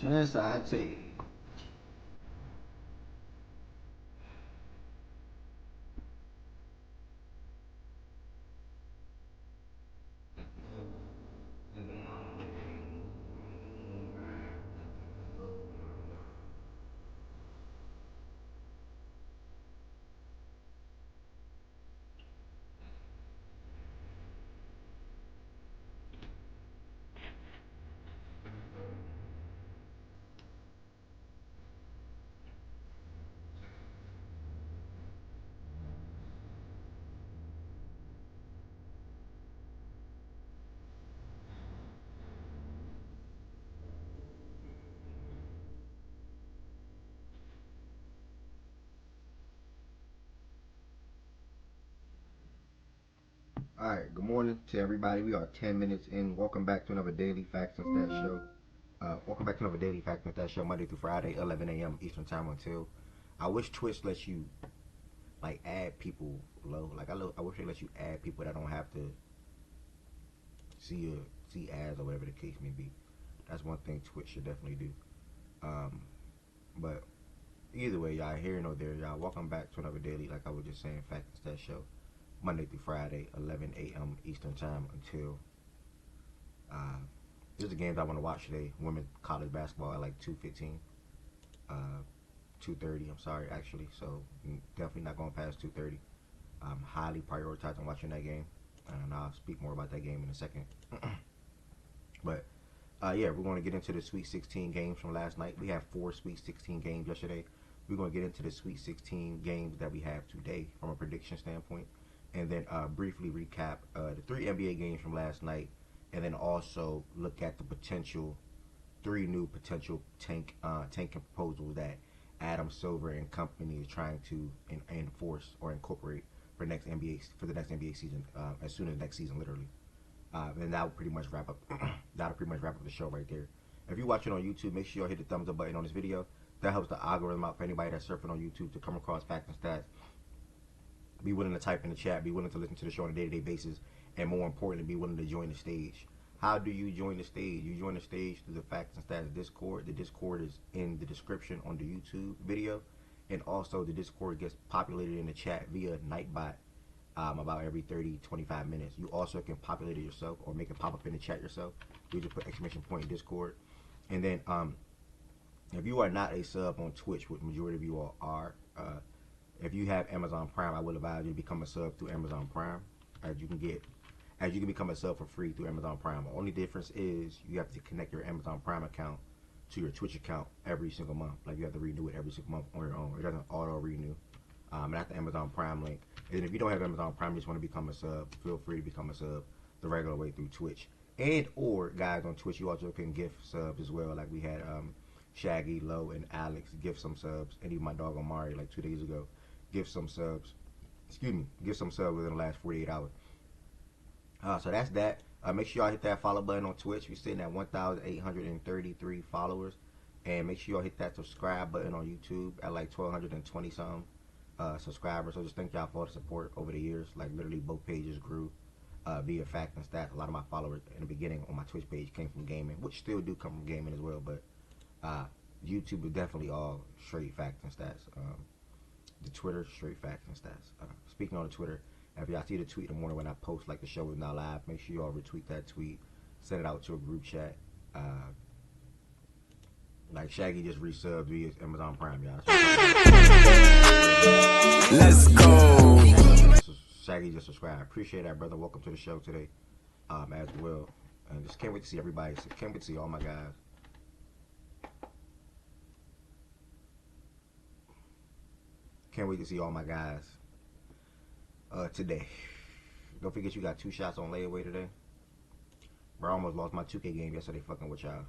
Chance I take. All right, good morning to everybody. We are 10 minutes in. Welcome back to another Daily Facts and Stats show. Welcome back to another Daily Facts and Stats show, Monday through Friday, 11 a.m. Eastern Time until. I wish Twitch lets you like add people low. I wish they let you add people that don't have to see ads or whatever the case may be. That's one thing Twitch should definitely do. Um, but either way, y'all here nor there, y'all. Welcome back to another daily, like I was just saying, Fact and Stat show, Monday through Friday, 11 a.m. Eastern Time until. Uh, There's a game that I want to watch today. Women's college basketball at like 2:15, 2:30. I'm sorry, actually. So definitely not going past 2:30. I'm highly prioritizing watching that game, and I'll speak more about that game in a second. But Yeah, we're going to get into the Sweet 16 games from last night. We had 4 Sweet 16 games yesterday. We're going to get into the Sweet 16 games that we have today from a prediction standpoint, and then briefly recap the 3 NBA games from last night, and then also look at the potential 3 new potential tanking proposals that Adam Silver and company is trying to enforce or incorporate for the next NBA season, as soon as next season, literally. And that will pretty much wrap up. That'll pretty much wrap up the show right there. If you're watching on YouTube, make sure you hit the thumbs up button on this video. That helps the algorithm out for anybody that's surfing on YouTube to come across facts and stats. Be willing to type in the chat. Be willing to listen to the show on a day-to-day basis, and more importantly, be willing to join the stage. How do you join the stage? You join the stage through the Facts and Stats Discord. The Discord is in the description on the YouTube video, and also the Discord gets populated in the chat via Nightbot. About every 30-25 minutes. You also can populate it yourself or make it pop up in the chat yourself. You just put exclamation point Discord. And then if you are not a sub on Twitch, which majority of you all are, if you have Amazon Prime, I would advise you to become a sub through Amazon Prime, as you can become a sub for free through Amazon Prime. The only difference is you have to connect your Amazon Prime account to your Twitch account every single month. Like, you have to renew it every single month on your own. It doesn't auto renew. And that's the Amazon Prime link. And if you don't have Amazon Prime, you just want to become a sub, feel free to become a sub the regular way through Twitch. And or guys on Twitch, you also can gift subs as well. Like we had Shaggy, Low, and Alex gift some subs, and even my dog Omari like 2 days ago gift some subs. Give some subs within the last 48 hours. So that's that. Make sure y'all hit that follow button on Twitch. We're sitting at 1,833 followers, and make sure y'all hit that subscribe button on YouTube at like 1,220 something. Subscribers. So just thank y'all for all the support over the years. Like, literally both pages grew via Fact and Stats. A lot of my followers in the beginning on my Twitch page came from gaming, which still do come from gaming as well, but YouTube is definitely all straight Facts and Stats. The Twitter, straight Facts and Stats. Speaking on the Twitter, if y'all see the tweet in the morning when I post like the show is now live, make sure y'all retweet that tweet, send it out to a group chat. Like Shaggy just resubbed via Amazon Prime, y'all. Let's go. Shaggy just subscribed. Appreciate that, brother. Welcome to the show today, as well. And just can't wait to see everybody. Can't wait to see all my guys. Can't wait to see all my guys today. Don't forget you got 2 shots on layaway today. Bro, I almost lost my 2K game yesterday fucking with y'all.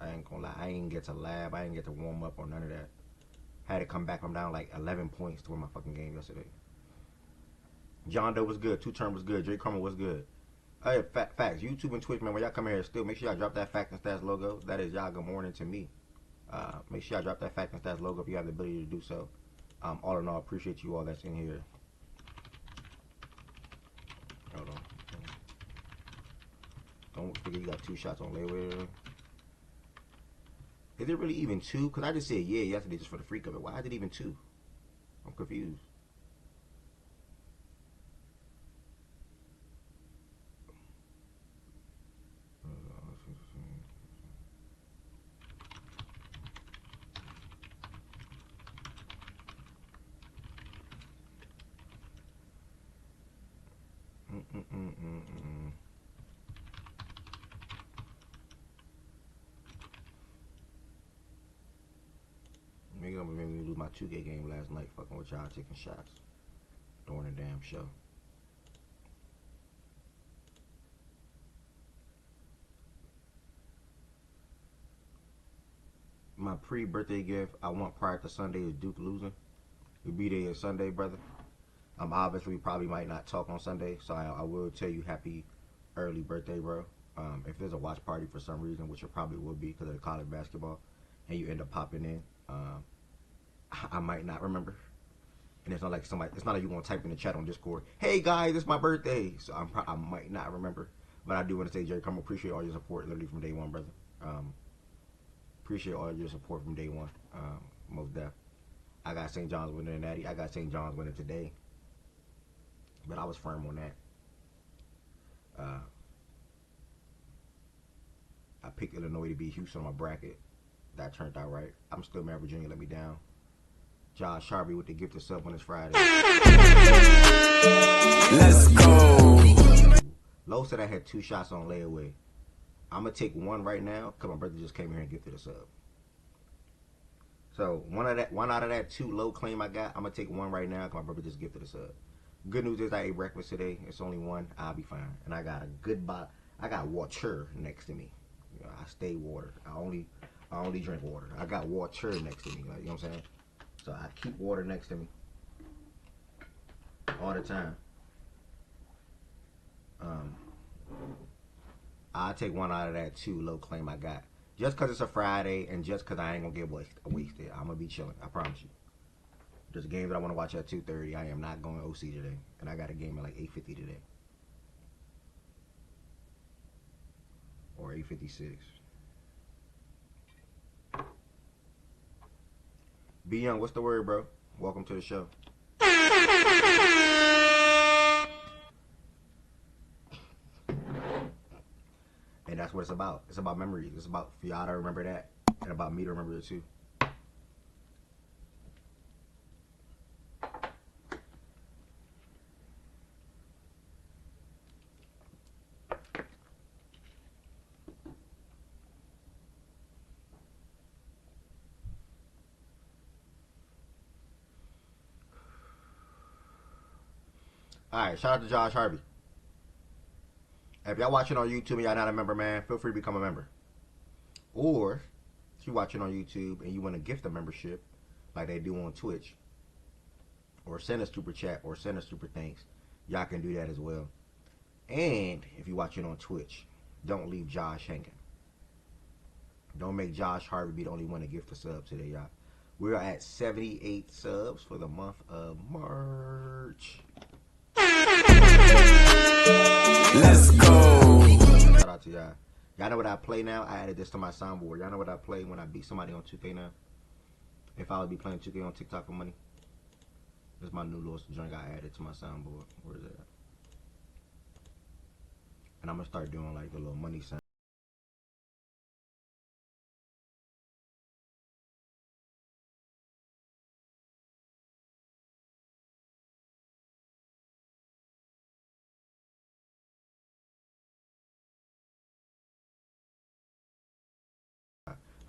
I ain't gonna lie. I ain't get to lab. I ain't get to warm up or none of that. Had to come back from down like 11 points to win my fucking game yesterday. John Doe was good. 2-Term was good. Jay Crummer was good. Hey, facts. YouTube and Twitch, man, when y'all come here, still make sure y'all drop that Fact and Stats logo. That is y'all good morning to me. Make sure y'all drop that Fact and Stats logo if you have the ability to do so. All in all, appreciate you all that's in here. Hold on. Don't forget you got 2 shots on layaway. Is it really even 2? Because I just said yeah yesterday just for the freak of it. Why is it even 2? I'm confused. Maybe I'm gonna lose my 2K game last night fucking with y'all taking shots during the damn show. My pre-birthday gift I want prior to Sunday is Duke losing. You'll be there Sunday, brother. Obviously we probably might not talk on Sunday, so I will tell you happy early birthday, bro. If there's a watch party for some reason, which it probably will be because of the college basketball, and you end up popping in, I might not remember. And it's not like you want to type in the chat on Discord, hey guys, it's my birthday. So I might not remember. But I do want to say, Jerry, come appreciate all your support literally from day one, brother. Appreciate all your support from day one. Most def. I got St. John's winning in Natty. I got St. John's winning today. But I was firm on that. I picked Illinois to beat Houston on my bracket. That turned out right. I'm still mad Virginia let me down. Josh Sharby with the gift of sub on this Friday. Let's go. Low said I had 2 shots on layaway. I'm gonna take one right now because my brother just came here and gifted a sub. So one out of that 2 low claim I got, I'm gonna take one right now because my brother just gifted a sub. Good news is I ate breakfast today. It's only one. I'll be fine. And I got a good bottle. I got water next to me. You know, I stay water. I only drink water. I got water next to me. Like, you know what I'm saying? So I keep water next to me all the time. I'll take one out of that 2 low claim I got. Just because it's a Friday and just because I ain't going to get wasted. I'm going to be chilling. I promise you. There's a game that I want to watch at 2:30. I am not going to OC today. And I got a game at like 8:50 today. Or 8:56. B Young, what's the word, bro? Welcome to the show. And that's what it's about. It's about memories. It's about for y'all to remember that. And about me to remember it too. Alright, shout out to Josh Harvey. If y'all watching on YouTube and y'all not a member, man, feel free to become a member. Or if you're watching on YouTube and you want to gift a membership like they do on Twitch, or send a super chat or send a super thanks, y'all can do that as well. And if you're watching on Twitch, don't leave Josh hanging. Don't make Josh Harvey be the only one to gift a sub today, y'all. We're at 78 subs for the month of March. Let's go. Shout out to y'all. Y'all know what I play now? I added this to my soundboard. Y'all know what I play when I beat somebody on 2K now? If I would be playing 2K on TikTok for money. This is my new little joint I added to my soundboard. Where is it at? And I'm going to start doing like the little money sound.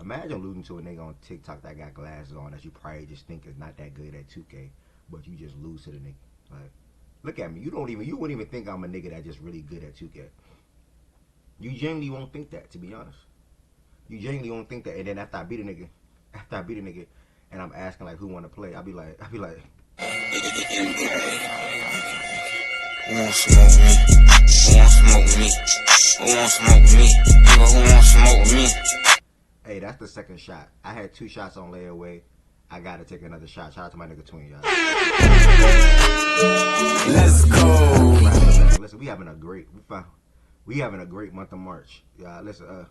Imagine losing to a nigga on TikTok that got glasses on that you probably just think is not that good at 2K, but you just lose to the nigga. Like, look at me. You wouldn't even think I'm a nigga that just really good at 2K. You genuinely won't think that, to be honest. You genuinely won't think that. And then after I beat a nigga, and I'm asking like who want to play, I'll be like, Who won't smoke me? Who won't smoke me? Who won't smoke me? People who won't smoke me? hey, that's the second shot. I had 2 shots on layaway. I gotta take another shot. Shout out to my nigga Twin, y'all. Let's go. Listen, we having a great month of March. Yeah, listen,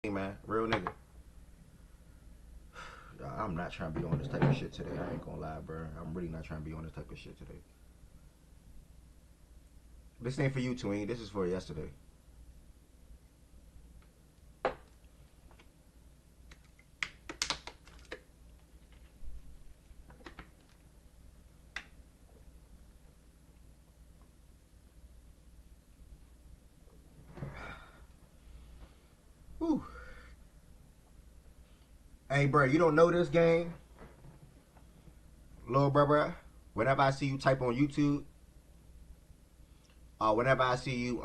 man, real nigga. I'm not trying to be on this type of shit today. I ain't gonna lie, bro. I'm really not trying to be on this type of shit today. This ain't for you, Tween. This is for yesterday. Hey, bro, you don't know this game? Little brother, whenever I see you type on YouTube, whenever I see you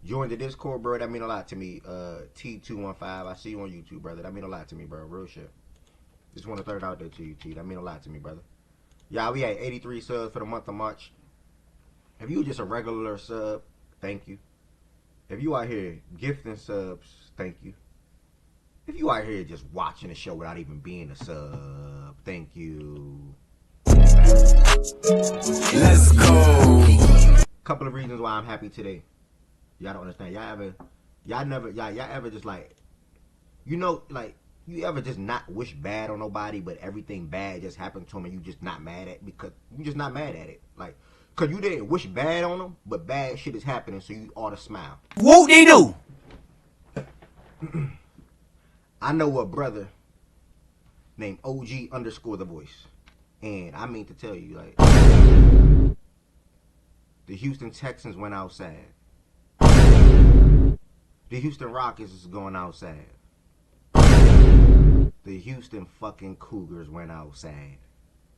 join the Discord, bro, that mean a lot to me. T215, I see you on YouTube, brother. That mean a lot to me, bro. Real shit. Just want to throw it out there to you, T. That mean a lot to me, brother. Yeah, we had 83 subs for the month of March. If you just a regular sub, thank you. If you out here gifting subs, thank you. If you out here just watching the show without even being a sub, thank you. Let's go. Couple of reasons why I'm happy today. Y'all don't understand. Y'all ever just like, like, you ever just not wish bad on nobody, but everything bad just happened to them and you just not mad at, because you just not mad at it. Like, cause you didn't wish bad on them, but bad shit is happening, so you ought to smile. Whoop they do. I know a brother named OG underscore the voice. And I mean to tell you, like, the Houston Texans went outside. The Houston Rockets is going outside. The Houston fucking Cougars went outside.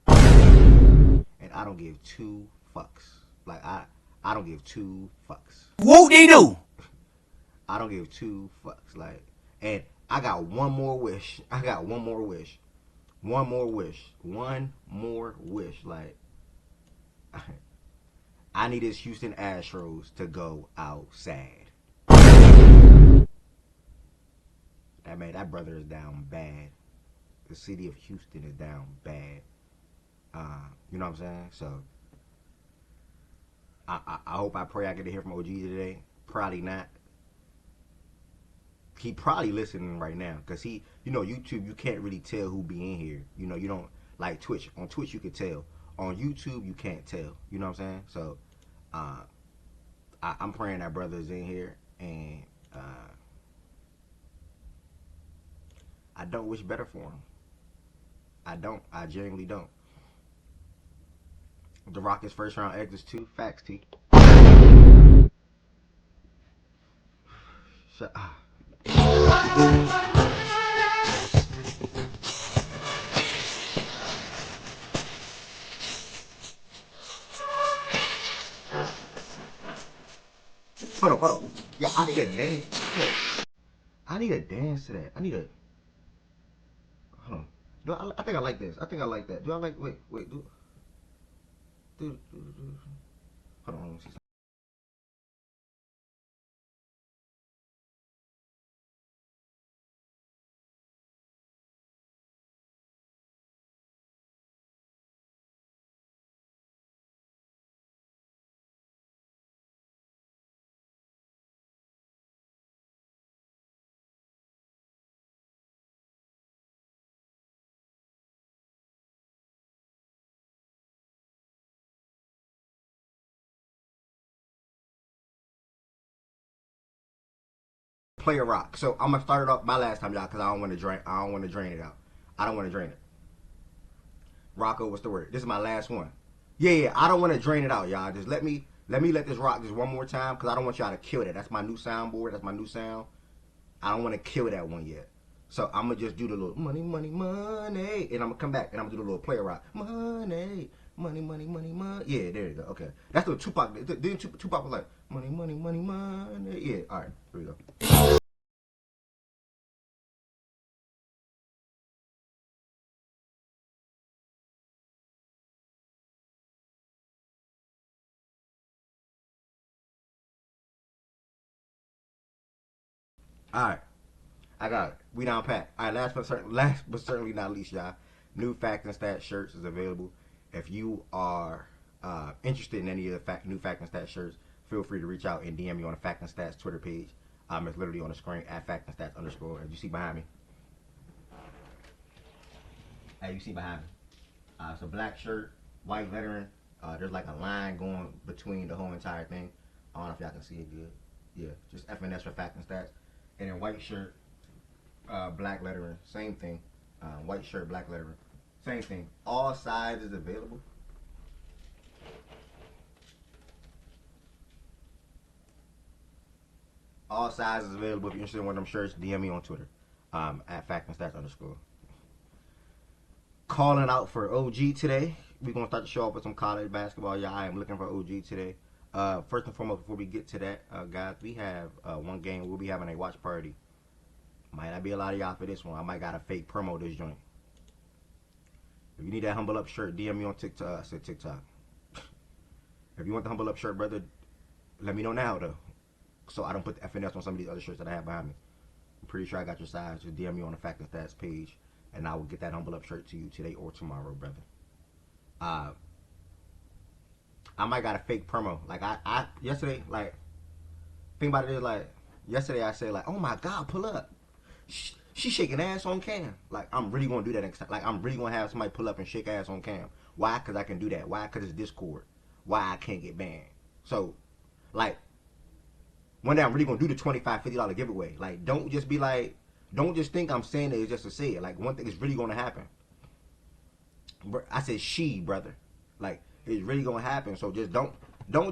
And I don't give two fucks. Like, I don't give two fucks. Whoop they do. I don't give two fucks. Like, and I got one more wish. I got one more wish. One more wish. One more wish. Like, I need this Houston Astros to go outside. That brother is down bad. The city of Houston is down bad. You know what I'm saying? So, I hope, I pray I get to hear from OG today. Probably not. He probably listening right now, because he, YouTube, you can't really tell who be in here. You don't, like Twitch. On Twitch, you can tell. On YouTube, you can't tell. You know what I'm saying? So, I'm praying that brother's in here, and I don't wish better for him. I don't. I genuinely don't. The Rockets first round exits too. Facts, T. Shut up. Hold on. Yeah, I need a dance. I need a dance to that. I need a. Hold on. I think I like this. I think I like that. Do I like? Wait. Do. Hold on. Let me see something. Play a rock. So I'm gonna start it off my last time, y'all, because I don't want to drain. I don't want to drain it out. I don't want to drain it. Rocco, what's the word? This is my last one. Yeah. I don't want to drain it out, y'all. Just let this rock just one more time, because I don't want y'all to kill that. That's my new soundboard. That's my new sound. I don't want to kill that one yet. So I'm gonna just do the little money, and I'm gonna come back and I'm gonna do the little play rock. Money. Yeah, there you go. Okay, that's the Tupac. Didn't Tupac was like money. Yeah. All right, here we go. All right, I got it. We down pat. All right, last but certainly not least, y'all. New Fact and Stat shirts is available. If you are interested in any of the new Fact and Stat shirts, feel free to reach out and DM me on the Fact and Stats Twitter page. It's literally on the screen at Fact and Stats _ as you see behind me. As you see behind me. It's a black shirt, white lettering. There's like a line going between the whole entire thing. I don't know if y'all can see it good. Yeah, just FNS for Fact and Stats. And then white shirt, black lettering, same thing. White shirt, black lettering, same thing. All sizes available. All sizes available. If you're interested in one of them shirts, DM me on Twitter. at fact and stats underscore. Calling out for OG today. We're gonna start the show off with some college basketball. Yeah, I am looking for OG today. First and foremost, before we get to that, guys, we have one game. We'll be having a watch party. Might not be a lot of y'all for this one. I might got a fake promo this joint. If you need that Humble Up shirt, DM me on TikTok. I said TikTok. If you want the Humble Up shirt, brother, let me know now, though. So I don't put the FNS on some of these other shirts that I have behind me. I'm pretty sure I got your size. Just DM me on the Fact and Stats page, and I will get that Humble Up shirt to you today or tomorrow, brother. I might got a fake promo. Like, I yesterday, like, thing about it is, like, yesterday I said, like, oh my God, pull up. She shaking ass on cam. Like, I'm really going to do that next time. Like, I'm really going to have somebody pull up and shake ass on cam. Why? Because I can do that. Why? Because it's Discord. Why I can't get banned. So, like, one day I'm really going to do the $25, $50 giveaway. Like, don't just be like, don't just think I'm saying it just to say it. Like, one thing is really going to happen. I said she, brother. Like, it's really going to happen. So just don't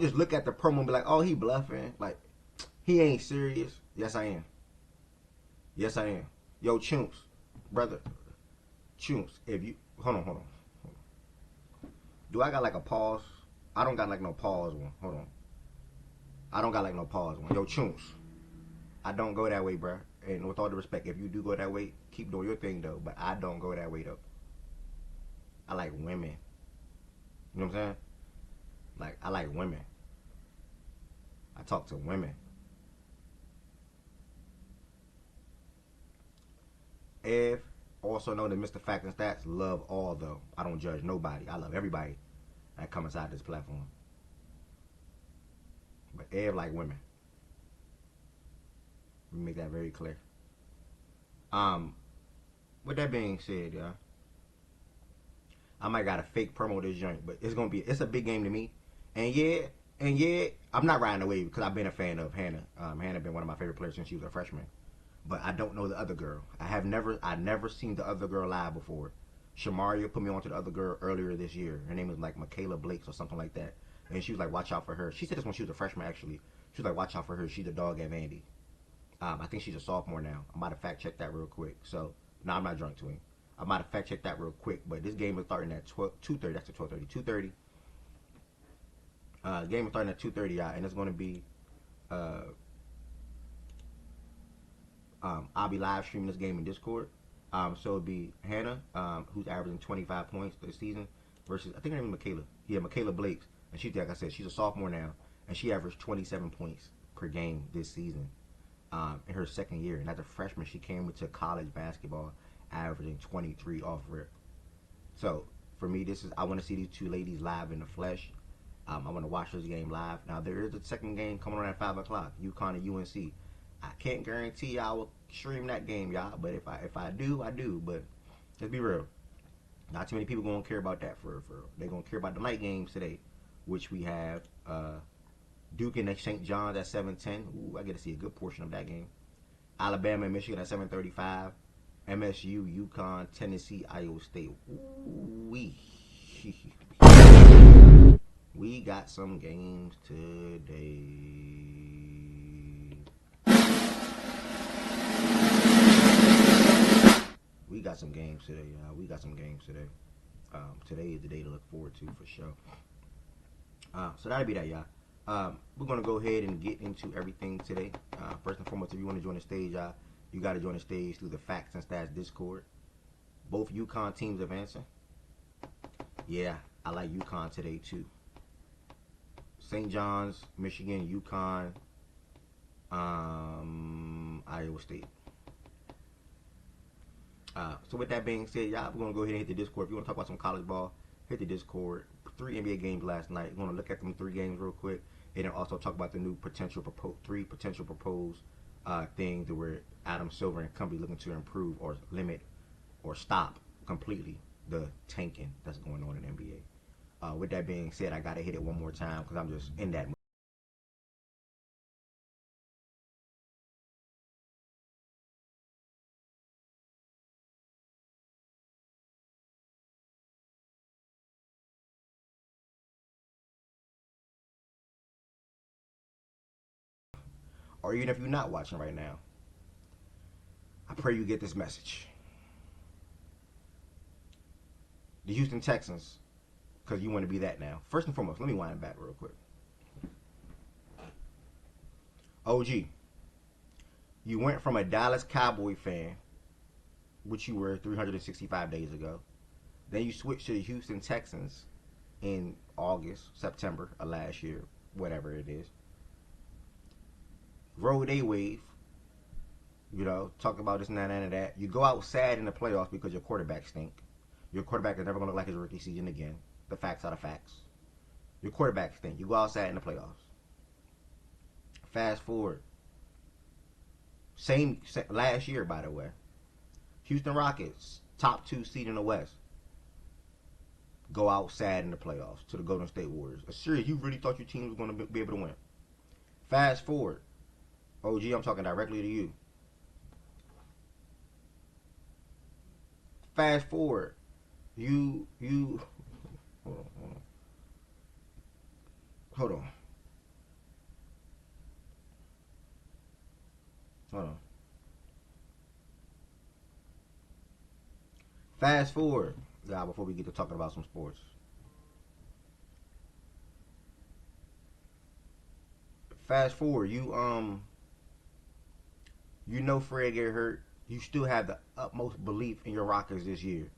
just look at the promo and be like, oh, he bluffing. Like, he ain't serious. Yes, I am. Yes, I am. Yo, Chunks, brother. Chunks, if you... Hold on. Do I got like a pause? I don't got like no pause one. Hold on. I don't got like no pause one. Yo, Chunks. I don't go that way, bruh. And with all the respect, if you do go that way, keep doing your thing, though. But I don't go that way, though. I like women. You know what I'm saying? Like, I like women. I talk to women. Ev, also known as Mr. Fact and Stats, love all, though. I don't judge nobody. I love everybody that come inside this platform. But Ev like women. Let me make that very clear. With that being said, y'all, I might got a fake promo this joint, but it's a big game to me. And yeah, I'm not riding away because I've been a fan of Hannah. Hannah been one of my favorite players since she was a freshman. But I don't know the other girl. I never seen the other girl live before. Shamaria put me onto the other girl earlier this year. Her name was like Michaela Blakes or something like that. And she was like, watch out for her. She said this when she was a freshman, actually. She was like, watch out for her. She's a dog at Vandy. I think she's a sophomore now. I'm about to fact check that real quick. So, no, I'm not drunk to him. I'm about to fact check that real quick. But this game is starting at 2:30. That's at 12:30. 2:30. Game is starting at 2:30, y'all. And it's going to be... I'll be live streaming this game in Discord. So it'll be Hannah, who's averaging 25 points this season, versus, I think her name is Michaela. Yeah, Michaela Blakes. And she's, like I said, she's a sophomore now. And she averaged 27 points per game this season in her second year. And as a freshman, she came into college basketball averaging 23 off rip. So for me, I want to see these two ladies live in the flesh. I want to watch this game live. Now, there is a second game coming on at 5 o'clock, UConn and UNC. I can't guarantee I will stream that game, y'all. But if I do, I do. But let's be real. Not too many people gonna care about that for they're gonna care about the night games today, which we have Duke and St. John's at 7:10. Ooh, I get to see a good portion of that game. Alabama and Michigan at 7:35. MSU, UConn, Tennessee, Iowa State. Ooh, we got some games today. We got some games today, y'all. We got some games today. Today is the day to look forward to for sure. So that'll be that, y'all. We're gonna go ahead and get into everything today. First and foremost, if you want to join the stage, y'all, you got to join the stage through the Facts and Stats Discord. Both UConn teams have answered. Yeah, I like UConn today too. St. John's, Michigan, UConn, Iowa State. So with that being said, y'all, we're going to go ahead and hit the Discord. If you want to talk about some college ball, hit the Discord. 3 NBA games last night. We're going to look at them 3 games real quick. And then also talk about the new three potential proposed things that were Adam Silver and company looking to improve or limit or stop completely the tanking that's going on in the NBA. With that being said, I got to hit it one more time because I'm just in that mood. Or even if you're not watching right now. I pray you get this message. The Houston Texans, because you want to be that now. First and foremost, let me wind back real quick. OG, you went from a Dallas Cowboy fan, which you were 365 days ago. Then you switched to the Houston Texans in August, September of last year, whatever it is. Rode a wave, talk about this and that and that. You go out sad in the playoffs because your quarterback stink. Your quarterback is never going to look like his rookie season again. The facts are the facts. Your quarterback stink. You go out sad in the playoffs. Fast forward. Same last year, by the way. Houston Rockets, top 2 seed in the West. Go out sad in the playoffs to the Golden State Warriors. A series you really thought your team was going to be able to win. Fast forward. OG, I'm talking directly to you. Fast forward. You hold on. Fast forward, before we get to talking about some sports. Fast forward, you Fred get hurt. You still have the utmost belief in your Rockets this year.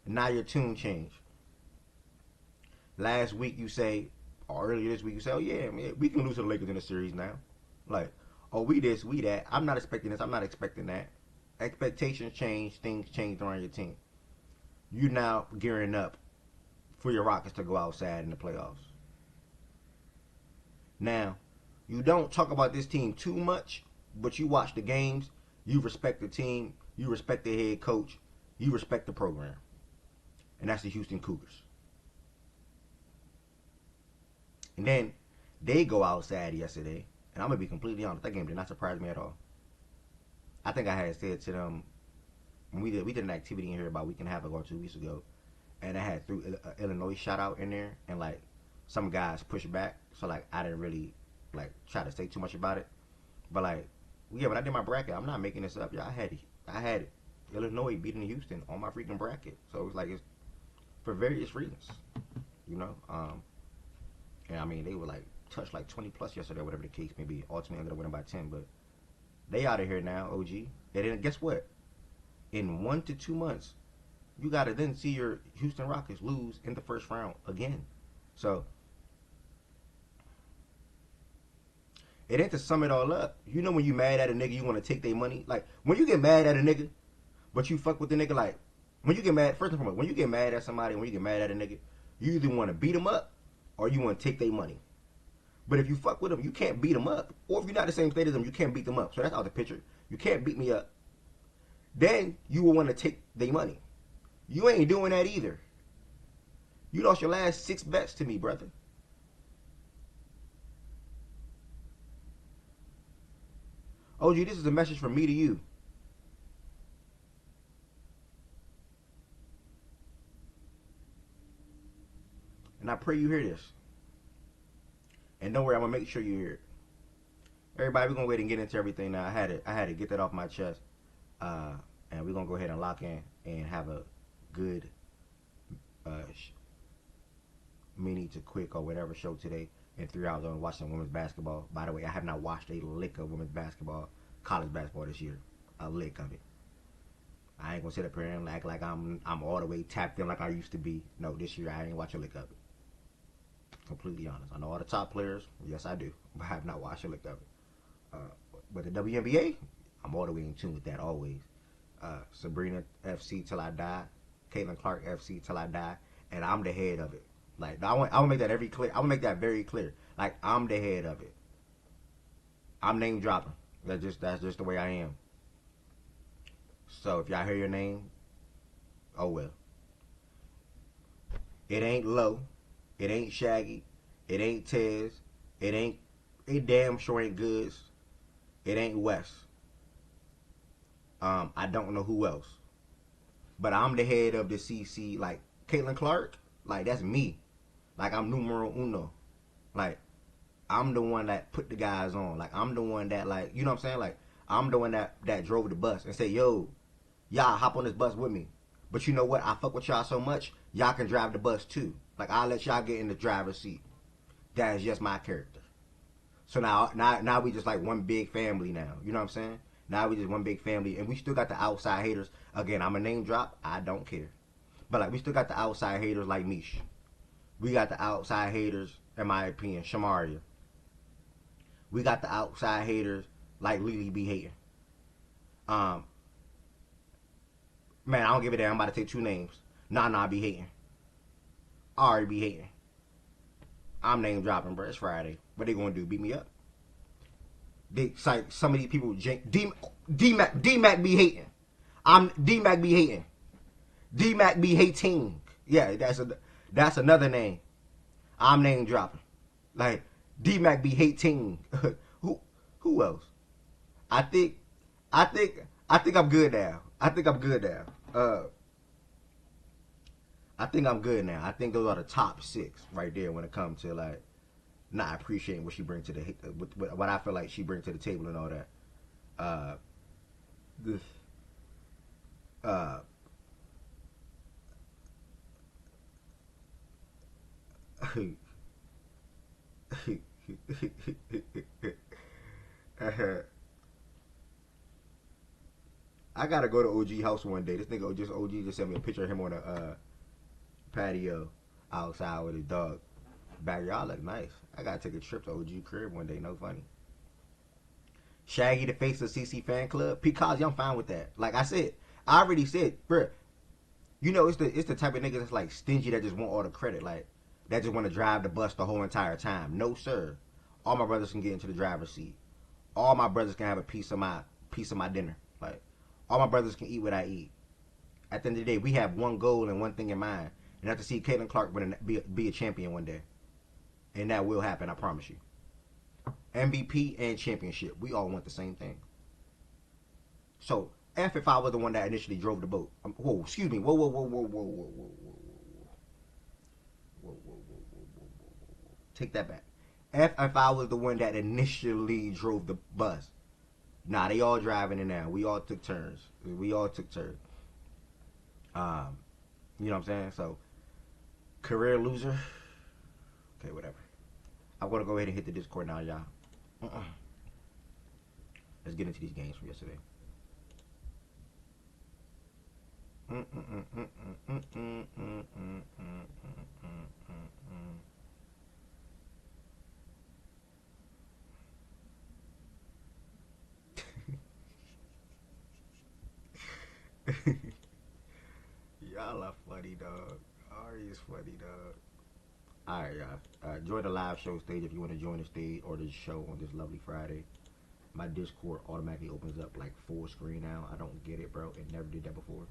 Now your tune changed. Last week you say, or earlier this week you say, oh yeah, man, we can lose to the Lakers in the series now. Like, oh, we this, we that. I'm not expecting this, I'm not expecting that. Expectations change, things change around your team. You now gearing up for your Rockets to go outside in the playoffs. Now, you don't talk about this team too much, but you watch the games, you respect the team, you respect the head coach, you respect the program. And that's the Houston Cougars. And then they go outside yesterday, and I'm going to be completely honest, that game did not surprise me at all. I think I had said to them, when we did an activity in here about a week and a half ago or 2 weeks ago, and I had threw Illinois shout out in there, and like some guys pushed back, so like I didn't really like try to say too much about it. But like, yeah, when I did my bracket, I'm not making this up. Yeah, I had Illinois beating Houston on my freaking bracket. So it was like, it's for various reasons, And I mean, they were like touched like 20 plus yesterday, whatever the case may be. Ultimately ended up winning by 10, but they out of here now, OG. And then guess what? In 1 to 2 months, you got to then see your Houston Rockets lose in the first round again. So it ain't to sum it all up. When you mad at a nigga, you want to take their money. Like, when you get mad at a nigga, but you fuck with the nigga, like, when you get mad, first and foremost, when you get mad at somebody, when you get mad at a nigga, you either want to beat them up or you want to take their money. But if you fuck with them, you can't beat them up. Or if you're not the same state as them, you can't beat them up. So that's out the picture. You can't beat me up. Then you will want to take their money. You ain't doing that either. You lost your last 6 bets to me, brother. OG, this is a message from me to you. And I pray you hear this. And don't worry, I'm going to make sure you hear it. Everybody, we're going to go ahead and get into everything now. I had to get that off my chest. And we're going to go ahead and lock in and have a good mini to quick or whatever show today in 3 hours on watching women's basketball. By the way, I have not watched a lick of women's basketball, college basketball this year. A lick of it. I ain't going to sit up here and act like I'm all the way tapped in like I used to be. No, this year I ain't watch a lick of it. Completely honest. I know all the top players. Yes, I do. But I have not watched a lick of it. But the WNBA, I'm all the way in tune with that always. Sabrina FC till I die. Caitlin Clark FC till I die. And I'm the head of it. Like, I want to make that clear. I want to make that very clear. Like, I'm the head of it. I'm name dropping. That's just the way I am. So if y'all hear your name, oh well. It ain't Low. It ain't Shaggy. It ain't Tez. It damn sure ain't Goods. It ain't West. I don't know who else. But I'm the head of the CC. Like, Caitlin Clark, like, that's me. Like, I'm numero uno. Like, I'm the one that put the guys on. Like, I'm the one that, like, you know what I'm saying? Like, I'm the one that drove the bus and say, yo, y'all hop on this bus with me. But you know what? I fuck with y'all so much, y'all can drive the bus too. Like I'll let y'all get in the driver's seat. That is just my character. So now we just like one big family now. You know what I'm saying? Now we just one big family, and we still got the outside haters. Again, I'm a name drop. I don't care. But like we still got the outside haters like Mish. We got the outside haters, in my opinion, Shamaria. We got the outside haters like Lily be hating. Um, Man, I don't give a damn. I'm about to take two names. Nah, be hating. Ari be hating. I'm name dropping, bro. It's Friday. What they gonna do? Beat me up? They like some of these people. D Mac be hating. I'm D Mac be hating. D Mac be hating. Yeah, that's another name. I'm name dropping. Like D Mac be hating. Who else? I think I think I'm good now. I think I'm good now. I think I'm good now. I think those are the top 6 right there when it comes to like not appreciating what she brings to the what I feel like she brings to the table and all that. This uh I gotta go to OG house one day. This nigga just OG just sent me a picture of him on a patio outside with his dog. Backyard look nice. I gotta take a trip to OG crib one day. No funny. Shaggy the face of CC fan club. Because I'm fine with that. Like I said, I already said, bruh. You know, it's the type of nigga that's like stingy that just want all the credit. Like that just want to drive the bus the whole entire time. No sir. All my brothers can get into the driver's seat. All my brothers can have a piece of my dinner. Like all my brothers can eat what I eat. At the end of the day, we have one goal and one thing in mind, and that's to see Caitlin Clark be a champion one day. And that will happen, I promise you. MVP and championship. We all want the same thing. So, F if I was the one that initially drove the boat. Whoa, excuse me. Whoa. Take that back. F if I was the one that initially drove the bus. Nah, they all driving it now. We all took turns. You know what I'm saying? So, career loser. Okay, whatever. I'm gonna go ahead and hit the Discord now, y'all. Let's get into these games from yesterday. Y'all are funny, dog. Ari is funny, dog. Alright, y'all. Join the live show stage if you want to join the stage or the show on this lovely Friday. My Discord automatically opens up like full screen now. I don't get it, bro. It never did that before.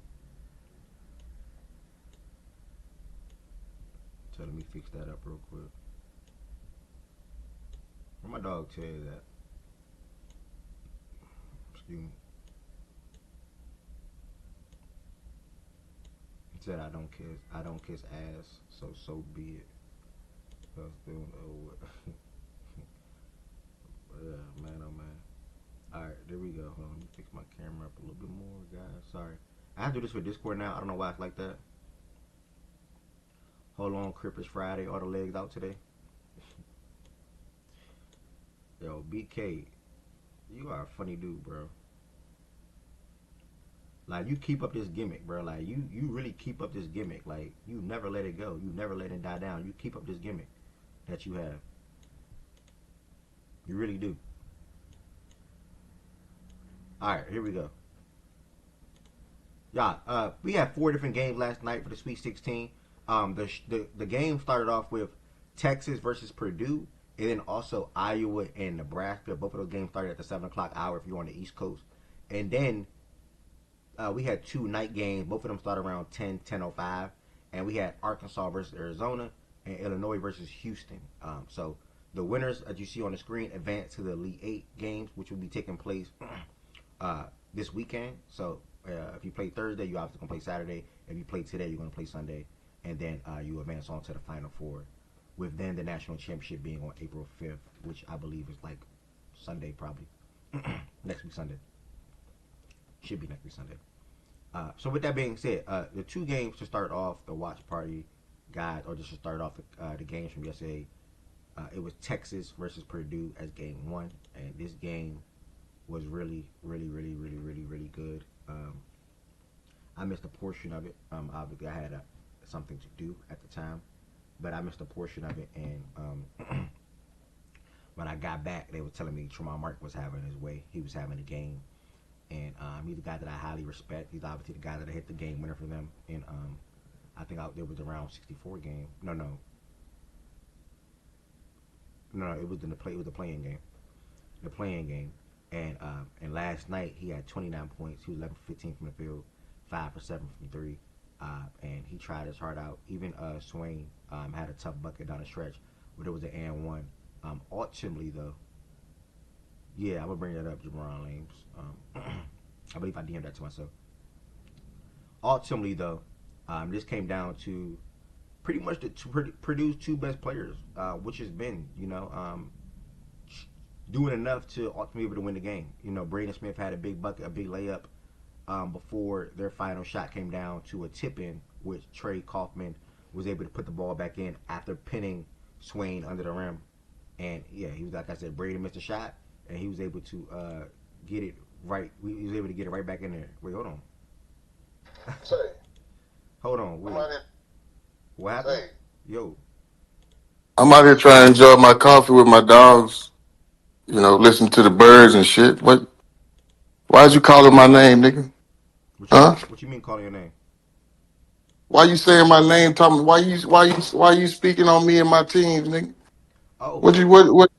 So let me fix that up real quick. Where my dog Ted at? Excuse me. He said I don't kiss ass, so be it. I still know what. Yeah, man, oh man. Alright, there we go. Hold on, let me fix my camera up a little bit more, guys. Sorry. I have to do this with Discord now. I don't know why it's like that. Hold on, Crip is Friday. All the legs out today. Yo, BK, you are a funny dude, bro. Like, you keep up this gimmick, bro. Like, you really keep up this gimmick. Like, you never let it go. You never let it die down. You keep up this gimmick that you have. You really do. Alright, here we go. Y'all, we had 4 different games last night for the Sweet 16. The game started off with Texas versus Purdue, and then also Iowa and Nebraska. Both of those games started at the 7 o'clock hour if you're on the East Coast. And then we had 2 night games. Both of them started around 10:05. And we had Arkansas versus Arizona and Illinois versus Houston. So the winners, as you see on the screen, advance to the Elite 8 games, which will be taking place this weekend. So if you play Thursday, you obviously going to play Saturday. If you play today, you're going to play Sunday. And then you advance on to the Final Four, with then the national championship being on April 5th, which I believe is like Sunday probably, next week Sunday. Should be next week Sunday. So with that being said, the two games to start off the watch party guide, or just to start off the games from yesterday, it was Texas versus Purdue as game one, and this game was really, really, really, really, really, really good. I missed a portion of it. Obviously, I had something to do at the time, but I missed a portion of it. And when I got back, they were telling me Tremont Mark was having his way. He was having a game, and he's a guy that I highly respect. He's obviously the guy that hit the game winner for them. And I think it was around 64 game. No, it was the playing game. The playing game. And last night he had 29 points. He was 11 for 15 from the field, 5 for 7 from three. And he tried his heart out. Even Swain had a tough bucket down the stretch, but it was an and one. Ultimately, though, yeah, I'm gonna bring that up, Jabron Lames. I believe I DM'd that to myself. Ultimately, though, this came down to pretty much Purdue's two best players, which has been, doing enough to ultimately be able to win the game. Braden Smith had a big bucket, a big layup before their final shot came down to a tip-in, which Trey Kaufman was able to put the ball back in after pinning Swain under the rim. And, yeah, he was, like I said, Braden missed a shot, and he was able to get it right. He was able to get it right back in there. Wait, hold on. Say, Hold on. Wait. What happened? Say, Yo. I'm out here trying to enjoy my coffee with my dogs, listen to the birds and shit. What? Why'd you call my name, nigga? Huh? What you mean calling your name? Why you saying my name? Talking? Why you speaking on me and my team, nigga? Oh, What?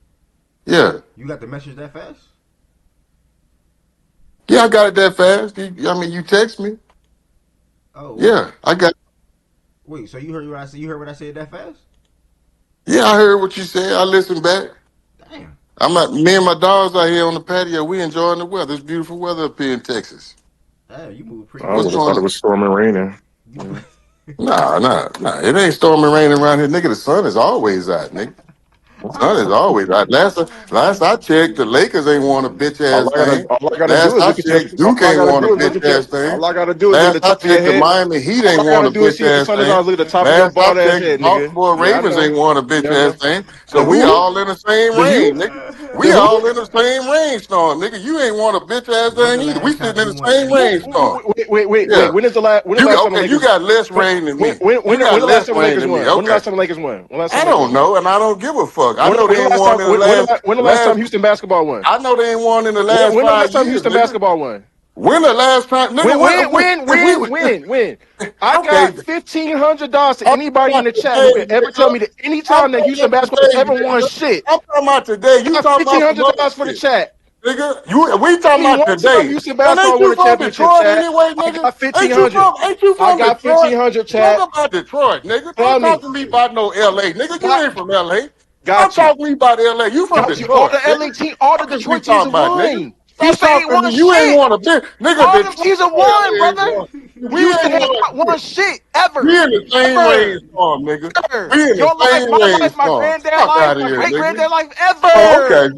Yeah, you got the message that fast? yeah, I got it that fast. You text me. Oh, wait. Yeah, I got. Wait, so you heard what I said? You heard what I said that fast? Yeah, I heard what you said. I listened back. Damn. Me and my dogs out here on the patio. We enjoying the weather. It's beautiful weather up here in Texas. Damn, you moved pretty I would What's have quick. thought going it on? was storming raining. You, Nah. It ain't storming raining around here, nigga. The sun is always out, nigga. Sun is always out. Last I checked, the Lakers ain't won a bitch ass thing. All I gotta do Last is I look at your. checked, Duke ain't won a bitch ass thing. All I gotta do is look at Last the I top of your checked, the head. Miami Heat All ain't I won gotta a do is bitch see if the ass sun is thing. on. Look at the top of your Last I bald ass checked, head, the nigga. Baltimore Yeah, I Ravens know. ain't won a bitch Yeah, I ass know. thing. So The we who? all in the same The you? range, nigga. The We who? all in the same rainstorm, nigga. You ain't won a bitch ass when's thing the either. We last sitting time in you the won? same rainstorm. Wait. Yeah. When the last time the You Lakers? got less rain than me. When You got the last less time the rain Lakers than me. won? When the Okay. last time the Lakers won? When the last time I the Lakers don't won? know, and I don't give a fuck. I know When they the ain't last won time? in the When the last last. time Houston basketball won? I know they ain't won in the last When the last 5 time years, Houston nigga. basketball won? When the last time, nigga? If When? I okay, got $1,500 to I'm anybody talking in the about chat who today, can ever tell nigga. me that any I'm time that talking Houston about basketball has today, ever won nigga. shit. I'm talking about today. I You got talking about fifteen some hundred other dollars for the shit, chat. nigga. We Tell talking me about one time today. Houston And basketball ain't won you a from championship, Detroit chat. anyway, I nigga? got 1,500. Ain't you I from got Detroit? 1,500, Talk chat. about Detroit, nigga. Don't Tell talk me. to me about no LA, nigga. You Got ain't from LA. Don't got you. talk to me about LA. You from Got you. All Detroit, the nigga. LA team, all the What is we Detroit teams talking have about, nigga? won. Stop Houston ain't talking to me. won You ain't shit. won a bit, nigga. All them Detroit teams have won, LA ain't brother. won. We Houston ain't has won not won shit. shit ever. We in the same Ever. rainstorm, nigga. Ever. We in the Your life, same my life, my rainstorm. granddad Fuck life, out of my here, great nigga. granddad life. Oh, Ever. okay.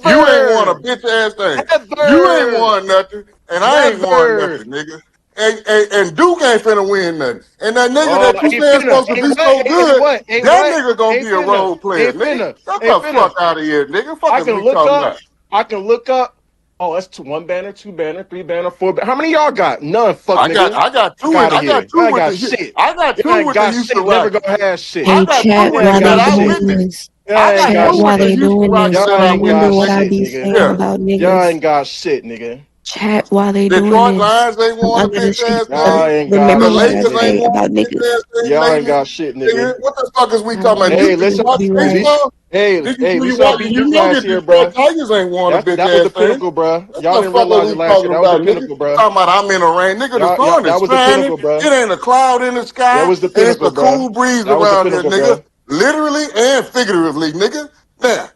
You ain't won a Ever. bitch ass thing. You ain't Ever. won nothing, and I ain't won Never. nothing, nigga. And Duke ain't finna win nothing. And that nigga Oh, that you ain't saying finna. supposed to Ain't be what? so Ain't good, what? Ain't that what? nigga gonna Ain't be a finna. role player, Ain't nigga. finna. Get Ain't the finna. fuck out of here, nigga. Fuck I is can we look talking up. about? I can look up. Oh, that's one banner, two banner, three banner, four banner. How many y'all got? None. Fuck nigga. I got Fuck two out of I got here. two Y'all ain't with got the shit. I got Y'all two ain't with the got Houston shit. Never Rockets. gonna have shit. I Hey, got two chat, Y'all with ain't while that they got I shit. doing with it. this, Y'all I ain't got got chat, two while with the shit. they Houston doing Rockets this, that Y'all I I ain't with, wonder got what I nigga. shit, be nigga. saying Yeah. about Y'all niggas. ain't got shit, nigga. Chat, while they doing Detroit this, Lions ain't I'm won a under the bitch sheet. ass Y'all thing. ain't got Remember The what I shit, Lakers ain't nigga. say won about a bitch niggas. ass thing Y'all ain't lately. got shit, Nigga, nigga. what the fuck is we talking Oh, about? Hey, Did you listen. watch you right. baseball? Hey, You we you saw watch B you Duke know last the year, Detroit bruh. Tigers ain't won a bitch That was ass the thing. pinnacle, bruh. What Y'all the didn't fuck are realize it we last year. talking That was the about, nigga? pinnacle, bruh. Talking about I'm in the rain. Nigga, the sun That is was the shining. pinnacle, bruh. It ain't a cloud in the That sky, was the and it's pinnacle, a bruh. cool breeze That was the around here, pinnacle, bruh. nigga. Literally and figuratively, nigga. Now,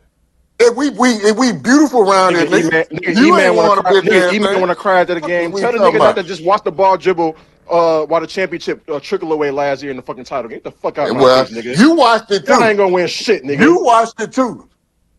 if we beautiful around here, nigga. Nigga E You ain't man want to won a cry. bitch Nigga ass E man thing. want to cry after the What is game. we Tell the talking niggas not about? to just watch the ball dribble. While the championship trickle away last year in the fucking title. Get the fuck out of my Well, face, nigga. you watched it Y'all too. ain't gonna win shit, You nigga. watched it too.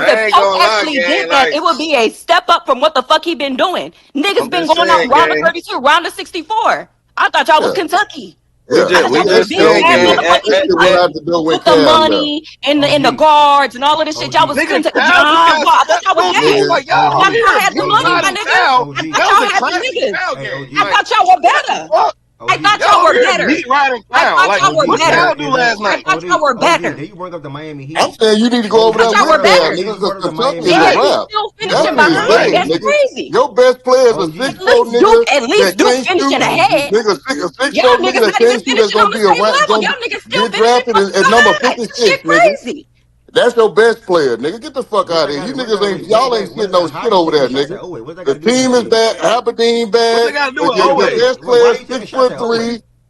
Because if I ain't Pelt gonna lie, actually did gang. that, Like, it would be a step up from what the fuck he been doing. Niggas I'm been just going off saying, round of gang. 32, round of 64. I thought y'all was Yeah, Kentucky. yeah. I thought We y'all was That the just big saying, showed bad me gang. that motherfucking shit went Kentucky out the door when with the Cal left. money and the OG, guards and all of this shit. Y'all was OG, Nigga, Kentucky. Cal just Nah, got bro, I thought swept y'all was real quick. gay. Nigga, Like, I y'all thought OG, here, y'all had the money, my mid-tide OG, and nigga. Cal. OG, I That thought was y'all a had the classic niggas. Cal hey, game. OG, I Like, thought y'all were what the better. fuck? I OG, thought y'all Y'all were here better. meat riding I Cal. thought Like, y'all OG. were what Hey, better. Cal look, do hey, last look, I night? thought y'all were OG. better. Then you bring up the Miami I'm Heat. saying you need to go I over OG, thought there you y'all brought were with up Cal, better. then nigga, you brought because up the Kentucky Miami is Yeah, a Heat. and you wrap. still You finishing brought Kentucky up the is behind. Miami lame, That's Heat. nigga. crazy. Your best player is a OG, At 6'4" least Duke, nigga at least that Duke can't finishing shoot. ahead. Nigga, a Y'all 6'4" nigga niggas that not even can't shoot that's finishing gonna on the be a same rank, level. gonna Y'all niggas still get finishing drafted fucking at number behind. This 56, shit nigga. crazy. That's your best player, nigga. Get the fuck what out of that here. got? You What does niggas that ain't wait? What does y'all ain't that? What sitting does no that? How shit you over taking there, shots nigga. at Owe? What's that got The to do with team is Kentucky? bad, Aberdeen What they bad. gotta do But with Hey, your Owe? hey, best why player are is you taking six shots foot at Owe? three.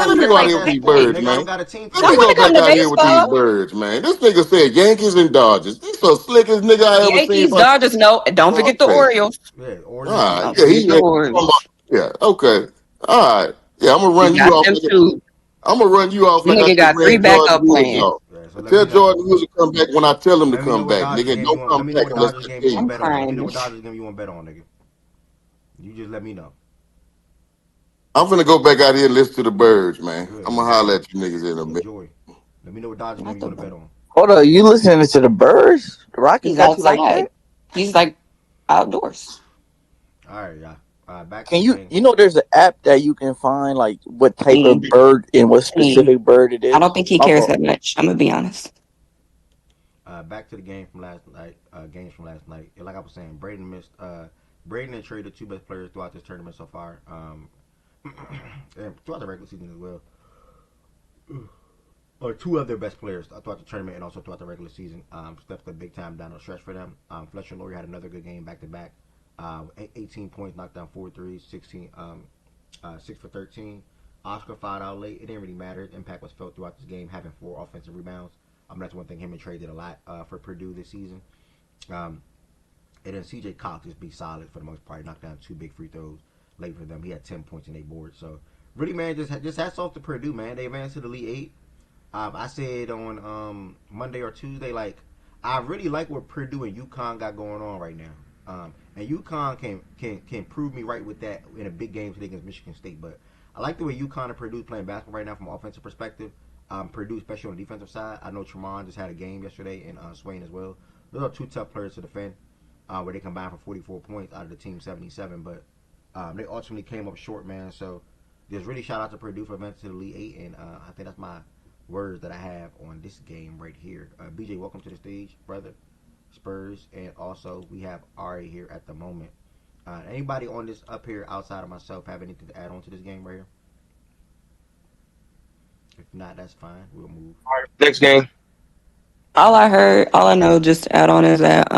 Man, let to me the go out same here with these thing. birds, Nigga, I don't man. got a team Let Y'all me today. want go to come back to out here with these baseball? birds, man. This nigga said Yankees and Dodgers. He's the slickest nigga I ever seen. Yankees, Dodgers, no. Don't Oh, forget the okay. Orioles. Yeah, All Orioles right. too. Don't Yeah, forget he the Orioles. yeah, okay. All right. Yeah, I'm gonna You run you got off them like too. I'm gonna run you off The like I nigga just got ran 3 Jordan backup Woods plans. off. Yeah, so let me Tell know. Jordan Woods to come back when I tell him to Let me know come what back, Dodgers nigga. game you Don't want. come Let me know back what unless Dodgers I game tell you want you. I'm to bet on. Let me know crying. what Dodgers game you want to bet on, nigga. You just let me know. I'm finna go back out here and listen to the birds, man. Good. I'm gonna holler at you niggas in a minute. Enjoy. Let me know what Dodgers game Not you the want to bet on. Hold on, you listening to the birds? The Rockies He's got you like outside. that? He's like outdoors. All right, y'all. Back to Can the you game. you know there's an app that you can find like what type of Mm, bird and what mm. specific bird it I is? don't think he My cares fault. that much. I'm gonna be honest. Back to the game from last night. Games from last night. Like I was saying, Braden missed. Braden had traded two best players throughout this tournament so far. And throughout the regular season as well. Or two of their best players throughout the tournament and also throughout the regular season. Stepped a big time down the stretch for them. Fletcher Laurie had another good game back to back. 18 points, knocked down 4 threes, 6 for 13. Oscar fouled out late. It didn't really matter. The impact was felt throughout this game, having 4 offensive rebounds. That's one thing him and Trey did a lot for Purdue this season. Um, and then CJ Cox just be solid for the most part. Knocked down 2 big free throws late for them. He had 10 points in their board. So really, man, just hats off to Purdue, man. They advanced to the Elite Eight. I said on Monday or Tuesday, like I really like what Purdue and UConn got going on right now. And UConn can prove me right with that in a big game today against Michigan State. But I like the way UConn and Purdue playing basketball right now from an offensive perspective. Purdue, especially on the defensive side. I know Tremont just had a game yesterday and Swain as well. Those are two tough players to defend. Where they combined for 44 points out of the team 77, but they ultimately came up short, man. So just really shout out to Purdue for advancing to the Elite Eight, and I think that's my words that I have on this game right here. BJ, welcome to the stage, brother. Spurs, and also we have Ari here at the moment. Anybody on this up here outside of myself have anything to add on to this game right here? If not, that's fine. We'll move. Next game. All I heard, all I know, just to add on is that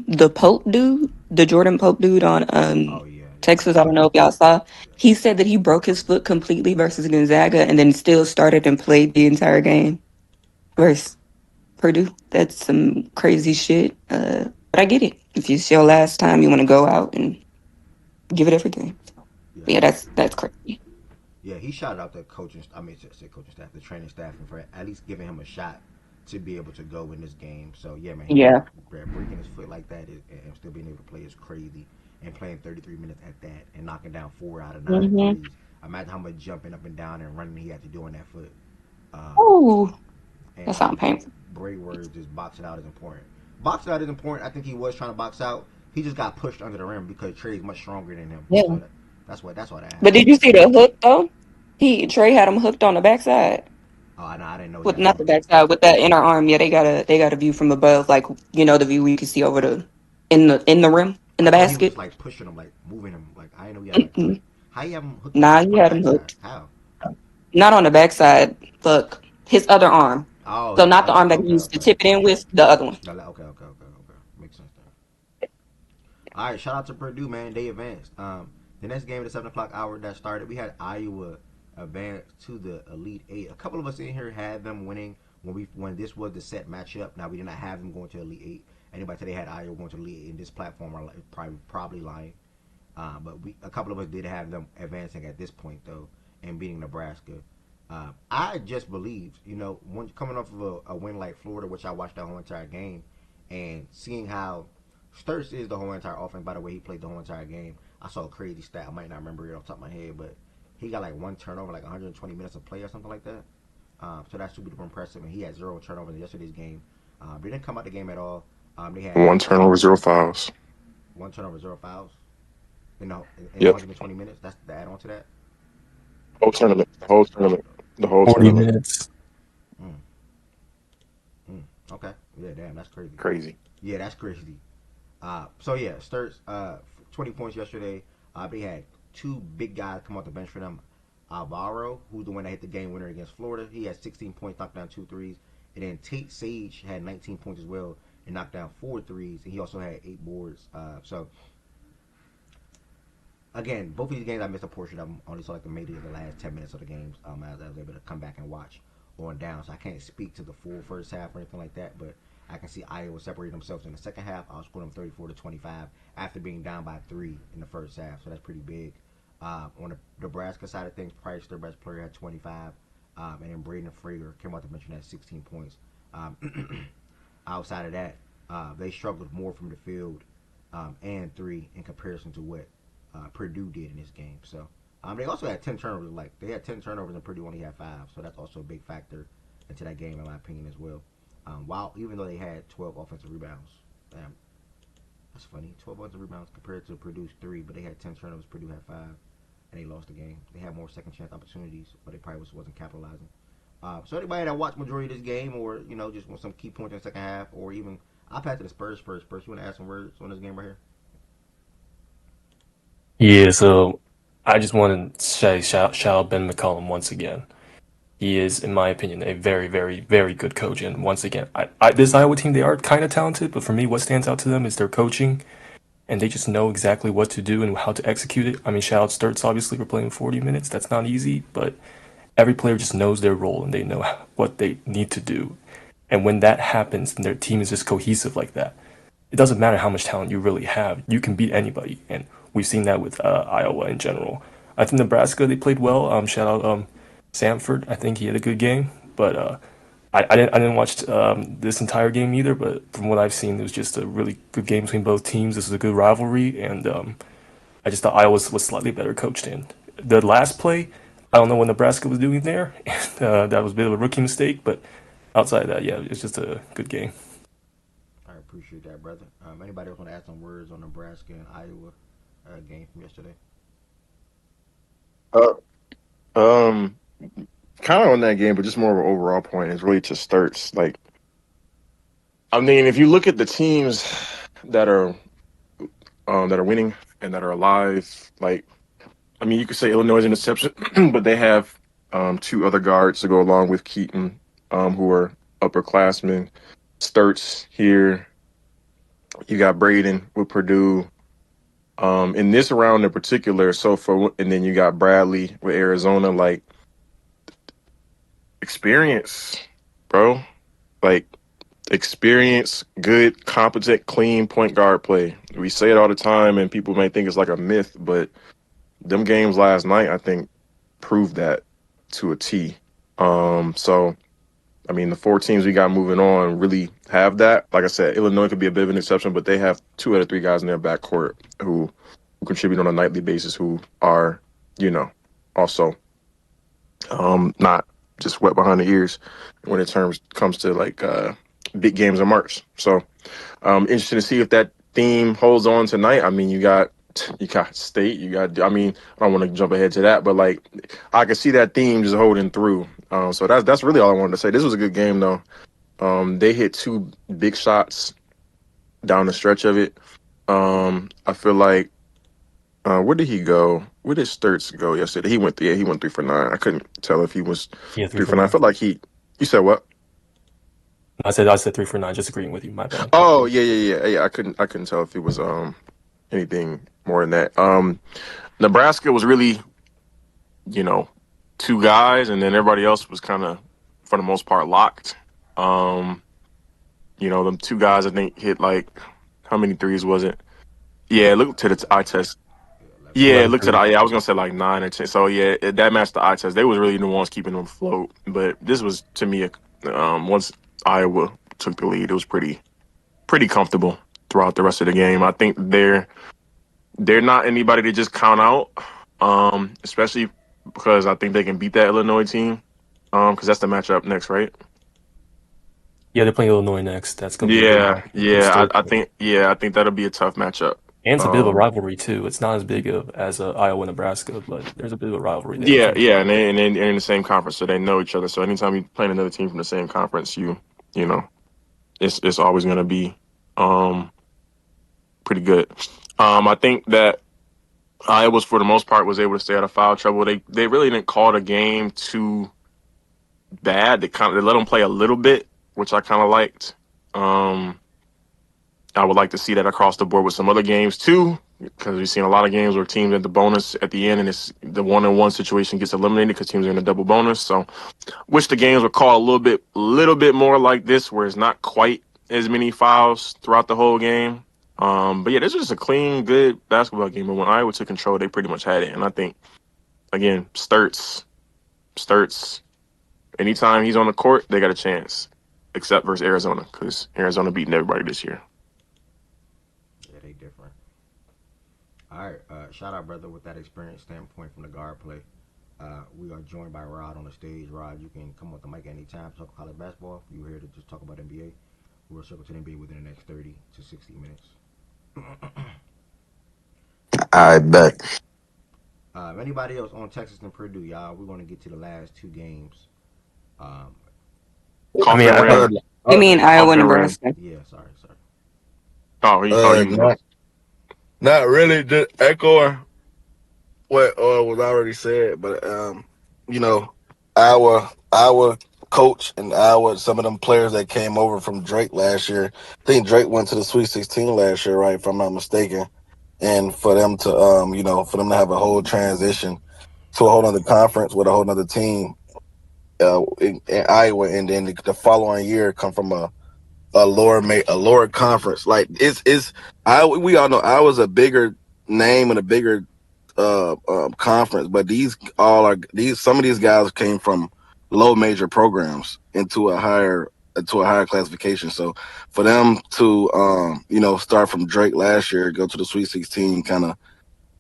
the Pope dude, the Jordan Pope dude on Oh yeah, yeah, Texas, I don't know if y'all saw, he said that he broke his foot completely versus Gonzaga and then still started and played the entire game versus Purdue. That's some crazy shit. But I get it. If it's your last time, you want to go out and give it everything. yeah, Yeah, that's crazy. yeah. He shouted out the coaching. I mean, say coaching staff, the training staff, and for at least giving him a shot to be able to go in this game. So yeah, man, Yeah. breaking his foot like that and still being able to play is crazy. And playing 33 minutes at that and knocking down 4 out of 9 Mm-hmm. threes. Imagine how much jumping up and down and running he had to do on that foot. Um, Ooh, that and sounds painful. Bray words is boxing out is important. Boxing out is important. I think he was trying to box out. He just got pushed under the rim because Trey's much stronger than him. Yeah. So that's why that But happened. did you see the hook though? Trey had him hooked on the backside. Oh, I didn't know he With had him not the hooked. backside, with that inner arm. Yeah, they got a view from above, like the view we can see over the in the rim in I the thought he was just basket. like pushing him, like moving him. Like I didn't know he had him like hooked. Mm-mm. How you have him hooked Nah, he on the had him backside? hooked. How? Not on the backside. Look, his other arm. Oh, So his not the other. arm that he Okay, used to okay. tip it in with, the other one. Okay. Makes sense. Then. All right, shout out to Purdue, man. They advanced. The next game at the 7 o'clock hour that started, we had Iowa advance to the Elite Eight. A couple of us in here had them winning when this was the set matchup. Now we did not have them going to Elite Eight. Anybody say they had Iowa going to Elite Eight in this platform are probably lying. But a couple of us did have them advancing at this point though and beating Nebraska. I just believed, coming off of a win like Florida, which I watched the whole entire game, and seeing how Sturts is the whole entire offense. By the way, he played the whole entire game. I saw a crazy stat. I might not remember it off the top of my head, but he got like one turnover, like 120 minutes of play or something like that. So that's super duper impressive. And he had 0 turnovers in yesterday's game. They didn't come out the game at all. They had One turnover, 0 fouls. one turnover, 0 fouls. In Yep. 120 minutes. That's the add on to that. Whole tournament. The whole tournament. The whole 40 tournament. minutes. Mm, okay. Yeah, damn, that's crazy. Crazy. Yeah, that's crazy. So yeah, Sturts, 20 points yesterday. They had two big guys come off the bench for them. Alvaro, who's the one that hit the game winner against Florida, he had 16 points, knocked down 2 threes. And then Tate Sage had 19 points as well and knocked down 4 threes. And he also had 8 boards. So again, both of these games I missed a portion of them. Only saw like maybe the last 10 minutes of the games as I was able to come back and watch on down. So I can't speak to the full first half or anything like that, but I can see Iowa separating themselves in the second half. I was scoring them 34-25 after being down by 3 in the first half, so that's pretty big. On the Nebraska side of things, Price, their best player, had 25, and then Braden Frager came out to mention that 16 points. Outside of that, they struggled more from the field and 3 in comparison to what Purdue did in this game. So they also had 10 turnovers. Like they had 10 turnovers and Purdue only had 5. So that's also a big factor into that game, in my opinion, as well. Even though they had 12 offensive rebounds, That's funny. 12 offensive rebounds compared to Purdue's 3, but they had 10 turnovers. Purdue had 5, and they lost the game. They had more second chance opportunities, but they probably wasn't capitalizing. So anybody that watched majority of this game, or just want some key points in the second half, or even I'll pass to the Spurs first. Spurs, you want to add some words on this game right here? Yeah, so I just want to say shout out Ben McCollum once again. He is, in my opinion, a very, very, very good coach. And once again, this Iowa team, they are kind of talented, but for me, what stands out to them is their coaching, and they just know exactly what to do and how to execute it. I mean, shout out Sturts, obviously, for playing 40 minutes. That's not easy, but every player just knows their role and they know what they need to do. And when that happens, and their team is just cohesive like that, it doesn't matter how much talent you really have. You can beat anybody, and we've seen that with Iowa in general. I think Nebraska they played well. Shout out Samford. I think he had a good game, but I didn't watch this entire game either. But from what I've seen, it was just a really good game between both teams. This was a good rivalry, and I just thought Iowa was slightly better coached in. The last play, I don't know what Nebraska was doing there. That was a bit of a rookie mistake, but outside of that, yeah, it's just a good game. I appreciate that, brother. Anybody else want to add some words on Nebraska and Iowa game from yesterday? Uh, um, Kind of on that game, but just more of an overall point is really to Sturts. Like, I mean, if you look at the teams that are winning and that are alive, like, I mean, you could say Illinois is an exception, but they have two other guards to go along with Keaton, who are upperclassmen. Sturts here. You got Braden with Purdue. In this round in particular, and then you got Bradley with Arizona. Like, experience, bro. Like, experience, good, competent, clean point guard play. We say it all the time, and people may think it's like a myth, but them games last night, I think, proved that to a T. So, I mean, the four teams we got moving on really have that. Like I said, Illinois could be a bit of an exception, but they have 2 out of 3 guys in their backcourt who contribute on a nightly basis, who are, also not just wet behind the ears when it comes to like big games in March. So interesting to see if that theme holds on tonight. I mean, you got State, I mean, I don't want to jump ahead to that, but like I can see that theme just holding through. So that's really all I wanted to say. This was a good game though. They hit 2 big shots down the stretch of it. I feel like where did he go? Where did Sturts go yesterday? He went 3 for 9. I couldn't tell if he was Yeah, 3 for 9. I felt like you said what? I said 3 for 9. Just agreeing with you. My bad. Oh yeah. I couldn't tell if it was anything more than that. Nebraska was really, 2 guys, and then everybody else was kind of, for the most part, locked. Them 2 guys I think hit like, how many threes was it? Yeah, look to the eye test. Yeah, 11 look to the threes. yeah. I was gonna say like 9 or 10. So yeah, that matched the eye test. They was really the ones keeping them afloat. But this was to me, once Iowa took the lead, it was pretty comfortable throughout the rest of the game. I think they're not anybody to just count out, especially because I think they can beat that Illinois team. Because that's the matchup next, right? Yeah, they're playing Illinois next. That's gonna be a big Yeah, one for yeah. Sturts. I think that'll be a tough matchup. And it's a bit of a Um, rivalry too. It's not as big of as Iowa Nebraska, but there's a bit of a rivalry there yeah, for yeah, sure. and they're in the same conference, so they know each other. So anytime you play another team from the same conference, you know, it's always gonna be um pretty good. I think that Iowa, for the most part, was able to stay out of foul trouble. They really didn't call the game too bad. They let them play a little bit, which I kind of liked. Um, I would like to see that across the board with some other games too, because we've seen a lot of games where teams at the bonus at the end, and it's the 1-on-1 situation gets eliminated because teams are in a double bonus. So, wish the games were called a little bit more like this, where it's not quite as many fouls throughout the whole game. But yeah, this was just a clean, good basketball game. But when Iowa took control, they pretty much had it. And I think, again, Sturts, anytime he's on the court, they got a chance, except versus Arizona, because Arizona beating everybody this year. Yeah, they different. All right, shout out, brother, with that experience standpoint from the guard play. We are joined by Rod on the stage. Rod, you can come with the mic anytime, talk college basketball. You're here to just talk about NBA. We'll circle to the NBA within the next 30 to 60 minutes. I bet. Anybody else on Texas and Purdue, y'all? We're gonna get to the last two games. Um, I mean, Coughlin ran. You mean Iowa, Coughlin ran. Nebraska? yeah, sorry. Oh, you can go. Not, not really. Just echoing what was already said, but you know, our coach and our some of them players that came over from Drake last year. I think Drake went to the Sweet 16 last year, right? If I'm not mistaken. And for them to for them to have a whole transition to a whole other conference with a whole other team in Iowa, and then the following year come from a lower conference. Like it's I we all know I was a bigger name and a bigger conference, but these some of these guys came from low major programs into a higher classification. So for them to start from Drake last year, go to the Sweet 16, kind of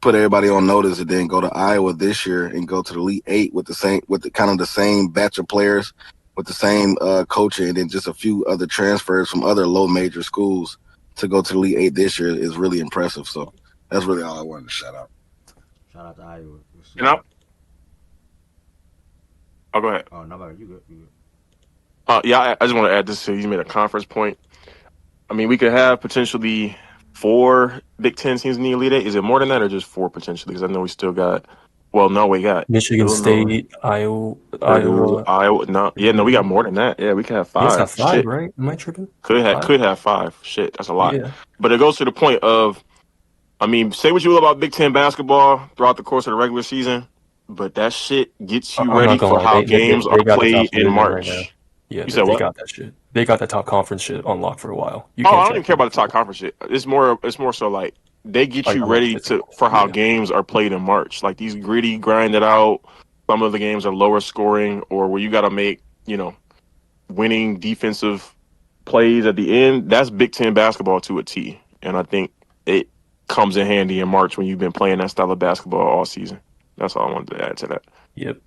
put everybody on notice, and then go to Iowa this year and go to the Elite Eight with the kind of the same batch of players with the same coaching, and then just a few other transfers from other low major schools to go to the Elite Eight this year is really impressive. So that's really all I wanted to shout out. Shout out to Iowa. Let's And see. I'll go ahead. Oh, no, you good. You good. Yeah, I just want to add this to you made a conference point. I mean, we could have potentially 4 Big 10 teams in the Elite Eight. Is it more than that or just 4 potentially? Because I know we still got. Well, no, we got Michigan Illinois, State, Iowa, Purdue, Iowa, Iowa. No, yeah, no, we got Purdue. more than that. Yeah, we could have You guys got 5. 5, Shit, right? Am I tripping? could 5? have 5. Shit, that's a lot. Yeah. But it goes to the point of, I mean, say what you will about Big 10 basketball throughout the course of the regular season, but that shit gets you I'm ready not gonna for lie. how They games are they got the top played in division right now. March. Yeah, You said they what? got that shit. They got that top conference shit on lock for a while. You Oh, can't I don't even check care them. about the top conference shit. It's more so like they get Like you I'm like ready physical. for how Yeah. games are played in March. Like these gritty, grinded out. Some of the games are lower scoring, or where you got to make winning defensive plays at the end. That's Big 10 basketball to a T, and I think it comes in handy in March when you've been playing that style of basketball all season. That's all I wanted to add to that. Yep.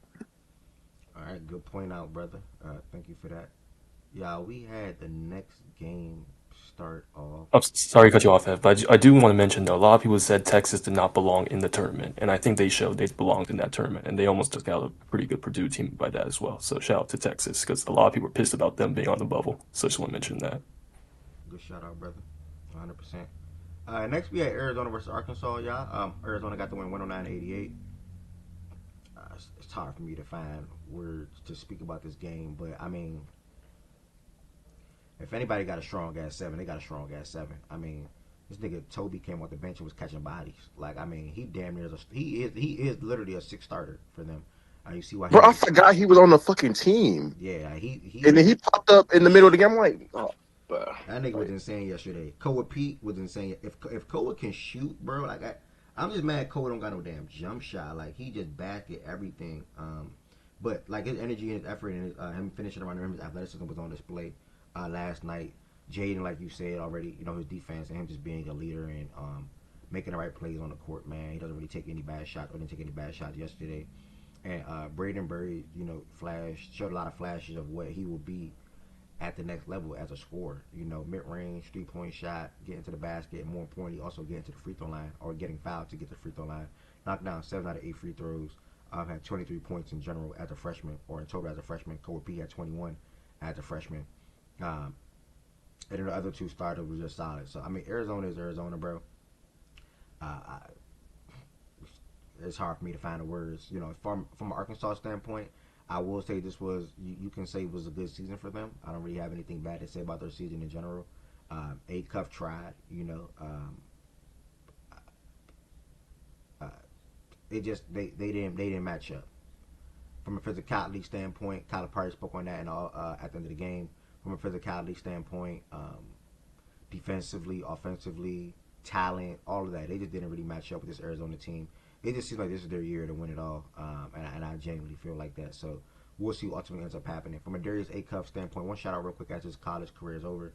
All right, good point out, brother. Thank you for that. Yeah, we had the next game start off. I'm sorry to cut you off, Ev, but I do want to mention though, a lot of people said Texas did not belong in the tournament, and I think they showed they belonged in that tournament, and they almost took out a pretty good Purdue team by that as well. So shout out to Texas because a lot of people were pissed about them being on the bubble. So I just want to mention that. Good shout out, brother. 100%. Next, we had Arizona versus Arkansas, y'all. Arizona got the win 109-88. It's hard for me to find words to speak about this game, but I mean, if anybody got a strong ass 7, they got a strong ass 7. I mean, this nigga Toby came off the bench and was catching bodies. Like, I mean, he damn near he is literally a 6 starter for them. You see why he Bro, I was forgot he was on the fucking team, yeah and then he popped up in the middle of the game. I'm like, oh, that nigga was insane yesterday. Koa Pete was insane. If Koa can shoot, bro, like I'm just mad Koa don't got no damn jump shot. Like he just basket everything. But like his energy and his effort and him finishing around the rim, his athleticism was on display last night. Jaden, like you said already, his defense and him just being a leader and making the right plays on the court, man. He doesn't really take any bad shots or didn't take any bad shots yesterday. And Braden Burry, showed a lot of flashes of what he will be at the next level as a scorer. Mid-range, 3-point shot, getting to the basket, and more importantly, also getting to the free throw line or getting fouled to get to the free throw line. Knocked down 7 out of 8 free throws. Had 23 points in general as a freshman, or in total as a freshman. Kobe P had 21 as a freshman. And then the other 2 starters were just solid. So, I mean, Arizona is Arizona, bro. I, it's hard for me to find the words. From an Arkansas standpoint, I will say this was you can say was a good season for them. I don't really have anything bad to say about their season in general. A Cuff tried, it just they didn't match up from a physicality standpoint. Calipari spoke on that and all at the end of the game. From a physicality standpoint, defensively, offensively, talent, all of that, they just didn't really match up with this Arizona team. It just seems like this is their year to win it all, and I genuinely feel like that. So we'll see what ultimately ends up happening. From a Darius A. Cuff standpoint, one shout out real quick as his college career is over.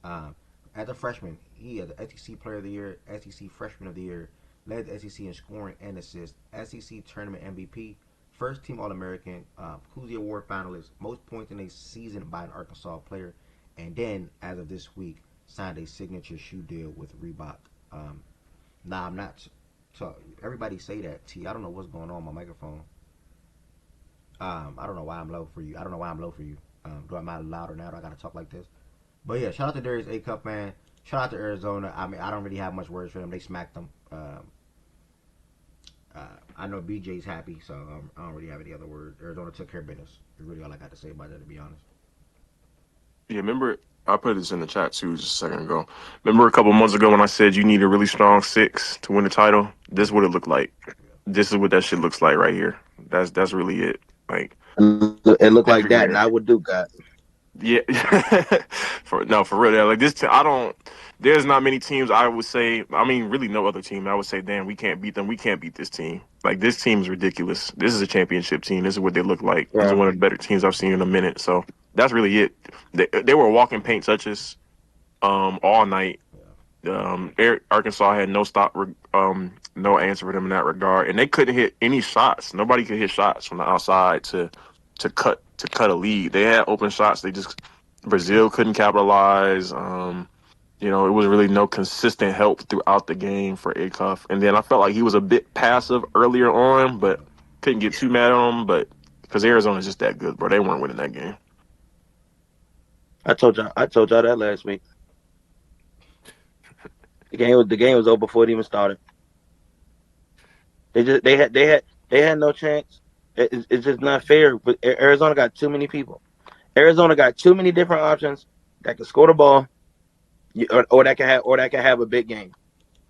As a freshman, he had the SEC Player of the Year, SEC Freshman of the Year, led the SEC in scoring and assists, SEC Tournament MVP, first team All-American, Cousy Award finalist, most points in a season by an Arkansas player, and then, as of this week, signed a signature shoe deal with Reebok. Um, nah, I'm not. So everybody say that. T. I don't know what's going on with my microphone. I don't know why I'm low for you. I don't know why I'm low for you. Am I louder now? Do I gotta talk like this? But yeah, shout out to Darius A Cup, man. Shout out to Arizona. I mean, I don't really have much words for them. They smacked them. I know BJ's happy, so I don't really have any other words. Arizona took care of business. That's really all I got to say about that, to be honest. Yeah, remember I put this in the chat too just a second ago. Remember a couple months ago when I said you need a really strong six to win the title? This is what it looked like. This is what that shit looks like right here. That's really it. Like It looked like that, everywhere. not what Duke got. Yeah, for real. Yeah, like this. I don't. There's not many teams I would say. I mean, really, no other team I would say. Damn, we can't beat them. We can't beat this team. Like this team is ridiculous. This is a championship team. This is what they look like. This is Yeah. one of the better teams I've seen in a minute. So that's really it. They were walking paint touches all night. Arkansas had no answer for them in that regard, and they couldn't hit any shots. Nobody could hit shots from the outside to cut a lead. They had open shots. Brazil couldn't capitalize. It was really no consistent help throughout the game for Acuff. And then I felt like he was a bit passive earlier on, but couldn't get too mad at him. But because Arizona's just that good, bro, they weren't winning that game. I told y'all that last week. The game was over before it even started. They had no chance. It's just not fair. But Arizona got too many people. Arizona got too many different options that can score the ball, or that can have a big game.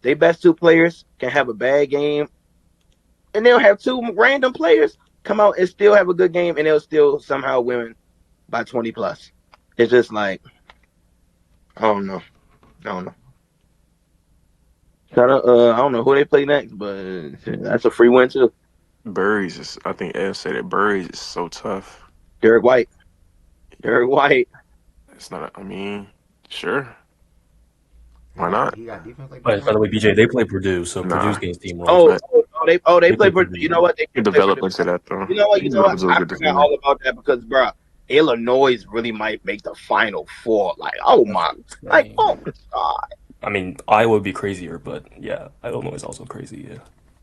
They best two players can have a bad game, and they'll have two random players come out and still have a good game, and they'll still somehow win by 20 plus. It's just like, I don't know. Shout out, I don't know who they play next, but that's a free win too. I think Ed said it. Burries is so tough. Derek White. It's not. Sure. He Why not? he got defense like By the way, BJ, they play Purdue, so Nah. Purdue's getting steamrolled. They They play play Purdue. Purdue. You know what? They He play developed Purdue. into that though. You know what? I Good forgot all about that because, bro, Illinois really might make the Final Four. Like, oh my, like, oh my God. I mean, Iowa would be crazier, but yeah, Illinois is also crazy. Yeah.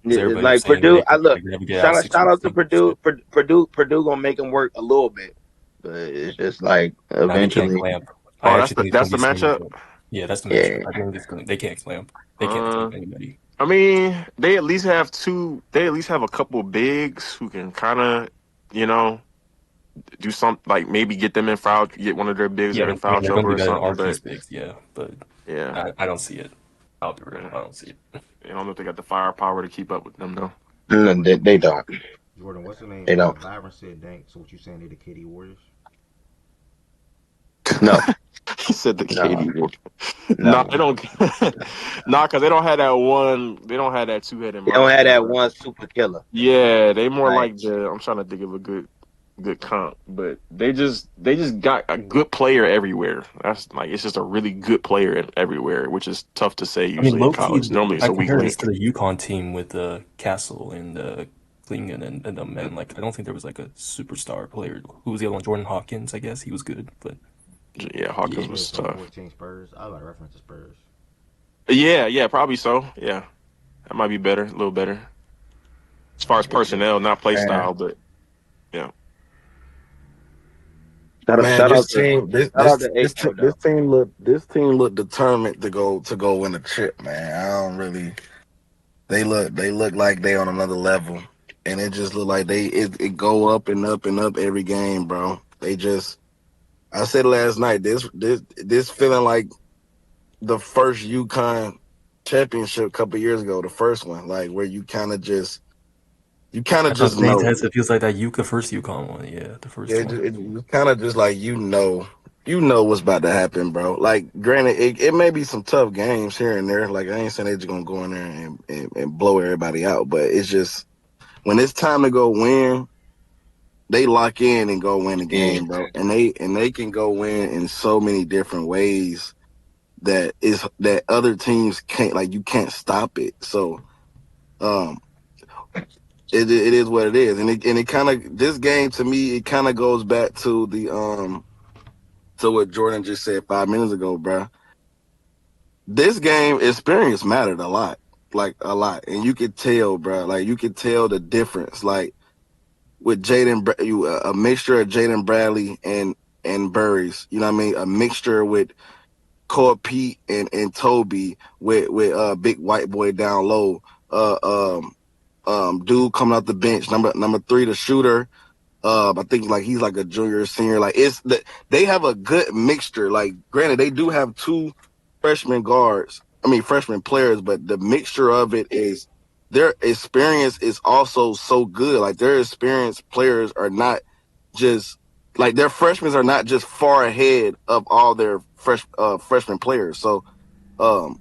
Yeah, like Purdue, shout out to Purdue. Purdue gonna make them work a little bit, but it's just like eventually. They can't clamp. Oh, that's the matchup. Yeah, that's the matchup. I think they can't clamp. They can't clamp anybody. I mean, they at least have two. They at least have a couple bigs who can kind of, do something like maybe get them in foul, get one of their bigs in foul trouble or something. But bigs, but yeah, I don't see it. I'll be real. I don't see it. I don't know if they got the firepower to keep up with them though. No, they don't. Jordan, what's the name? They don't. Byron said, "Dang." So what you saying? They the KD Warriors? No. He said the KD Warriors. No, they don't. Because they don't have that one. They don't have that two-headed monster. They don't have that one super killer. Yeah, they more like the. I'm trying to think of a good comp, but they just got a good player everywhere. That's like it's just a really good player everywhere, which is tough to say usually in college. Normally it's a weak link. To the UConn team with Castle and Klingon and them, and like I don't think there was like a superstar player. Who was the other one? Jordan Hawkins, I guess he was good, but yeah, Hawkins was tough. 14 Spurs. I got to reference the Spurs. Yeah, probably so. Yeah, that might be better, a little better as far as personnel, not play style, but yeah. This team look determined to go win a chip, man. I don't really. They look like they on another level, and it just look like it go up and up and up every game, bro. They just. I said last night, this feeling like the first UConn championship a couple years ago, the first one, like where you kind of just know. It feels like that first UConn one, yeah, the first one. It's kind of just like you know what's about to happen, bro. Like, granted, it may be some tough games here and there. Like, I ain't saying they're just gonna go in there and blow everybody out, but it's just when it's time to go win, they lock in and go win the game, bro. And they can go win in so many different ways that other teams can't. Like, you can't stop it. So, it is what it is, and it kind of, this game to me, it kind of goes back to the to what Jordan just said 5 minutes ago, bro. this game experience mattered a lot, like a lot, and you could tell, bro. Like you could tell the difference, like with a mixture of Jaden Bradley and Burris. You know what I mean? A mixture with Core Pete and Toby with big white boy down low. Uh, um, dude coming off the bench, number 3, the shooter. I think like he's like a junior or senior. Like they have a good mixture. Like granted, they do have 2 freshman guards. I mean freshman players, but the mixture of it is their experience is also so good. Like their experienced players are not just like their freshmen are not just far ahead of all their freshman players. So um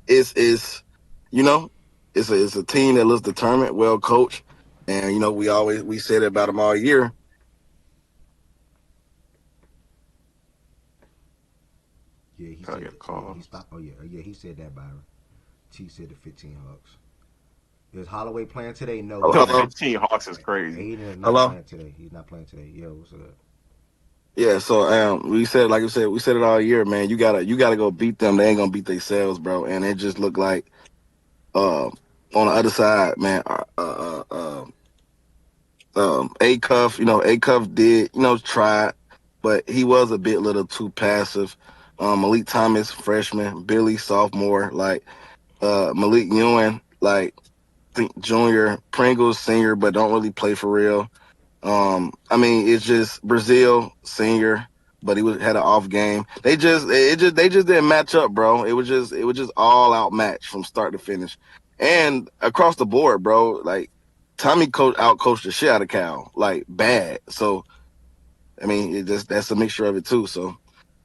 it's you know it's a team that looks determined, well coached, and we said it about them all year. Yeah, he I said get a that. Yeah, call. he stopped. Oh yeah, he said that. Byron T said the 15 Hawks. Is Holloway playing today? No, he's The not. Hello, 15 Hawks is crazy. Aiden is not hello. playing today. He's not playing today. Yo, what's up? Yeah, so we said, like I said, we said it all year, man. You gotta go beat them. They ain't gonna beat themselves, bro. And it just looked like on the other side, man. A Cuff, A Cuff did, try, but he was a bit little too passive. Malik Thomas, freshman, Billy, sophomore, like Malik Ewing, like think junior, Pringles, senior, but don't really play for real. I mean, it's just Brazil, senior, but had an off game. They just didn't match up, bro. It was just all out match from start to finish, and across the board, bro. Like Tommy out coached the shit out of Cal, like bad. So I mean, that's a mixture of it too. So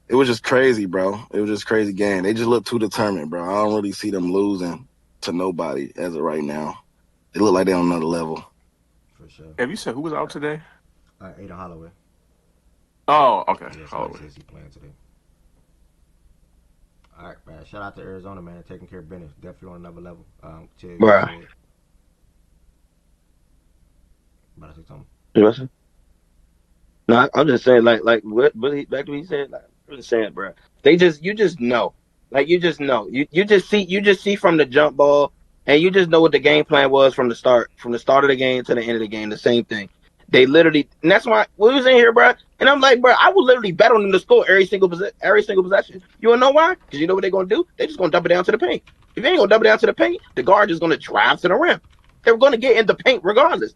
it was just crazy, bro. It was just crazy game. They just look too determined, bro. I don't really see them losing to nobody as of right now. They look like they're on another level. For sure. Have you said who was out today? Aiden Holloway. Oh, okay. Yeah, somebody Holloway. says he playing today. All right, man. Shout out to Arizona, man. Taking care of business. Definitely on another level. Tig, you Bruh. said. About to say something. You know what I'm saying? No, I'm just saying, like what he back to what he said. Like, I'm just saying, bro. You just know, like you just know, you just see from the jump ball, and you just know what the game plan was from the start of the game to the end of the game. The same thing. They literally, and that's why we was in here, bro. And I'm like, bro, I would literally bet on them to score every single possession. You wanna know why? Because you know what they're gonna do? They're just gonna dump it down to the paint. If they ain't gonna dump it down to the paint, the guard is gonna drive to the rim. They're gonna get in the paint regardless.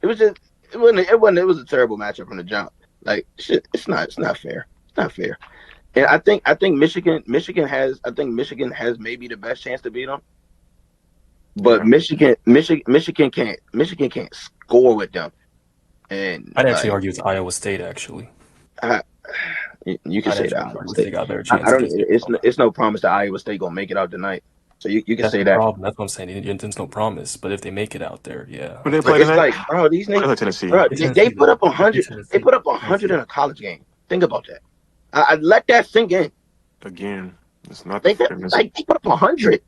It was just it was a terrible matchup from the jump. Like shit, it's not fair. It's not fair. And I think Michigan has maybe the best chance to beat them. But Yeah. Michigan can't score with them. And I'd actually like argue it's Iowa State, actually. I, you can I'd say that actually argue Iowa Iowa State. State got a better I chance don't. against Arizona. It's no promise that Iowa State gonna make it out tonight. So you can That's say the that. problem. That's what I'm saying. There's no promise. But if they make it out there, yeah, Who I they But play think it's tonight? like, bro, these They niggas, play Tennessee. bro, it's they Tennessee put though. up a It's hundred. They Tennessee. put up a hundred Tennessee. in a college game. Think about that. I let that sink in. Again, it's not the fairness. They put up 100.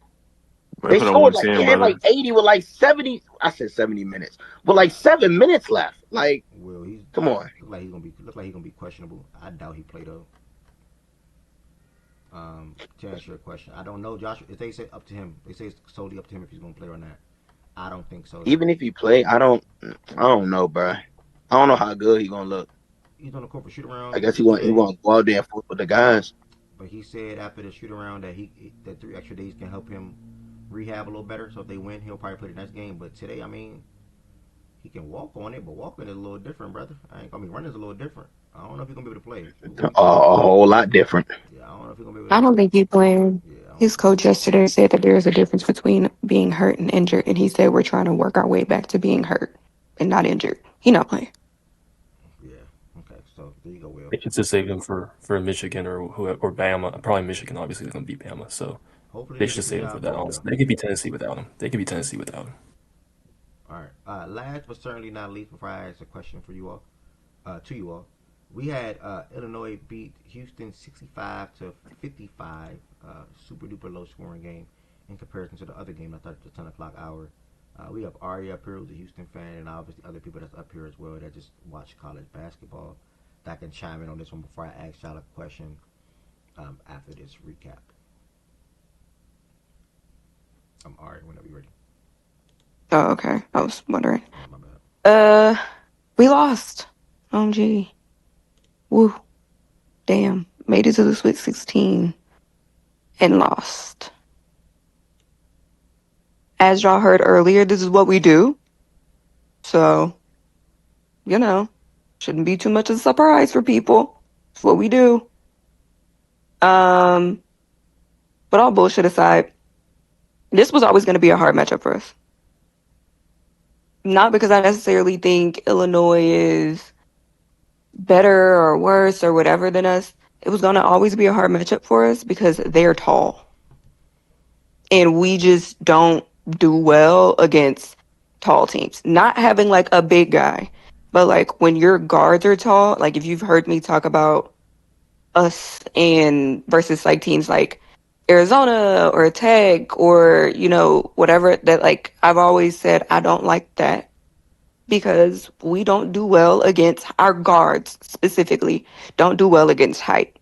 They They put up scored like they 110, had like brother. 80 with like 70. I said 70 minutes, with like 7 minutes left. Like, Will he come on. look like he's gonna be questionable. I doubt he played though. To answer your question, I don't know, Josh. If they say up to him, they say it's solely up to him if he's gonna play or not. I don't think so though. Even if he play, I don't know, bro. I don't know how good he gonna look. He's on the court for shoot I around guess he today, want to go out there and fuck with the guys. but he said after the shoot around that that 3 extra days can help him rehab a little better. So if they win, he'll probably play the next game. But today, I mean, he can walk on it, but walking is a little different, brother. I mean, running is a little different. I don't know if he's gonna be able to play. A whole lot different. Yeah, I don't know if he's gonna be able I to. don't think he's playing. Yeah, I don't His think. coach yesterday said that there is a difference between being hurt and injured, and he said we're trying to work our way back to being hurt and not injured. He not playing. Yeah. Okay. So there you go, Will. They should just save him for Michigan or Bama. Probably Michigan. Obviously, they're gonna beat Bama, so Hopefully they they should can just save beat him for that. both though. Honestly, they could beat Tennessee without him. They could beat Tennessee without him. All right. Last but certainly not least, before I ask a question for you all, to you all, we had Illinois beat Houston 65-55. Super duper low scoring game in comparison to the other game. I thought the 10 o'clock hour. We have Ari up here, who's a Houston fan, and obviously other people that's up here as well that just watch college basketball. That can chime in on this one before I ask y'all a question after this recap. I'm alright whenever you're ready. Oh, okay. I was wondering. Yeah, my bad. We lost. OMG. Woo. Damn. Made it to the Sweet 16 and lost. As y'all heard earlier, this is what we do. So, shouldn't be too much of a surprise for people. It's what we do. But all bullshit aside, this was always going to be a hard matchup for us. Not because I necessarily think Illinois is better or worse or whatever than us. It was going to always be a hard matchup for us because they're tall. And we just don't do well against tall teams. Not having like a big guy, but like when your guards are tall, like if you've heard me talk about us and versus like teams like Arizona or Tech or, whatever, that like I've always said I don't like that because we don't do well against our guards specifically, don't do well against height.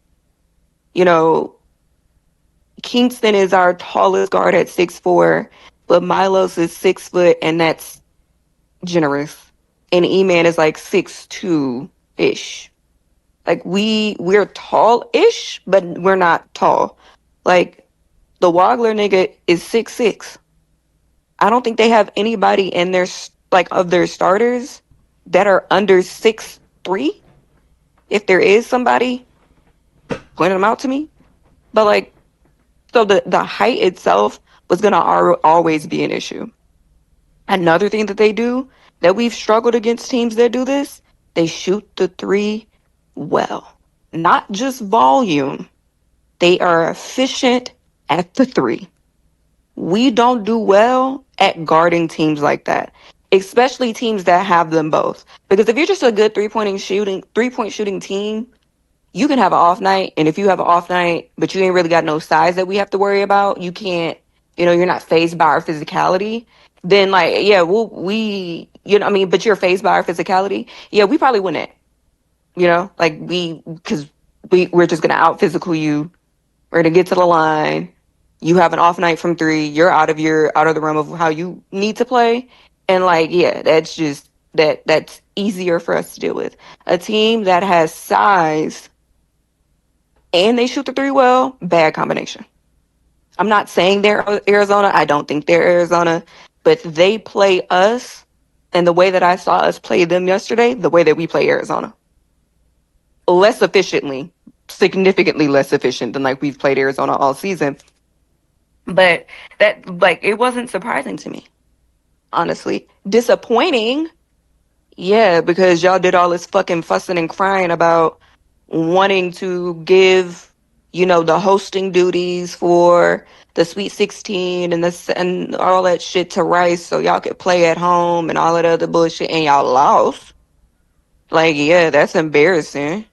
Kingston is our tallest guard at 6'4", but Milos is 6 foot, and that's generous. And E-Man is like 6'2" ish. Like we're tall-ish, but we're not tall. Like the Wagler nigga is 6'6". I don't think they have anybody in their of their starters that are under 6'3". If there is somebody, point them out to me. But like, so the height itself was gonna always be an issue. Another thing that they do that we've struggled against teams that do this, they shoot the three well. Not just volume. They are efficient at the three. We don't do well at guarding teams like that, especially teams that have them both. Because if you're just a good three-point shooting team, you can have an off night, and if you have an off night, but you ain't really got no size that we have to worry about, you can't, you're not phased by our physicality, then like, yeah, but you're phased by our physicality, yeah, we probably win it, because we're just going to out-physical you, we're going to get to the line, you have an off night from three, you're out of the realm of how you need to play, and like, yeah, that's just, that's easier for us to deal with. A team that has size and they shoot the three well, bad combination. I'm not saying they're Arizona. I don't think they're Arizona. But they play us, and the way that I saw us play them yesterday, the way that we play Arizona. Less efficiently, significantly less efficient than like we've played Arizona all season. But that, like, it wasn't surprising to me, honestly. Disappointing, yeah, because y'all did all this fucking fussing and crying about wanting to give, the hosting duties for the Sweet 16 and all that shit to Rice so y'all could play at home and all that other bullshit, and y'all lost. Like, yeah, that's embarrassing.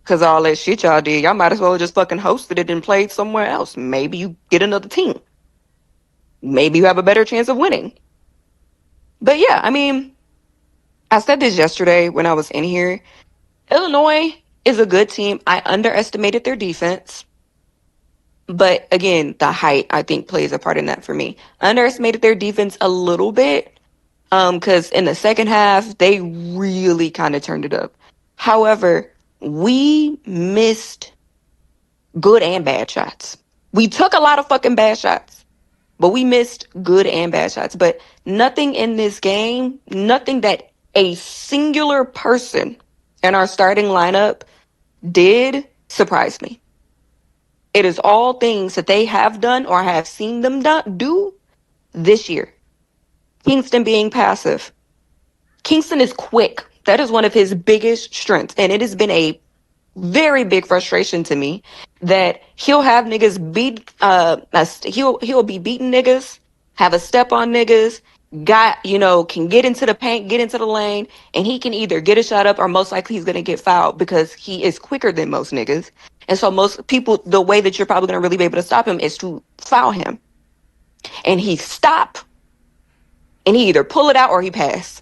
Because all that shit y'all did, y'all might as well have just fucking hosted it and played somewhere else. Maybe you get another team. Maybe you have a better chance of winning. But yeah, I mean, I said this yesterday when I was in here. Illinois is a good team. I underestimated their defense. But again, the height, I think, plays a part in that for me. I underestimated their defense a little bit. Because in the second half, they really kind of turned it up. However, we missed good and bad shots. We took a lot of fucking bad shots. But we missed good and bad shots. But nothing in this game, nothing that a singular person in our starting lineup did surprise me. It is all things that they have done or have seen them do this year. Kingston being passive. Kingston is quick. That is one of his biggest strengths. And it has been a very big frustration to me that he'll have niggas beat, he'll be beating niggas, have a step on niggas, can get into the paint, get into the lane, and he can either get a shot up or most likely he's going to get fouled because he is quicker than most niggas. And so most people, the way that you're probably going to really be able to stop him is to foul him. And he stop, and he either pull it out or he pass.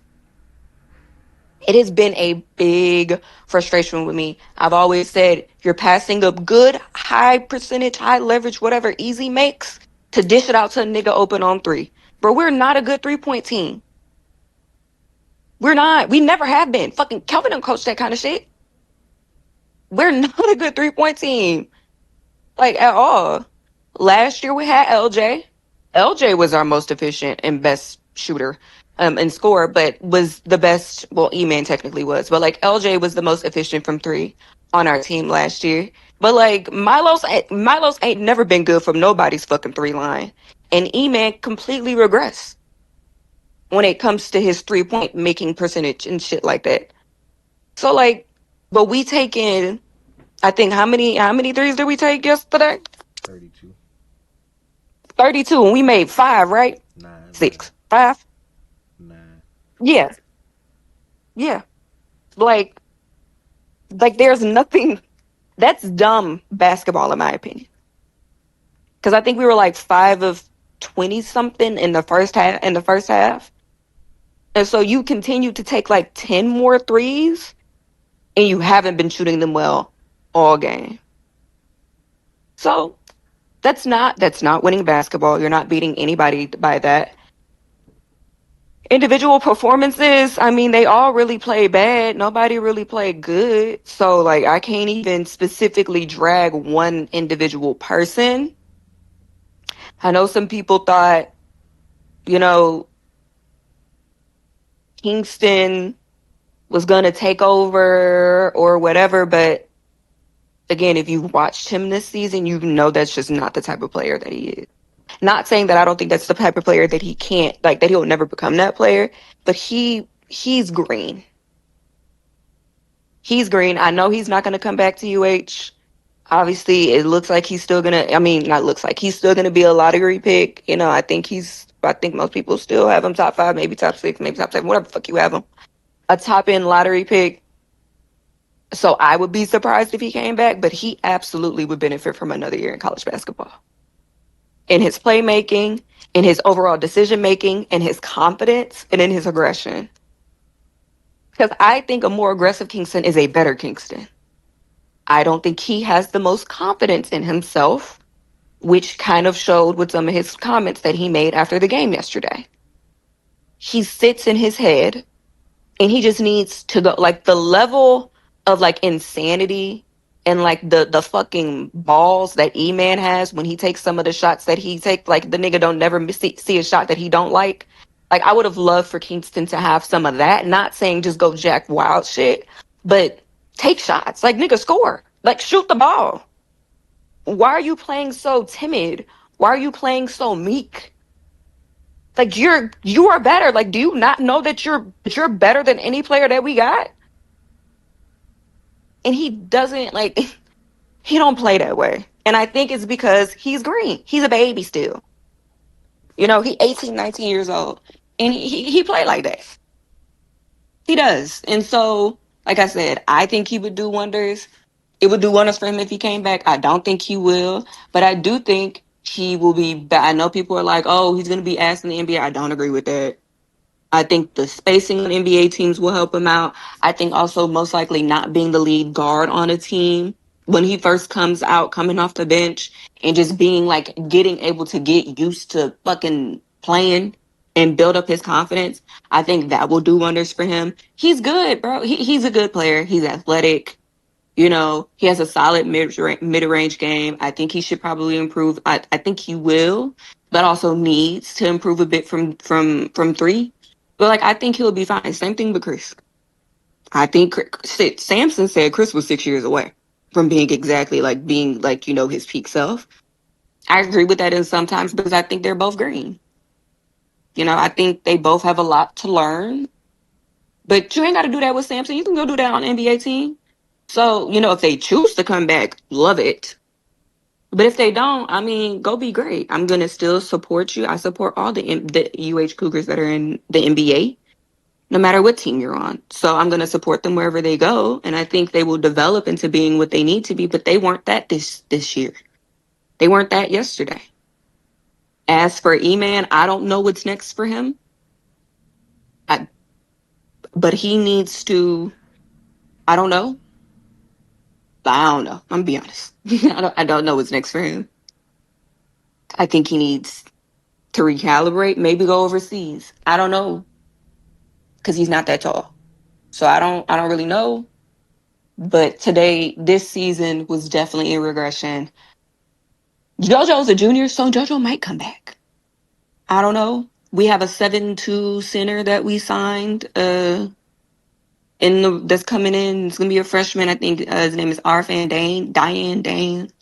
It has been a big frustration with me. I've always said you're passing up good, high percentage, high leverage, whatever easy makes to dish it out to a nigga open on three. Bro, we're not a good 3-point team. We're not. We never have been. Fucking Kelvin don't coach that kind of shit. We're not a good 3-point team. Like, at all. Last year we had LJ. LJ was our most efficient and best shooter and scorer, but was the best. Well, E-Man technically was, but like LJ was the most efficient from three on our team last year. But like Milo's ain't never been good from nobody's fucking three line. And E-Man completely regressed when it comes to his 3-point making percentage and shit like that. So like, but we taking, I think how many threes did we take yesterday? 32. 32, and we made 5, right? 9, 6, 5. 9. Yeah, yeah. Like there's nothing. That's dumb basketball, in my opinion. Because I think we were like 5 of 20 something in the first half. And so you continue to take like 10 more threes, and you haven't been shooting them well all game. So that's not winning basketball. You're not beating anybody by that. Individual performances, I mean, they all really play bad. Nobody really played good. So like I can't even specifically drag one individual person. I know some people thought, you know, Kingston was gonna take over or whatever, but again, if you've watched him this season, you know that's just not the type of player that he is. Not saying that I don't think that's the type of player that he can't, like, that he'll never become that player, but he's green. He's green. I know he's not going to come back to UH. Obviously, it looks like he's still going to, I mean, not looks like, he's still going to be a lottery pick. You know, I think most people still have him top 5, maybe top 6, maybe top 7, whatever the fuck you have him. A top end lottery pick. So I would be surprised if he came back, but he absolutely would benefit from another year in college basketball. In his playmaking, in his overall decision making, in his confidence, and in his aggression. Because I think a more aggressive Kingston is a better Kingston. I don't think he has the most confidence in himself, which kind of showed with some of his comments that he made after the game yesterday. He sits in his head, and he just needs to go, like, the level of like insanity and like the fucking balls that E-Man has when he takes some of the shots that he takes, like the nigga don't never see a shot that he don't like. Like, I would have loved for Kingston to have some of that. Not saying just go jack wild shit, but take shots. Like, nigga, score. Like, shoot the ball. Why are you playing so timid? Why are you playing so meek? Like, you are better. Like, do you not know that you're better than any player that we got? And he doesn't, like, he don't play that way. And I think it's because he's green. He's a baby still. You know, he 18, 19 years old. And he played like that. He does. And so, like I said, I think he would do wonders. It would do wonders for him if he came back. I don't think he will. But I do think he will be back. I know people are like, oh, he's going to be asked in the NBA. I don't agree with that. I think the spacing on NBA teams will help him out. I think also most likely not being the lead guard on a team when he first comes out, coming off the bench, and just being like getting able to get used to fucking playing and build up his confidence. I think that will do wonders for him. He's good, bro. He's a good player. He's athletic. You know, he has a solid mid-range game. I think he should probably improve. I think he will, but also needs to improve a bit from three. But like, I think he'll be fine. Same thing with Chris. I think Samson said Chris was 6 years away from being exactly like being like, you know, his peak self. I agree with that in sometimes because I think they're both green. You know, I think they both have a lot to learn. But you ain't got to do that with Samson. You can go do that on an NBA team. So, you know, if they choose to come back, love it. But if they don't, I mean, go be great. I'm going to still support you. I support all the UH Cougars that are in the NBA, no matter what team you're on. So I'm going to support them wherever they go. And I think they will develop into being what they need to be. But they weren't that this year. They weren't that yesterday. As for E-Man, I don't know what's next for him. But he needs to, I don't know. I don't know. I'm gonna be honest. I don't know what's next for him. I think he needs to recalibrate, maybe go overseas. I don't know, because he's not that tall. So I don't really know. But this season was definitely a regression. JoJo's a junior, so JoJo might come back. I don't know. We have a 7'2" center that we signed that's coming in. It's gonna be a freshman. I think his name is Arfan Dane.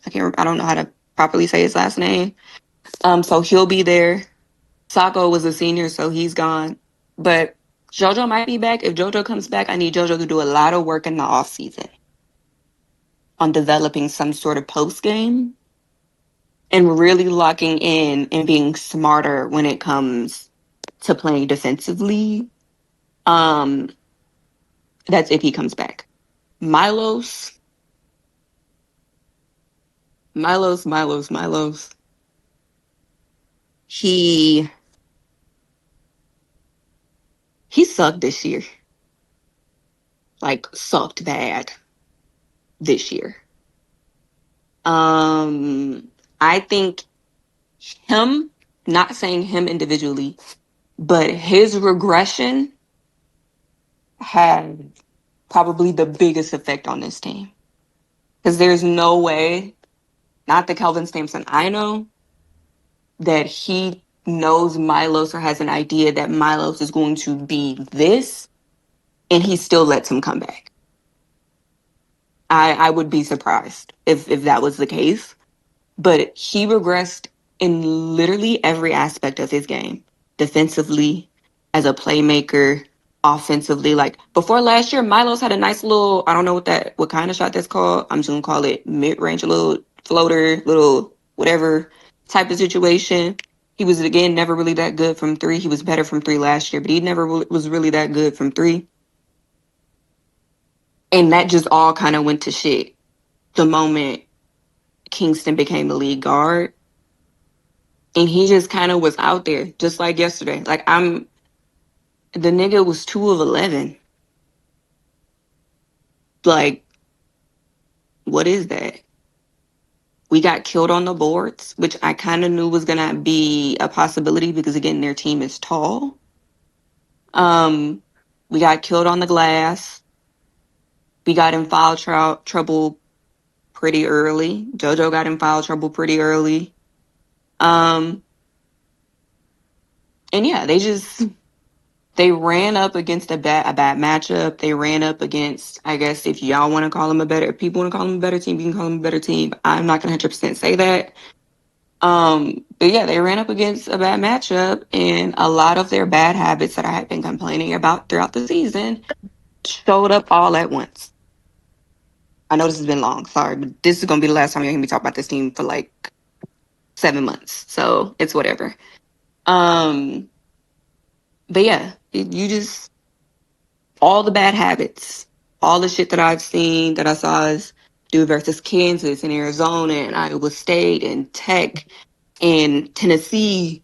I don't know how to properly say his last name. So he'll be there. Sako was a senior, so he's gone. But JoJo might be back. If JoJo comes back, I need JoJo to do a lot of work in the off season on developing some sort of post game and really locking in and being smarter when it comes to playing defensively. Um, that's if he comes back. Milos. He sucked this year. Like sucked bad this year. I think him, not saying him individually, but his regression had probably the biggest effect on this team. Because there's no way, not the Kelvin Stamson I know, that he knows Milos or has an idea that Milos is going to be this, and he still lets him come back. I would be surprised if that was the case. But he regressed in literally every aspect of his game. Defensively, as a playmaker, offensively. Like before last year, Milos had a nice little, I don't know what kind of shot that's called. I'm just gonna call it mid-range, a little floater, little whatever type of situation. He was again never really that good from three. He was better from three last year, but he never was really that good from three. And that just all kind of went to shit the moment Kingston became the lead guard. And he just kind of was out there, just like yesterday. The nigga was 2 of 11. Like, what is that? We got killed on the boards, which I kind of knew was going to be a possibility because, again, their team is tall. We got killed on the glass. We got in foul trouble pretty early. JoJo got in foul trouble pretty early. And yeah, they ran up against a bad matchup. They ran up against, I guess, if y'all want to call them people want to call them a better team, you can call them a better team. I'm not going to 100% say that. But yeah, they ran up against a bad matchup, and a lot of their bad habits that I had been complaining about throughout the season showed up all at once. I know this has been long, sorry, but this is going to be the last time you're hear me talk about this team for like 7 months. So it's whatever. But yeah, you just, all the bad habits, all the shit that I've seen, that I saw us do versus Kansas and Arizona and Iowa State and Tech and Tennessee,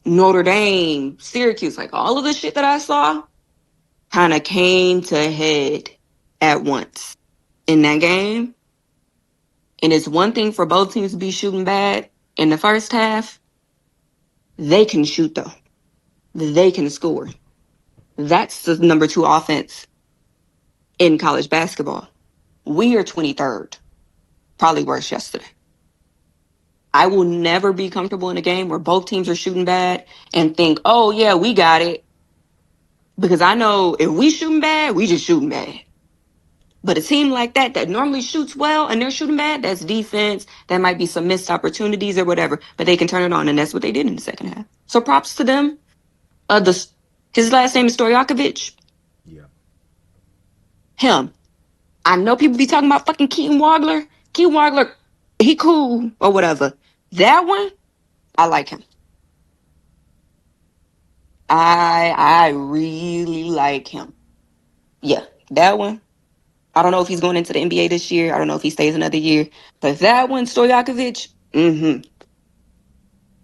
Notre Dame, Syracuse, like all of the shit that I saw kind of came to a head at once in that game. And it's one thing for both teams to be shooting bad in the first half. They can shoot though. They can score. That's the number 2 offense in college basketball. We are 23rd. Probably worse yesterday. I will never be comfortable in a game where both teams are shooting bad and think, oh yeah, we got it. Because I know if we shooting bad, we just shooting bad. But a team like that normally shoots well and they're shooting bad, that's defense. That might be some missed opportunities or whatever, but they can turn it on, and that's what they did in the second half. So props to them. His last name is Stojakovic. Yeah. Him. I know people be talking about fucking Keaton Wagler. Keaton Wagler, he cool or whatever. That one, I like him. I really like him. Yeah, that one. I don't know if he's going into the NBA this year. I don't know if he stays another year. But that one, Stojakovic,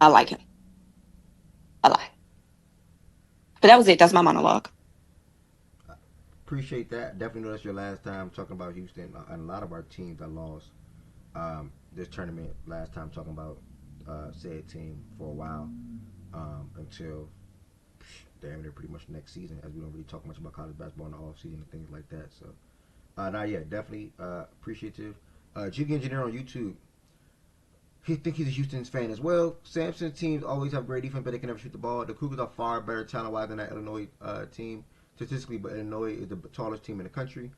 I like him. I like. But that was it. That's my monologue. Appreciate that. Definitely know that's your last time talking about Houston, and a lot of our teams that lost this tournament last time talking about said team for a while until damn near pretty much next season, as we don't really talk much about college basketball in the off season and things like that. So, yeah, definitely appreciative. Jiggy Engineer on YouTube. He think he's a Houston's fan as well. Samson's teams always have great defense, but they can never shoot the ball. The Cougars are far better talent-wise than that Illinois team statistically, but Illinois is the tallest team in the country.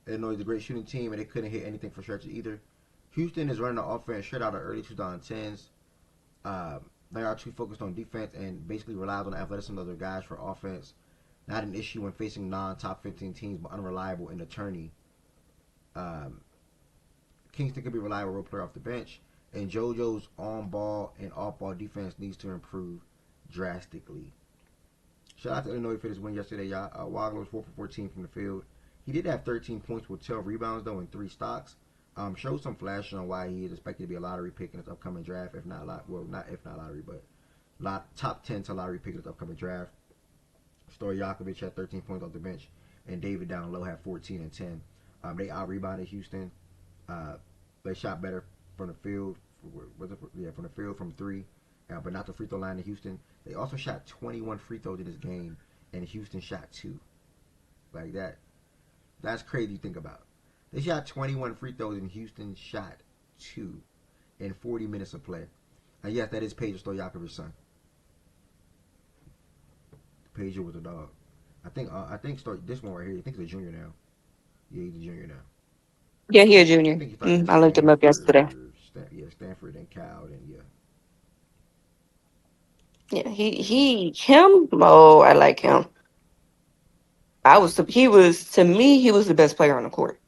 Illinois is a great shooting team, and they couldn't hit anything for stretches either. Houston is running the offense straight out of early 2010s. They are too focused on defense and basically relies on the athleticism of their guys for offense. Not an issue when facing non-top 15 teams, but unreliable in the tourney. Um, Kingston can be a reliable role player off the bench, and JoJo's on-ball and off-ball defense needs to improve drastically. Shout out to Illinois for this win yesterday, y'all. Wagner was 4 for 14 from the field. He did have 13 points with 12 rebounds, though, and 3 stocks. Showed some flash on why he is expected to be a lottery pick in his upcoming draft, if not a lot, well, not if not lottery, but top 10 to lottery pick in his upcoming draft. Stojakovic had 13 points off the bench, and David down low had 14 and 10. They out-rebounded Houston. They shot better from the field. From the field from 3, but not the free throw line in Houston. They also shot 21 free throws in this game, and Houston shot 2. Like that. That's crazy to think about. They shot 21 free throws, and Houston shot 2 in 40 minutes of play. And yes, that is Peja Stojakovic's son. Peja was a dog. I think this one right here. I think he's a junior now. Yeah, he's a junior now. Yeah, he a I junior. think he started at I looked him up yesterday. Stanford and Cal, and yeah. Yeah, him. Oh, I like him. He was to me. He was the best player on the court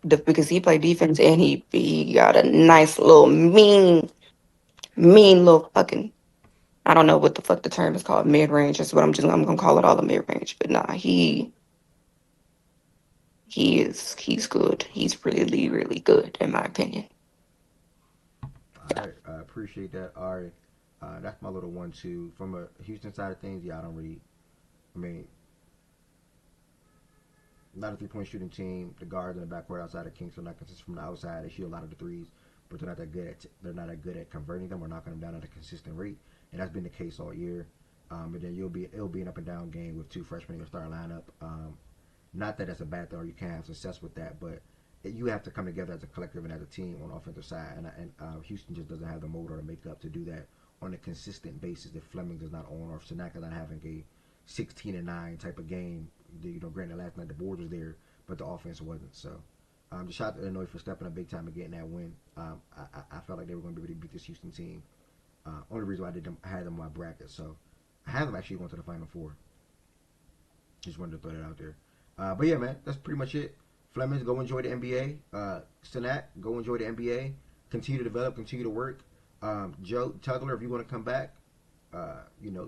because he played defense and he got a nice little mean little fucking. I don't know what the fuck the term is called, mid range. That's what I'm gonna call it all a mid range. But nah, he's good. He's really really good in my opinion. All right, I appreciate that. All right, that's my little 1-2 from a Houston side of things. Yeah, I don't really. I mean, not a 3-point shooting team. The guards in the backcourt outside of Kings are not consistent from the outside. They shoot a lot of the threes, but they're not that good at converting them or knocking them down at a consistent rate, and that's been the case all year. But then it'll be an up and down game with 2 freshmen in your starting lineup. Not that that's a bad thing or you can't have success with that, but you have to come together as a collective and as a team on the offensive side. And Houston just doesn't have the motor or the makeup to do that on a consistent basis if Fleming is not on or if Sanaka is not having a 16-9 type of game. Granted, last night the board was there, but the offense wasn't. So, just shout out to Illinois for stepping up big time and getting that win. I felt like they were going to be able to beat this Houston team. Only reason why I had them on my bracket. So, I had them actually going to the Final Four. Just wanted to throw that out there. But yeah, man, that's pretty much it. Flemings, go enjoy the NBA. Sanat, go enjoy the NBA. Continue to develop, continue to work. Joe Tugler, if you want to come back,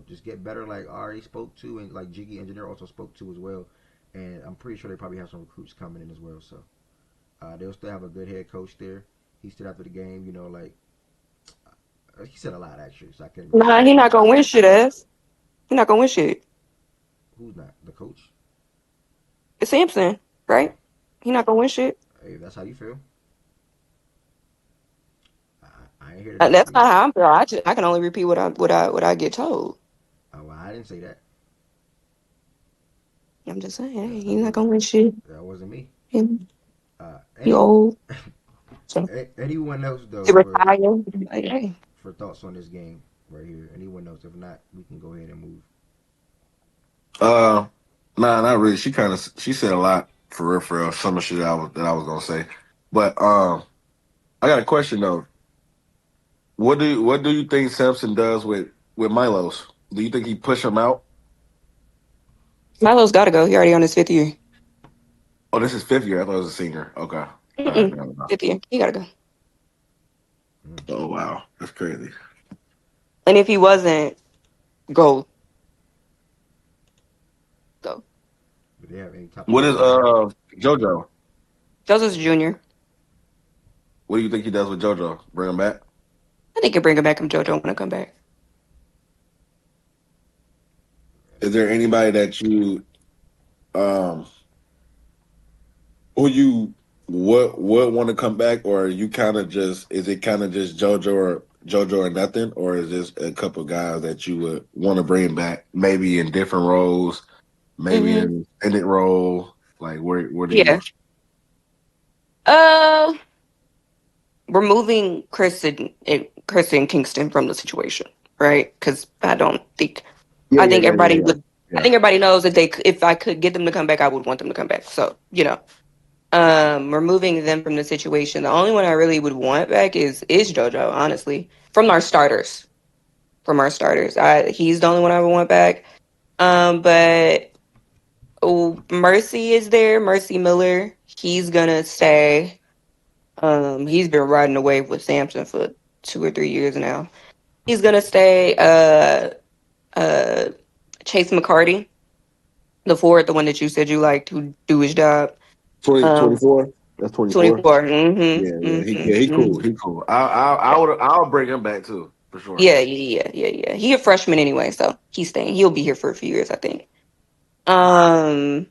just get better like Ari spoke to and like Jiggy Engineer also spoke to as well. And I'm pretty sure they probably have some recruits coming in as well. So they'll still have a good head coach there. He stood after the game, he said a lot actually. So I can't. Nah, he not gonna win shit, ass. He not gonna win shit. Who's not the coach? It's Sampson, right? He not gonna win shit. Hey, if that's how you feel. I ain't here to knock That's you. not how I'm feeling. I can only repeat what I get told. Oh, well, I didn't say that. I'm just saying, hey, That he's not wasn't gonna win shit. that wasn't me. Him, he Any old. So anyone else he though retire. Like, hey. for thoughts on this game right here? Anyone else? If not, we can go ahead and move. Nah, not really. She said a lot for real. Some of shit that I was gonna say, but I got a question though. What do you think Sampson does with Milos? Do you think he push him out? Milo's got to go. He already on his 5th year. Oh, this is 5th year. I thought it was a senior. Okay, all right. Mm-mm. Never mind. 5th year. He gotta go. Mm. Oh wow, that's crazy. And if he wasn't, go. Go. Do they have any top What is 25 guards? JoJo? Joseph's a junior. What do you think he does with JoJo? Bring him back? I think you bring him back if JoJo want to come back. Is there anybody that you um who you what want to come back, or you kind of just is it kind of just JoJo or nothing, or is this a couple guys that you would want to bring back, maybe in different roles, maybe in Hmm. an independent role? Like where do you? Yeah. Uh, removing Chris and Kingston from the situation, right? Because Yeah, I yeah, think yeah, yeah, everybody yeah. would. I Yeah. think everybody knows that if I could get them to come back, I would want them to come back. So removing them from the situation. The only one I really would want back is JoJo. Honestly, from our starters, he's the only one I would want back. But Mercy is there. Mercy Miller. He's gonna stay. He's been riding the wave with Samson for 2 or 3 years now. He's gonna stay. Uh, Chase McCarty, the forward, the one that you said you liked, who do his job. 20, Um, 24? That's 24. 24. Yeah, Mm-hmm. yeah. He Mm-hmm. cool. Mm-hmm. He cool. I'll bring him back too for sure. Yeah. He a freshman anyway, so he's staying. He'll be here for a few years, I think. Um,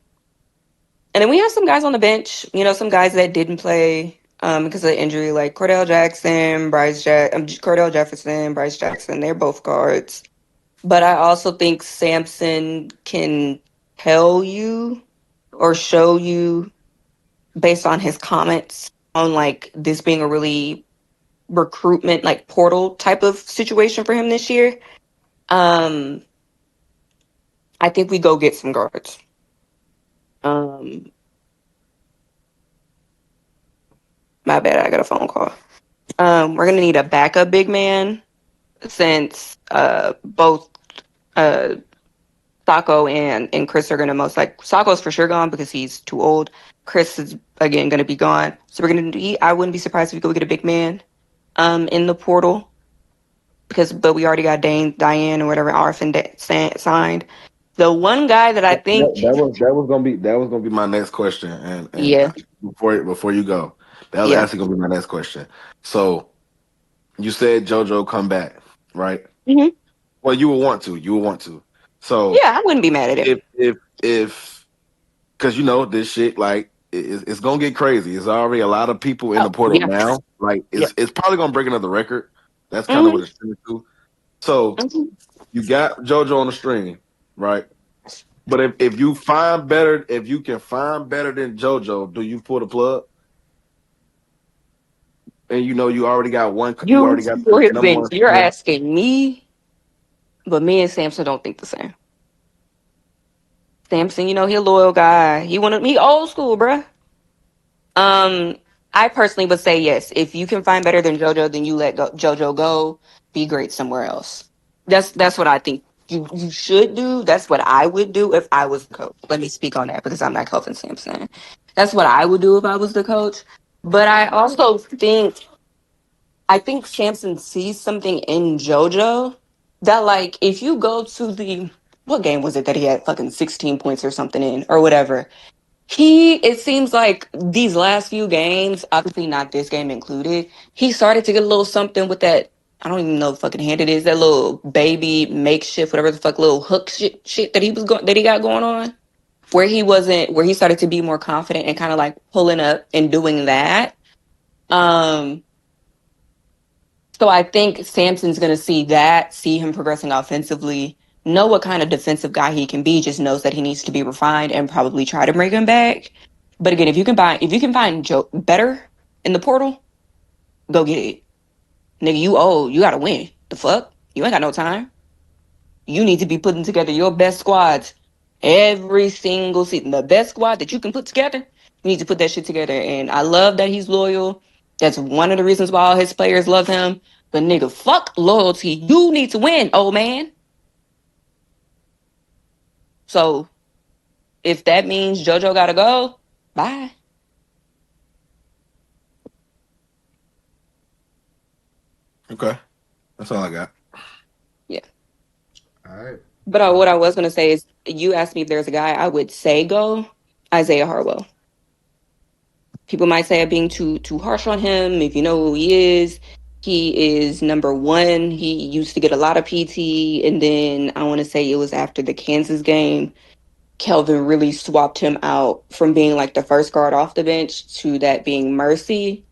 and then we have some guys on the bench. Some guys that didn't play because of injury, like Cordell Jefferson, Bryce Jackson. They're both guards. But I also think Sampson can tell you or show you based on his comments on like this being a really recruitment like portal type of situation for him this year. Um, I think we go get some guards. Um, my bad, I got a phone call. We're gonna need a backup big man since both uh Sacco and Chris are gonna most like Sacco's for sure gone because he's too old. Chris is again gonna be gone. So we're gonna need, I wouldn't be surprised if we go get a big man in the portal but we already got Diane or whatever Arfin signed. The one guy that I think That was gonna be my next question, and yeah, before you go, that was yeah. actually gonna be my next question. So you said JoJo come back, right? Hmm. Well, you would want to. So Yeah, I wouldn't be mad at it. if because this shit like it's gonna get crazy. There's already a lot of people in the Oh, portal yeah. now. Like Yeah. it's probably gonna break another record. That's kind of Hmm. what it's tending to. So you got JoJo on the string, right? But if you find better, if you can find better than JoJo, do you pull the plug? And you already got one. You You already got for his the number bench. one You're center. asking me, but me and Samson don't think the same. Samson, he a loyal guy. He old school, bruh. Um, I personally would say yes. If you can find better than JoJo, then you let JoJo go. Be great somewhere else. That's what I think you should do. That's what I would do if I was the coach. Let me speak on that because I'm not Kelvin Sampson. That's what I would do if I was the coach. But I think Sampson sees something in JoJo that like if you go to the what game was it that he had fucking 16 points or something in or whatever, it seems like these last few games, obviously not this game included, he started to get a little something with that. I don't even know what fucking hand it is. That little baby makeshift, whatever the fuck, little hook shit that he got going on, where he started to be more confident and kind of like pulling up and doing that. Um, so I think Samson's gonna see him progressing offensively, know what kind of defensive guy he can be, just knows that he needs to be refined and probably try to bring him back. But again, if you can find Joe better in the portal, go get it. Nigga, you gotta win. The fuck? You ain't got no time. You need to be putting together your best squads every single season. The best squad that you can put together, you need to put that shit together. And I love that he's loyal. That's one of the reasons why all his players love him. But nigga, fuck loyalty. You need to win, old man. So if that means JoJo gotta go, bye. Okay, that's all I got. Yeah. All right. But what I was gonna say is, you asked me if there's a guy I would say go, Isaiah Harwell. People might say I'm being too harsh on him. If you know who he is number one. He used to get a lot of PT, and then I want to say it was after the Kansas game, Kelvin really swapped him out from being like the first guard off the bench to that being Mercy.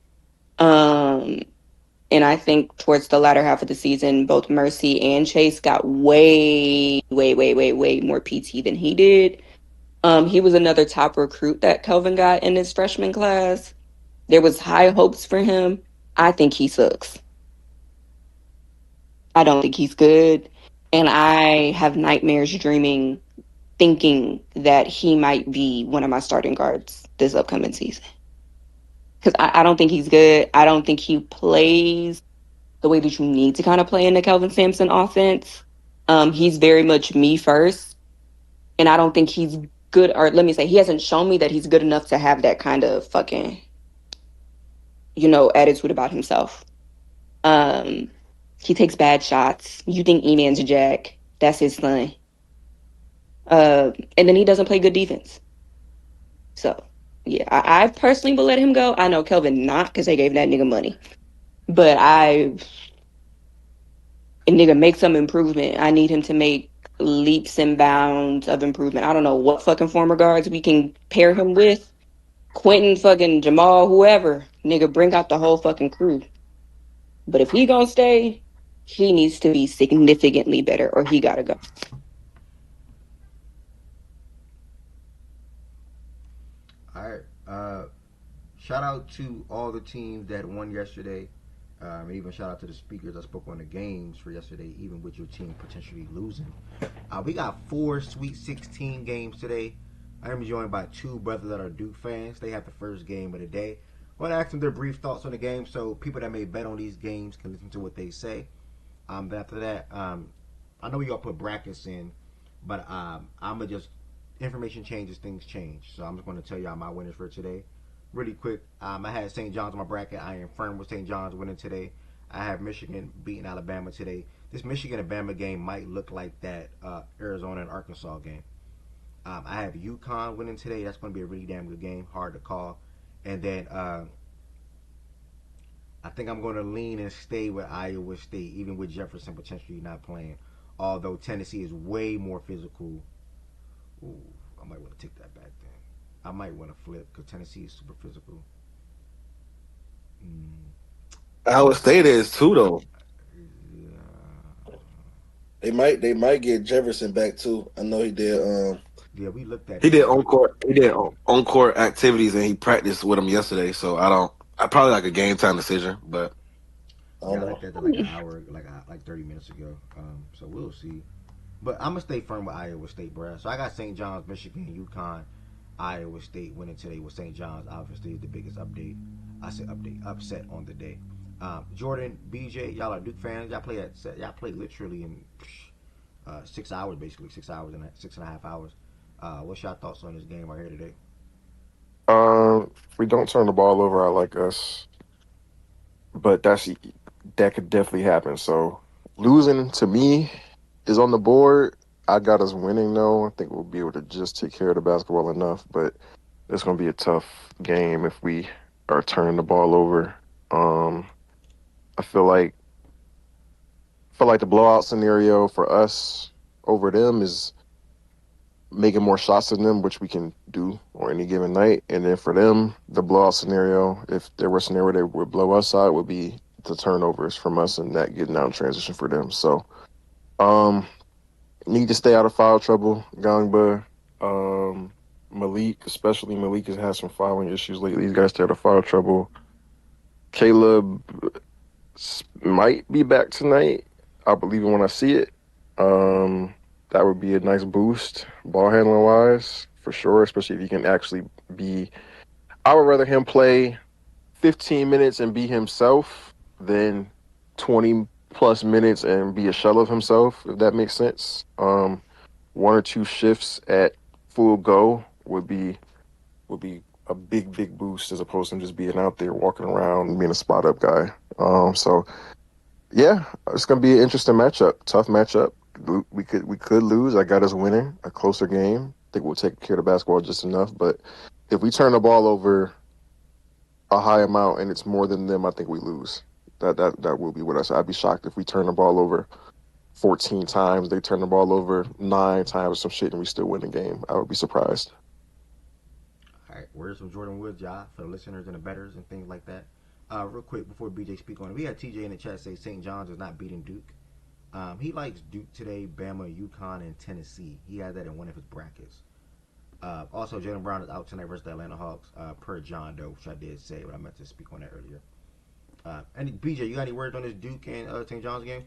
Um, and I think towards the latter half of the season, both Mercy and Chase got way, way, way, way, way more PT than he did. He was another top recruit that Kelvin got in his freshman class. There was high hopes for him. I think he sucks. I don't think he's good. And I have nightmares dreaming, thinking that he might be one of my starting guards this upcoming season. Because I don't think he's good. I don't think he plays the way that you need to kind of play in the Kelvin Sampson offense. He's very much me first. And I don't think he's good, or let me say, he hasn't shown me that he's good enough to have that kind of fucking, attitude about himself. Um, he takes bad shots. You think E-Man's Jack. That's his son. And then he doesn't play good defense. So, yeah, I personally will let him go. I know Kelvin not because they gave that nigga money. But nigga, make some improvement. I need him to make leaps and bounds of improvement. I don't know what fucking former guards we can pair him with. Quentin, fucking Jamal, whoever. Nigga, bring out the whole fucking crew. But if he gonna stay, he needs to be significantly better or he gotta go. All right. Shout out to all the teams that won yesterday. And even shout out to the speakers that spoke on the games for yesterday, even with your team potentially losing. We got 4 Sweet 16 games today. I am joined by 2 brothers that are Duke fans. They have the first game of the day. I want to ask them their brief thoughts on the game so people that may bet on these games can listen to what they say. But after that, I know we all put brackets in, but I'm going to just, information changes, things change. So I'm just going to tell y'all my winners for today. Really quick, I had St. John's in my bracket. I am firm with St. John's winning today. I have Michigan beating Alabama today. This Michigan-Alabama game might look like that Arizona and Arkansas game. I have UConn winning today. That's going to be a really damn good game. Hard to call. And then I think I'm going to lean and stay with Iowa State, even with Jefferson potentially not playing. Although Tennessee is way more physical. Ooh, I might want to take that back then. I might want to flip because Tennessee is super physical. Iowa State is too though. Yeah. They might get Jefferson back too. I know he did. Yeah, we looked at He that. did on court activities and he practiced with him yesterday. So I probably like a game time decision, but I Yeah, don't I know. looked at that like an hour, like 30 minutes ago. So we'll see. But I'm gonna stay firm with Iowa State, bro. So I got St. John's, Michigan, UConn, Iowa State winning today with St. John's. Obviously, the biggest update. I say upset on the day. Jordan, BJ, y'all are Duke fans. Y'all play literally in 6 hours, basically 6 hours and 6.5 hours. What's your thoughts on this game right here today? We don't turn the ball over. I like us, but that could definitely happen. So losing to me is on the board. I got us winning though. I think we'll be able to just take care of the basketball enough, but it's going to be a tough game if we are turning the ball over. Um, I feel like the blowout scenario for us over them is making more shots than them, which we can do on any given night. And then for them, the blowout scenario, if there were a scenario they would blow us out, would be the turnovers from us and that getting out in transition for them. So um need to stay out of foul trouble. Gangba, Malik, especially Malik has had some fouling issues lately. He's got to stay out of foul trouble. Caleb might be back tonight. I'll believe it when I see it. That would be a nice boost, ball handling wise, for sure. Especially if he can actually be. I would rather him play 15 minutes and be himself than 20 plus minutes and be a shell of himself. If that makes sense. 1 or 2 shifts at full go would be a big boost as opposed to him just being out there walking around and being a spot up guy. So yeah, it's gonna be an interesting matchup, tough matchup. We could lose. I got us winning a closer game. I think we'll take care of the basketball just enough. But if we turn the ball over a high amount and it's more than them, I think we lose. That will be what I said. I'd be shocked if we turn the ball over 14 times. They turn the ball over 9 times or some shit, and we still win the game. I would be surprised. All right, words from Jordan Woods, y'all, for the listeners and the betters and things like that. Real quick before BJ speak on it, we had TJ in the chat say St. John's is not beating Duke. He likes Duke today, Bama, UConn, and Tennessee. He had that in one of his brackets. Also, Jalen Brown is out tonight versus the Atlanta Hawks, per John Doe, which I did say, but I meant to speak on that earlier. Any BJ, you got any words on this Duke and St. John's game?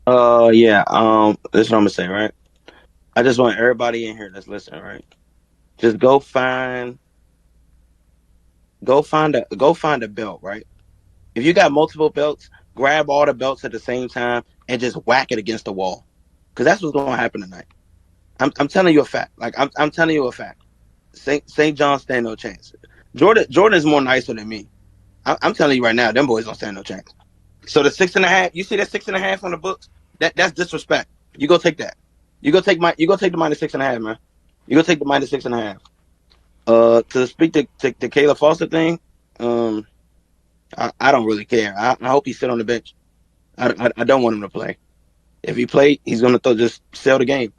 Yeah. This is what I'm gonna say, right? I just want everybody in here that's listening, right? Just go find a belt, right? If you got multiple belts, grab all the belts at the same time and just whack it against the wall, because that's what's gonna happen tonight. I'm telling you a fact. Like I'm telling you a fact. St. John stand no chance. Jordan is more nicer than me. I'm telling you right now, them boys don't stand no chance. So the 6.5, you see that 6.5 on the books? That's disrespect. You go take that. You go take the -6.5, man. You go take the -6.5. To speak to Kayla Foster thing, um, I don't really care. I hope he sit on the bench. I don't want him to play. If he play, he's gonna just sell the game.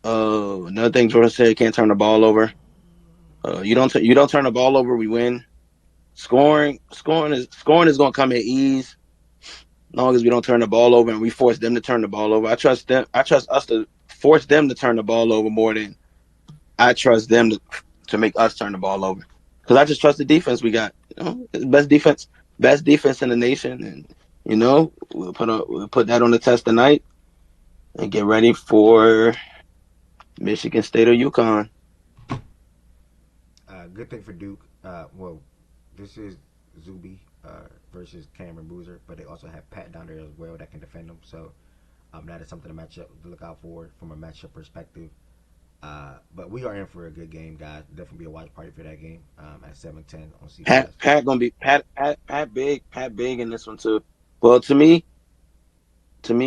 Another thing Jordan said, he can't turn the ball over. You don't turn the ball over, we win. Scoring is gonna come at ease. As long as we don't turn the ball over and we force them to turn the ball over. I trust them. I trust us to force them to turn the ball over more than I trust them to make us turn the ball over. Because I just trust the defense we got. It's best defense in the nation, and we'll put that on the test tonight and get ready for Michigan State or UConn. Good thing for Duke. Well, this is Zuby versus Cameron Boozer, but they also have Pat down there as well that can defend them. So that is something to match up to look out for from a matchup perspective. But we are in for a good game, guys. Definitely be a watch party for that game at 7:10 on Pat CBS. Pat gonna be Pat big in this one too. Well, to me,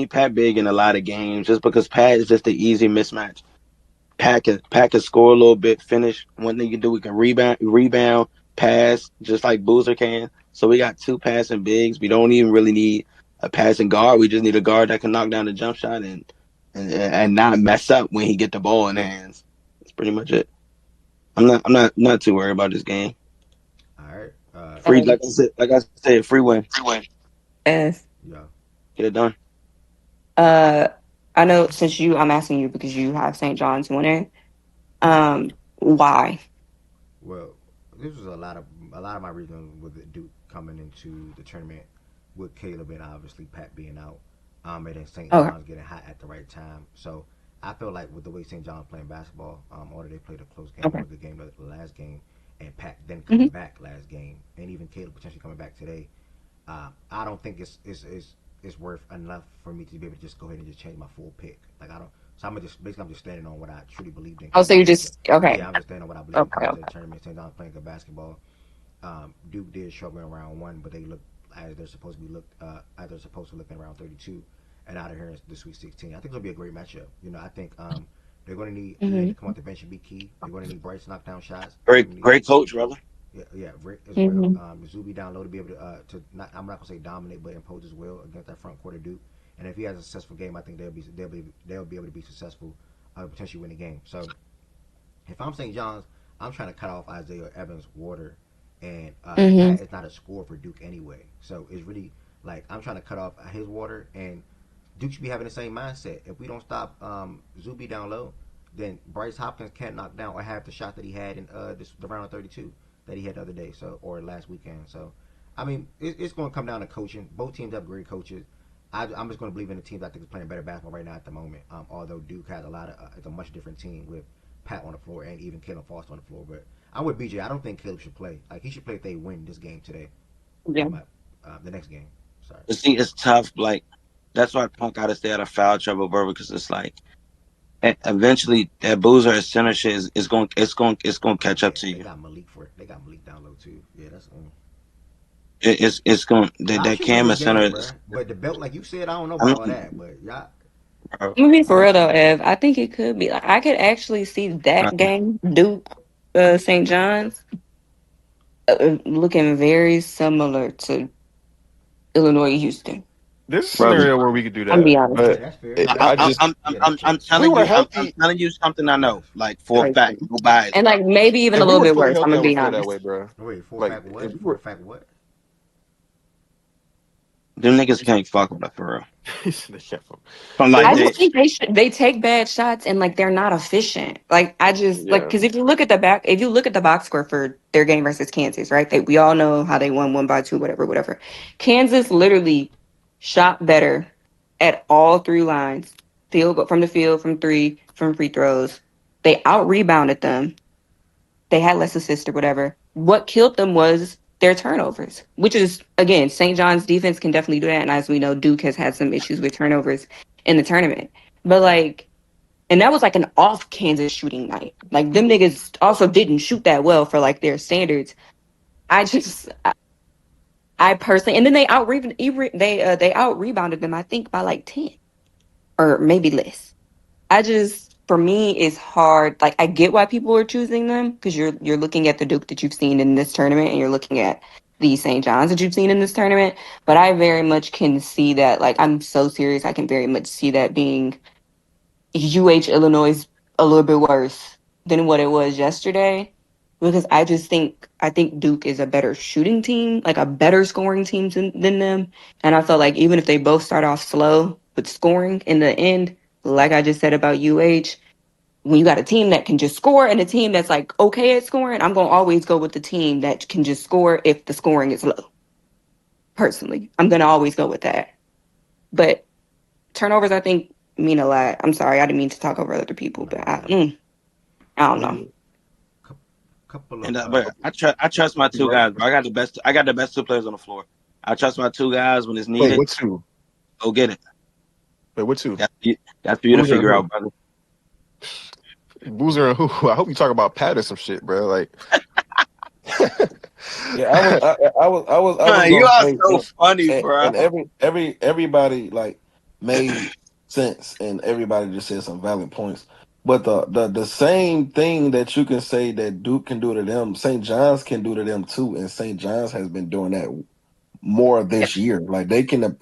Pat big in a lot of games just because Pat is just the easy mismatch. Pat can score a little bit, finish. One thing you can do, we can rebound, pass, just like Boozer can. So we got two passing bigs. We don't even really need a passing guard. We just need a guard that can knock down the jump shot and not mess up when he get the ball in hands. That's pretty much it. I'm not too worried about this game. All right. Free, like I said, free win. Yes. Yeah. Get it done. Uh, I know since I'm asking you because you have St. John's winning. Why? Well, this was a lot of my reason with Duke coming into the tournament with Caleb and obviously Pat being out, and then St. Okay. John's getting hot at the right time. So I feel like with the way St. John's playing basketball, although they played a close game, Okay. a good game the last game, and Pat then Hmm. coming back last game, and even Caleb potentially coming back today, I don't think it's worth enough for me to be able to just go ahead and just change my full pick. Like I don't. So I'm just standing on what I truly believed in Oh, coming so you're into the. just okay. Yeah, I'm just standing on what I believed in Okay. coming into Okay. the tournament. St. John's playing good basketball. Duke did struggle in round one, but they looked as they're supposed to look in round 32, and out of here in the Sweet 16. I think it'll be a great matchup. I think they're going to need Rick Hmm. to come off the bench and be key. They're going to need Bryce to knock down shots. They're Great, going to need great coach, brother. yeah, Rick as well. Hmm. Zuby down low to be able to not, I'm not gonna say dominate, but impose his will against that front court of Duke. And if he has a successful game, I think they'll be able to be successful, potentially win the game. So if I'm St. John's, I'm trying to cut off Isaiah Evans' water, and Hmm. Pat is not a scorer for Duke anyway. So it's really like I'm trying to cut off his water, and Duke should be having the same mindset. If we don't stop Zuby down low, then Bryce Hopkins can't knock down or have the shot that he had in the round of 32 that he had the other day, so or last weekend. So, I mean, it's going to come down to coaching. Both teams have great coaches. I'm just going to believe in the teams I think is playing better basketball right now at the moment. Although Duke has it's a much different team with Pat on the floor and even Caleb Foster on the floor. But I'm with BJ. I don't think Caleb should play. Like he should play if they win this game today. Yeah. The next game. Sorry. But see, it's tough. Like that's why Punk got to stay out of foul trouble, bro. Because it's like eventually that Boozer at center shit it's going to catch up to They you. got Malik for it. They got Malik down low too. Yeah, that's. It's going Y'all that should win Cam this at center game, is. bro. But the belt, like you said, I don't know I about all mean, that. But y'all, bro, I'm gonna be for real though, Ev. I think it could be. Like, I could actually see uh, that game, Duke, St. John's, looking very similar to Illinois Houston. there's a Brother. scenario where we could do I'm that, be honest. Yeah, but that's fair. it, That's I I'm, fair. just I'm, I'm, Yeah, I'm, that's I'm fair. if we telling were you, I'm healthy, telling you something I know, Yes. like for a fact, no bias, And bro. like maybe even a if we little were bit fully worse. I'm healthy, gonna I would be feel that honest. way, bro. Wait, for a Like fact what? if we For a were, fact what? Them niggas can't fuck with us for real. From if like I we were, just think they take bad shots and like they're not efficient. Like I just like yeah, because if you look at the box score for their game versus Kansas, right? We all know how they won 1-2, whatever. Kansas literally shot better at all three lines, field goal from the field, from three, from free throws. They out rebounded them. They had less assists or whatever. What killed them was their turnovers, which is again, St. John's defense can definitely do that. And as we know, Duke has had some issues with turnovers in the tournament. But like, and that was like an off Kansas shooting night. Like them niggas also didn't shoot that well for like their standards. I personally, and then they out rebounded them. I think by like 10 or maybe less. For me it's hard. Like I get why people are choosing them because you're looking at the Duke that you've seen in this tournament and you're looking at the St. John's that you've seen in this tournament. But I very much can see that. Like I'm so serious. I can very much see that being Illinois is a little bit worse than what it was yesterday because I think Duke is a better shooting team, like a better scoring team than them. And I felt like even if they both start off slow with scoring in the end, like I just said about when you got a team that can just score and a team that's like okay at scoring, I'm gonna always go with the team that can just score if the scoring is low. Personally, I'm gonna always go with that. But turnovers, I think, mean a lot. I'm sorry, I didn't mean to talk over other people, No, but you good. I don't know. yeah. Couple And of but I trust my two guys, bro. I got the best two players on the floor. I trust my two guys when it's Wait, needed. what two? Go get it. Wait, what two? That's for you to Boozer and figure who? out, brother. Boozer and who? I hope you talk about Pat or some shit, bro. Like, Yeah, I was You gonna are say, so funny, bro. and everybody like made sense, and everybody just said some valid points. But the same thing that you can say that Duke can do to them, St. John's can do to them too, and St. John's has been doing that more Yeah, this year. Like they can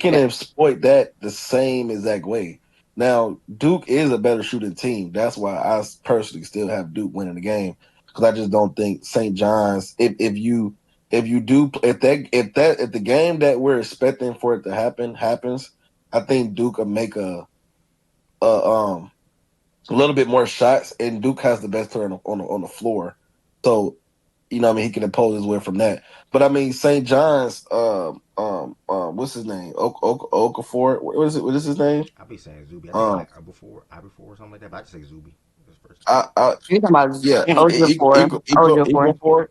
yeah, exploit that the same exact way. Now Duke is a better shooting team. That's why I personally still have Duke winning the game because I just don't think St. John's. If the game that we're expecting for it to happen happens, I think Duke will make a a little bit more shots, and Duke has the best turn on the floor. So what I mean, he can impose his way from that. But I mean, St. John's, what's his name? Okafor. What is it? What is his name? I'll be saying Zuby. I think it's Um, like before or something like that. But I just say Zuby. That's first. I you talking about yeah, Ojiofor? Ojiofor.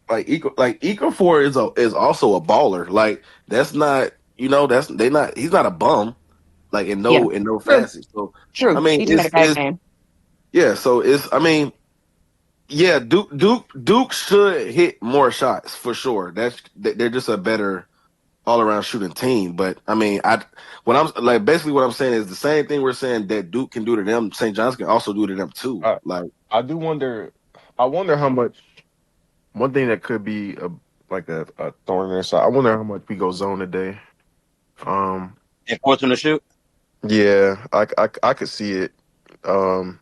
Equal four is also a baller. Like that's not he's not a bum like Yeah, in no true, facet. So I true. mean He just had a bad it's game. yeah. So it's I mean yeah, Duke should hit more shots for sure. They're just a better all around shooting team. But I mean, what I'm like basically what I'm saying is the same thing we're saying that Duke can do to them. St. John's can also do to them too. I, Like I do wonder. I wonder how much. One thing that could be a thorn in their side. I wonder how much we go zone today. Um, And force him to shoot. yeah, I could see it. Um,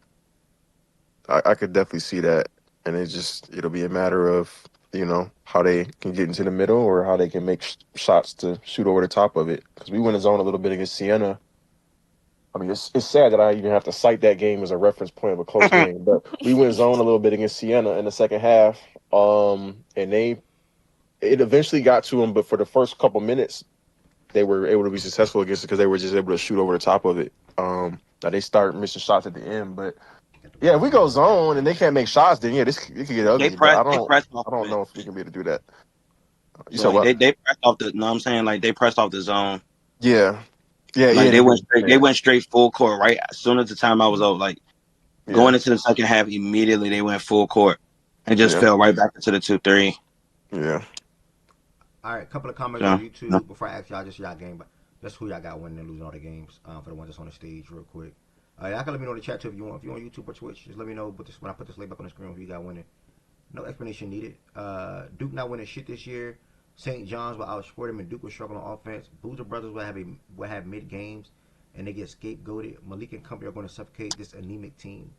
I could definitely see that, and it'll be a matter of how they can get into the middle or how they can make shots to shoot over the top of it. Because we went in zone a little bit against Siena. I mean, it's sad that I even have to cite that game as a reference point of a close game, but we went zone a little bit against Siena in the second half. And it eventually got to them, but for the first couple minutes, they were able to be successful against it because they were just able to shoot over the top of it. Now they start missing shots at the end, but Got the yeah, if ball we go handler. zone and they can't make shots, then yeah, it could get ugly. But They pressed off I of don't it. know if we can be able to do that. You So said like what? they pressed off the. No, I'm saying like they pressed off the zone. Yeah, yeah, Like they did. they Yeah, went straight full court right as soon as the timeout was over. Like going yeah, into the second half, immediately they went full court and just yeah, fell right back into the 2-3. yeah. All right, couple of comments on So no. YouTube before I ask y'all just y'all game, but just who y'all got winning and losing all the games. For the ones that's on the stage, real quick. Y'all can let me know in the chat too if you want. If you on YouTube or Twitch, just let me know. But when I put this label up on the screen, who you got winning. No explanation needed. Duke not winning shit this year. St. John's will outscore them, and Duke will struggle on offense. Boozer Brothers will have mid games, and they get scapegoated. Malik and company are going to suffocate this anemic team.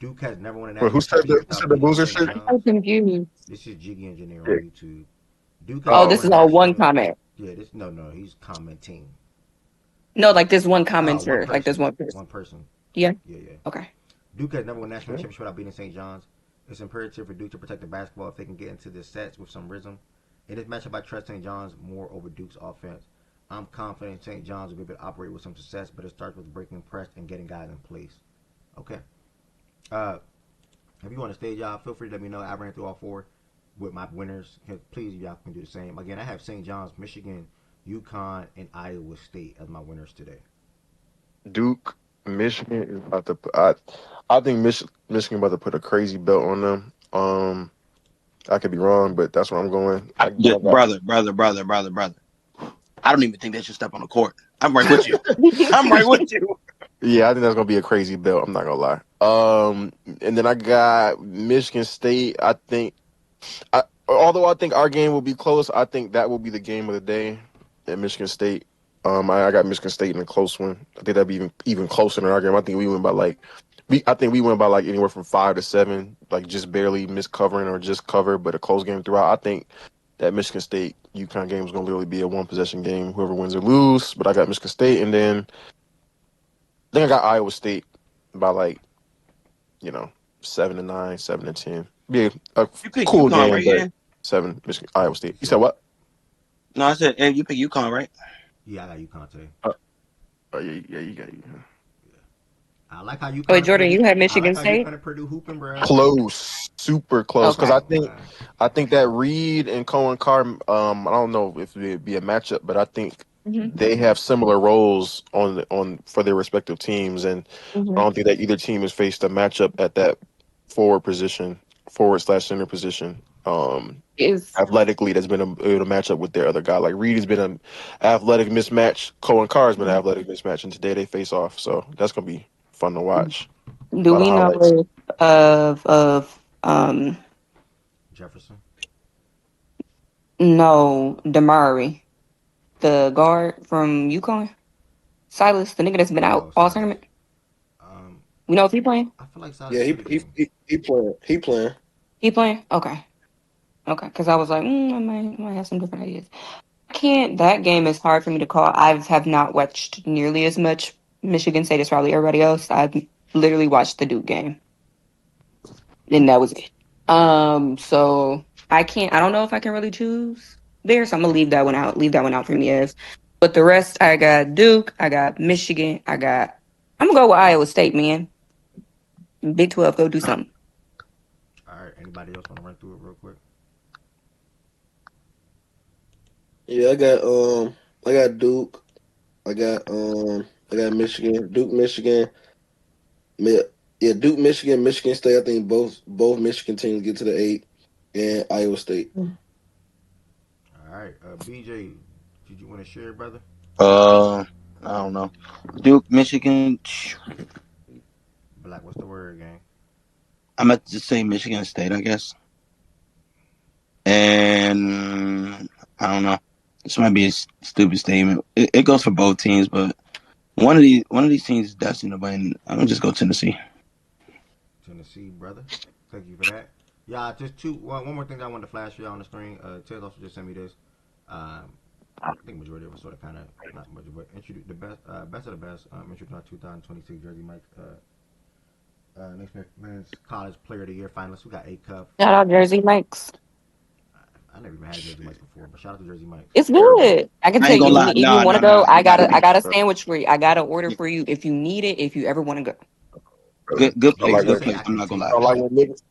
Duke has never won a Wait, national championship who said without the beating boozer St. shit? I'm John's. confused. This is Jiggy Engineer Yeah. on YouTube. Duke has Oh, never this won a is all one national. comment. Yeah, this no, he's commenting. No, like this one One commenter. Like there's person. one person. One person. Yeah. Yeah. Okay. Duke has never won a national championship without beating St. John's. It's imperative for Duke to protect the basketball if they can get into the sets with some rhythm. In this matchup, I trust St. John's more over Duke's offense. I'm confident St. John's will be able to operate with some success, but it starts with breaking press and getting guys in place. Okay. If you want to stay, y'all, feel free to let me know. I ran through all four with my winners. Please, y'all can do the same. Again, I have St. John's, Michigan, UConn, and Iowa State as my winners today. Duke, Michigan is about to. I think Michigan about to put a crazy belt on them. I could be wrong, but that's where I'm going. Brother. I don't even think they should step on the court. I'm right with you. I'm right with you. Yeah, I think that's gonna be a crazy belt. I'm not gonna lie. And then I got Michigan State. Although I think our game will be close, I think that will be the game of the day at Michigan State. I got Michigan State in a close one. I think that'd be even closer than our game. I think we went by anywhere from 5 to 7, like just barely miss covering or just cover, but a close game throughout. I think that Michigan State UConn game is gonna literally be a 1-possession game, whoever wins or lose. But I got Michigan State, and then I think I got Iowa State by 7 to 9, 7 to 10. Be a You pick cool UConn, game, right? but Yeah. 7 Michigan Iowa State. You said what? No, I said, hey, you pick UConn, right? Yeah, I got UConn today. Oh yeah, you got you. I like how UConn. Wait, Jordan, you had I Michigan like how State? UConn and Purdue hooping, bro. Close, super close. Because Okay. I think that Reed and Cohen Carr. I don't know if it'd be a matchup, but I think Mm-hmm. they have similar roles on for their respective teams, and I don't think that either team has faced a matchup at that forward/center position. Is Athletically, that's been a matchup with their other guy. Like Reed has been an athletic mismatch. Cohen Carr has been an athletic mismatch, and today they face off. So that's gonna be fun to watch. A do lot of we know highlights. of Jefferson. no Damari, the guard from UConn? Silas, the nigga that's been out Oh, all Silas. tournament. We know if he playing? I feel like Silas. Yeah, should be. he playing. He playing. He playing? Okay. Because I was like, I might have some different ideas. That game is hard for me to call. I have not watched nearly as much Michigan State as probably everybody else. I've literally watched the Duke game, and that was it. So I don't know if I can really choose there, so I'm gonna leave that one out. Leave that one out for me as. But the rest, I got Duke, I got Michigan, I'm gonna go with Iowa State, man. Big 12, go do something. All right. Anybody else want to run through it real quick? Yeah, I got Duke. I got Michigan. Duke, Michigan. Yeah, Duke, Michigan, Michigan State. I think both Michigan teams get to the 8, and Iowa State. All right. BJ, did you want to share, brother? I don't know. Duke, Michigan. Black, what's the word, gang? I'm at to say Michigan State, I guess. And I don't know. This might be a stupid statement. It goes for both teams, but one of these teams is destined to win. I'm gonna just go Tennessee. Tennessee, brother. Thank you for that. Yeah, just one more thing that I wanted to flash for y'all on the screen. Taylor also just sent me this. I think majority of us sort of kind of not much, but introduce the best of the best. Introduced our 2026 Jersey Mike. Next men's college player of the year finalists. We got A Cup. Shout out Jersey Mike's. I never even had Jersey Mike's before, but shout out to Jersey Mike's. It's good. I can I tell ain't you gonna lie. if you want to go. I Nah. got a sandwich for you. I got an order for you if you need it. If you ever want to go, Good I like place. that. I'm not gonna I lie. like when niggas.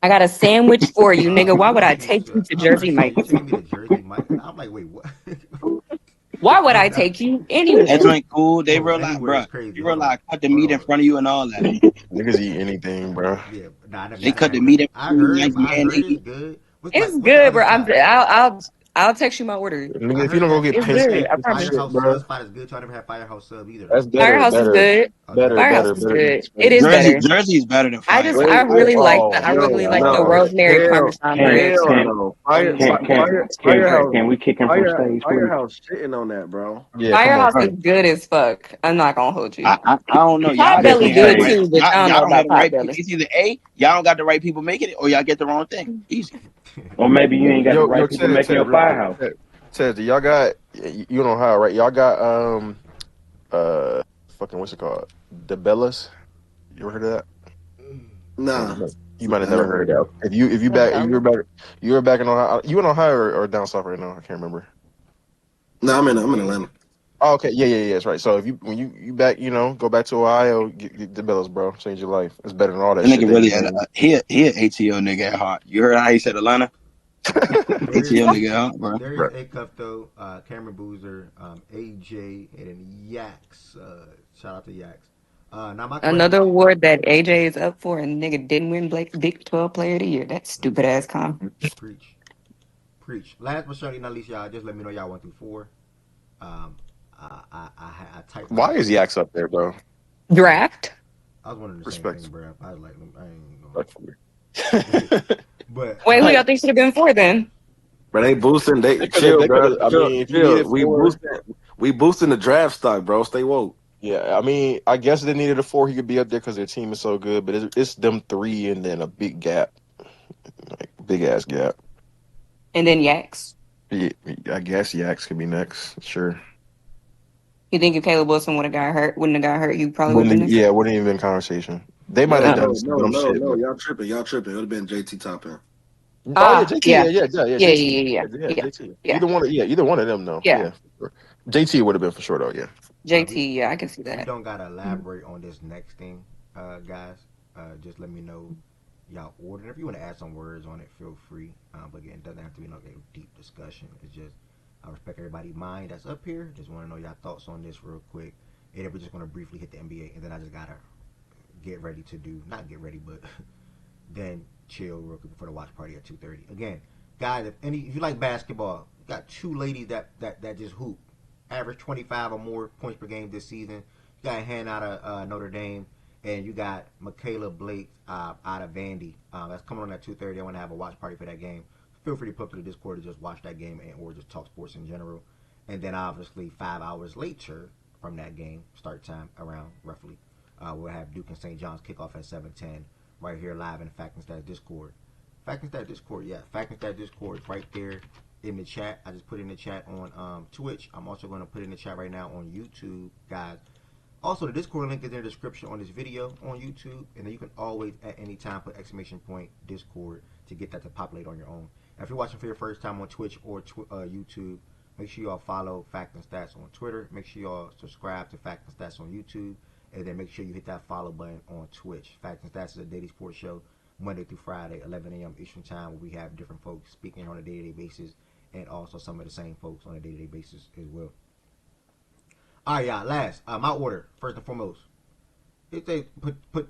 I got a sandwich for you, nigga. Why would I You take you to I'm Jersey gonna say, you Mike's? taking me to Jersey Mike's? I'm like, wait, what? Why would I take you That anywhere? joint cool. They Bro, realize, anywhere bro. is crazy. You Hold on. realize cut the meat in front of you and all that. Niggas eat anything, bro. Yeah, nah, I never They had cut that. the meat in I front of you, heard, nice I heard mayonnaise. it's good. It's What's the good, other bro. side? I'll text you my order. I Nigga, if you heard don't go that get It's Penn good. State I and promise. shit, Firehouse bro, Subs fight is good too. I never had Firehouse Sub either though. that's better. Firehouse is good. Oh, the Better, Firehouse. Firehouse better, is better. good. It is Jersey, better. Jersey's better than I Wait, Firehouse. wait. really like the Oh no, rosemary hell parmesan Can bread. hell can no. can can Firehouse, can we kick him from stage, please? Firehouse shitting on that, bro. Yeah, come on. Firehouse is Bro, good as fuck. I'm not gonna hold you. I don't know. Kick Y'all just Potbelly ain't have the good hey right. too, but Y'all, I don't y'all know don't have about the right people. Potbelly. It's either A, y'all don't got the right people making it, or y'all get the wrong thing. Easy. or maybe you ain't got the Yo, right people making Ted, your real quick. firehouse. Ted, do y'all got you know how right? Y'all got fucking what's it called? The Bellas. You ever heard of that? Or Nah, you might have I never never heard heard of that. of The Bella. You were back in Ohio. You in Ohio or down south right now? I can't remember. it. No, I'm in Atlanta. Oh, okay, yeah, that's right. So if you when you back, go back to Ohio, get the Bellas, bro. Change your life. It's better than all that That shit nigga they be really doing. he an ATO nigga at heart. You heard how he said Atlanta? There is ATO nigga at heart, bro. there is Right. A Cuff though, Cameron Boozer, AJ, and then Yaks. Shout out to Yaks. Now my question, Another award that AJ is up for, and nigga didn't win Blake Big 12 Player of the Year. That stupid ass con. preach, preach. Last but certainly not least, y'all just let me know y'all 1 through 4. Um, I typed Why mine is earlier. Yaks up there, bro? Draft. I was wondering the same thing, Respect. bro. I was like, I ain't Respectfully. going. But Wait, who y'all think should have been for then? But they boosting. They They could have. chill, They could bro. have. I Chill, mean, if you chill. needed four, We boosting the draft stock, bro. Stay woke. yeah. I mean, I guess they needed a four. He could be up there because their team is so good. But it's them three and then a big gap, like big ass gap. And then Yaks. Yeah, I guess Yaks could be next. Sure. You think if Caleb Wilson wouldn't have got hurt, he probably would have been there? Wouldn't even been conversation. They might have Uh, done some dumb shit, No. but Y'all tripping. Y'all tripping. It would have been JT top end. oh yeah, ah, JT, yeah. Yeah, JT, yeah, yeah, yeah, yeah. JT. Yeah. Either one of them, though. Yeah. Yeah, for sure. JT would have been for sure, though. Yeah. we JT, yeah, I can see we that. don't gotta elaborate on this next thing, guys. Just let me know y'all order. If you want to add some words on it, feel free. But again, it doesn't have to be no deep discussion. It's just I respect everybody's mind that's up here. Just want to know y'all thoughts on this real quick. And then we're just gonna briefly hit the NBA, and then I just gotta get ready to do not get ready, but then chill real quick before the watch party at 2:30. Again, guys, if you like basketball, you got two ladies that just hoop, average 25 or more points per game this season. You got Hannah out of Notre Dame, and you got Michaela Blake out of Vandy. That's coming on at 2:30. I want to have a watch party for that game. Feel free to put up to the Discord to just watch that game or just talk sports in general. And then obviously 5 hours later from that game start time around roughly, we'll have Duke and St. John's kickoff at 7:10 right here live in Fact and Stat Discord. Fact and Stat Discord, yeah. Fact and Stat Discord right there in the chat. I just put in the chat on Twitch. I'm also going to put in the chat right now on YouTube, guys. Also, the Discord link is in the description on this video on YouTube, and then you can always at any time put exclamation point Discord to get that to populate on your own. Now, if you're watching for your first time on Twitch or YouTube, make sure y'all follow Fact and Stats on Twitter. Make sure y'all subscribe to Fact and Stats on YouTube, and then make sure you hit that follow button on Twitch. Fact and Stats is a daily sports show, Monday through Friday, 11 a.m. Eastern Time, where we have different folks speaking on a day-to-day basis, and also some of the same folks on a day-to-day basis as well. All right, y'all. Last, my order first and foremost. If they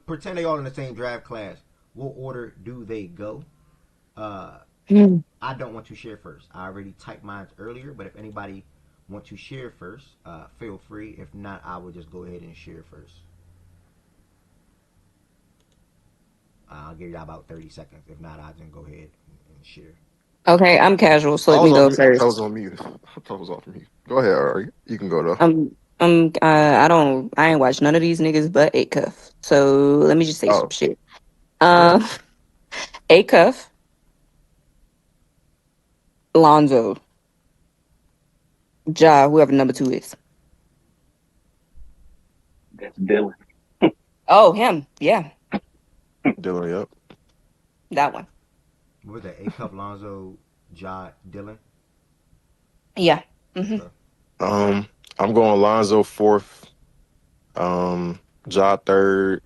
pretend they all in the same draft class, what order do they go? Hmm. I don't want to share first. I already typed mine earlier, but if anybody want to share first, feel free. If not, I will just go ahead and share first. I'll give you about 30 seconds. If not, I'll just go ahead and share. Okay, I'm casual, so I let was me off go mute. I was first. on mute. I thought I was off mute. Go ahead, Ari. You can go though. I ain't watched none of these niggas but A Cuff. So let me just say some Oh, shit. okay. Um, A Cuff, Lonzo, Ja, whoever number two is. That's Dylan. Oh, him. Yeah, Dylan, yep. that one. What was that? A Cup, Lonzo, Ja, Dylan. Yeah. Hmm. Okay. I'm going Lonzo fourth. Um, Ja third.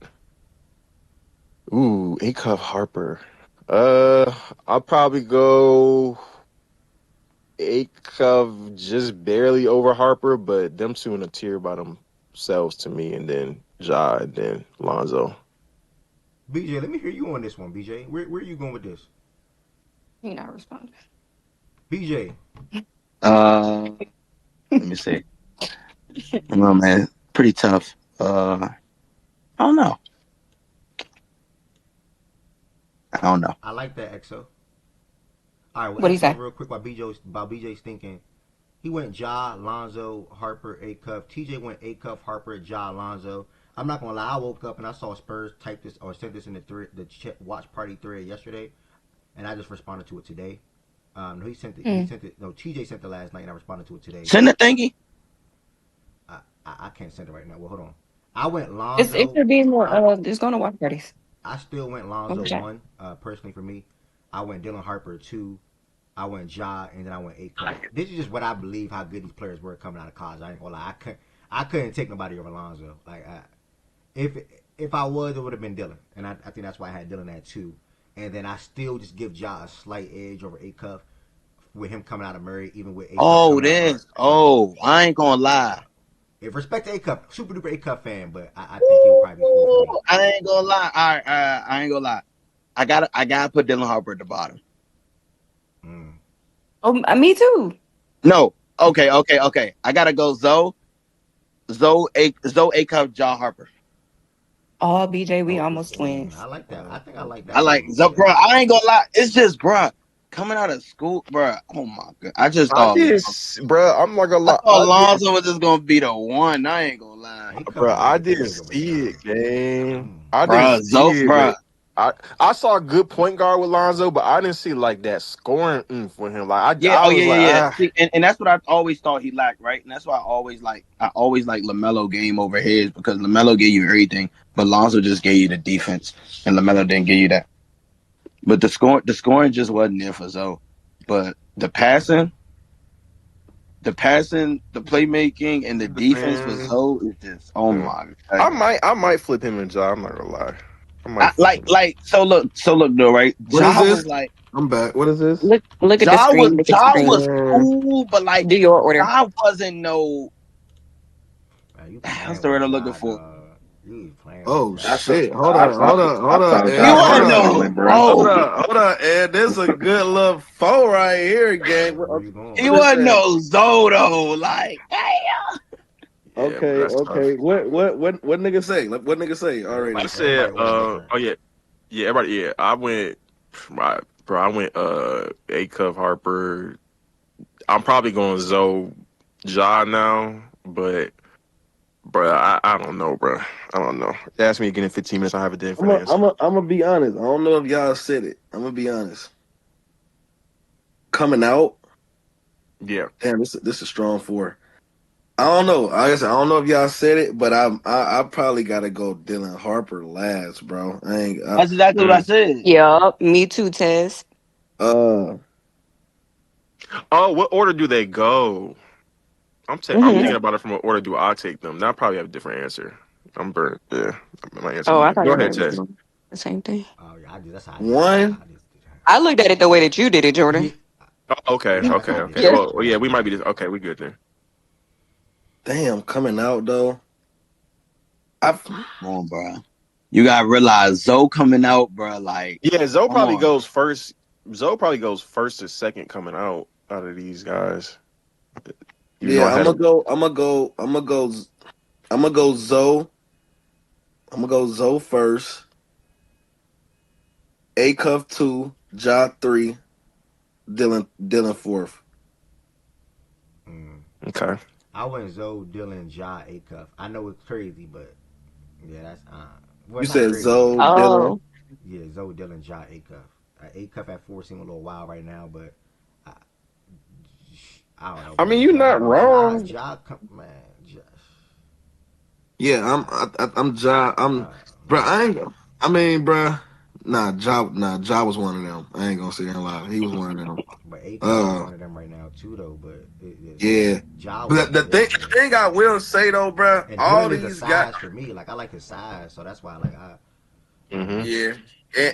Ooh, Acuff Harper. I'll probably go Acuff just barely over Harper, but them two in a tier by themselves to me, and then Ja, and then Lonzo. BJ, let me hear you on this one. BJ, where are you going with this? He not responding. BJ, Let me see. No man, pretty tough. I don't know. I don't know. I like that, XO. All right, well, What do you XO, say? real quick, while BJ's thinking, he went Ja, Lonzo, Harper, A Cuff. TJ went A Cuff, Harper, Ja, Lonzo. I'm not gonna lie, I woke up and I saw Spurs type this or sent this in the watch party thread yesterday, and I just responded to it today. No, he sent it. He Mm. sent it. No, TJ sent it last night, and I responded to it today. Send the thingy. I can't send it right now. Well, hold on. I went It Lonzo. could be more. I It's going to watch parties. I still went Lonzo Okay. 1. Personally for me, I went Dylan Harper 2. I went Ja, and then I went A Cuff. This is just what I believe how good these players were coming out of college. I ain't gonna lie. I couldn't take nobody over Lonzo. Like if I was, it would have been Dylan, and I think that's why I had Dylan at 2. And then I still just give Ja a slight edge over A Cuff with him coming out of Murray, even with A Cuff Oh, coming out of this. Art. So Oh, I ain't gonna lie. if respect to A Cuff, super duper A Cuff fan, but I think he'll probably be 4 for me. I ain't gonna lie. All right, I ain't gonna lie. I gotta put Dylan Harper at the bottom. Mm. Oh, me too. No. Okay. I gotta go Zoe A Cup, Ja Harper. Oh, BJ, we Oh, almost twins. I like that. I think I like that. I like One. Zoe, Yeah. bro. I ain't gonna lie. It's just, bro, coming out of school, bro. Oh my god. I just I thought, did, bro. I'm not gonna lie. Alonzo was just gonna be the one. I ain't gonna lie, A Cuff Bro, is a I good didn't edge over see Ja. it, gang. Mm. I didn't bro. see Zoe, it, bro. but I saw a good point guard with Lonzo, but I didn't see like that scoring for him. Like Yeah. I Oh was like, yeah. See, and that's what I always thought he lacked, right? And that's why I always like LaMelo game over his because LaMelo gave you everything, but Lonzo just gave you the defense, and LaMelo didn't give you that. But the scoring just wasn't there for Zoe. But the passing, the playmaking, and the defense for man, Zoe is just oh yeah. my god. I might flip him and Ja. I'm not gonna lie. I might flip him. So look though, right? What is Ja this? was like I'm back. What is this? Look at the screen. Look at the Ja screen. was Man, cool, but like Do your order. Ja wasn't no. Man, you That's playing the word with I'm looking Ja, for. dog. You playing with Oh Ja. shit! Hold I on, saw hold on, I hold on, saw He Ed, Ja hold wasn't running on, no quickly, bro. hold Zoe. on, hold on, Ed. This is a good little foe right here, gang. Where you going? He What is wasn't that? no Zoe though. Like, damn. yeah, bro, Okay, that's tough. okay. What nigga say? What nigga say I already? said, Everybody order different. oh yeah, everybody, yeah. I went, right, bro. I went, A Cup Harper. I'm probably going Zoe, Ja now, but bro, I don't know, bro. I don't know. Ask me again in 15 minutes. I have a different answer. I'm gonna be honest. I don't know if y'all said it. I'm gonna be honest. Coming out, Yeah, damn, this is strong for. I don't know. Like I guess I don't know if y'all said it, but I probably gotta go Dylan Harper last, bro. I ain't. That's exactly what I Mm. said. Yeah, me too, Tess. Uh, Oh, what order do they go? I'm Mm-hmm. thinking about it from what order do I take them? Now I probably have a different answer. I'm burnt. Yeah, my answer. Oh, I Yeah. thought Go everybody ahead, was Chess. doing the same thing. Oh yeah, that's how I did it. one. I just did that. I looked at it the way that you did it, Yeah, Jordan. Oh, okay, yeah, that's how I did okay. it. Yeah. Well, yeah, we might be this. Okay, we good then. Damn, coming out though. I Come on, bro. You gotta realize Zoe coming out, bro. Like, Yeah, Zoe come probably on. goes first. Zoe probably goes first or second coming out of these guys. Even though I yeah. had I'm a gonna go. I'm gonna go Zoe. I'm gonna go Zoe first. A Cuff 2, Ja 3, Dylan 4th. Mm. okay. I went Zoe, Dylan, Ja, A Cuff. I know it's crazy, but yeah, that's well, You it's not said crazy, but Zoe, Dylan. Oh, yeah, Zoe, Dylan, Ja, A Cuff. A Cuff at 4 seem a little wild right now, but I, I don't know, I mean, man. you're not wrong. Man, Yeah, I'm Ja. Bro. man. I ain't. I mean, bro. Ja was one of them. I ain't gonna sit here and lie. He was one of them. But A Cuff is Uh, one of them right now too, though. But yeah. Ja was But one of the them. thing I will say though, bro, And all Dylan is a these guys. size for me. Like I like his size, so that's why I don't know. Mm-hmm. Yeah,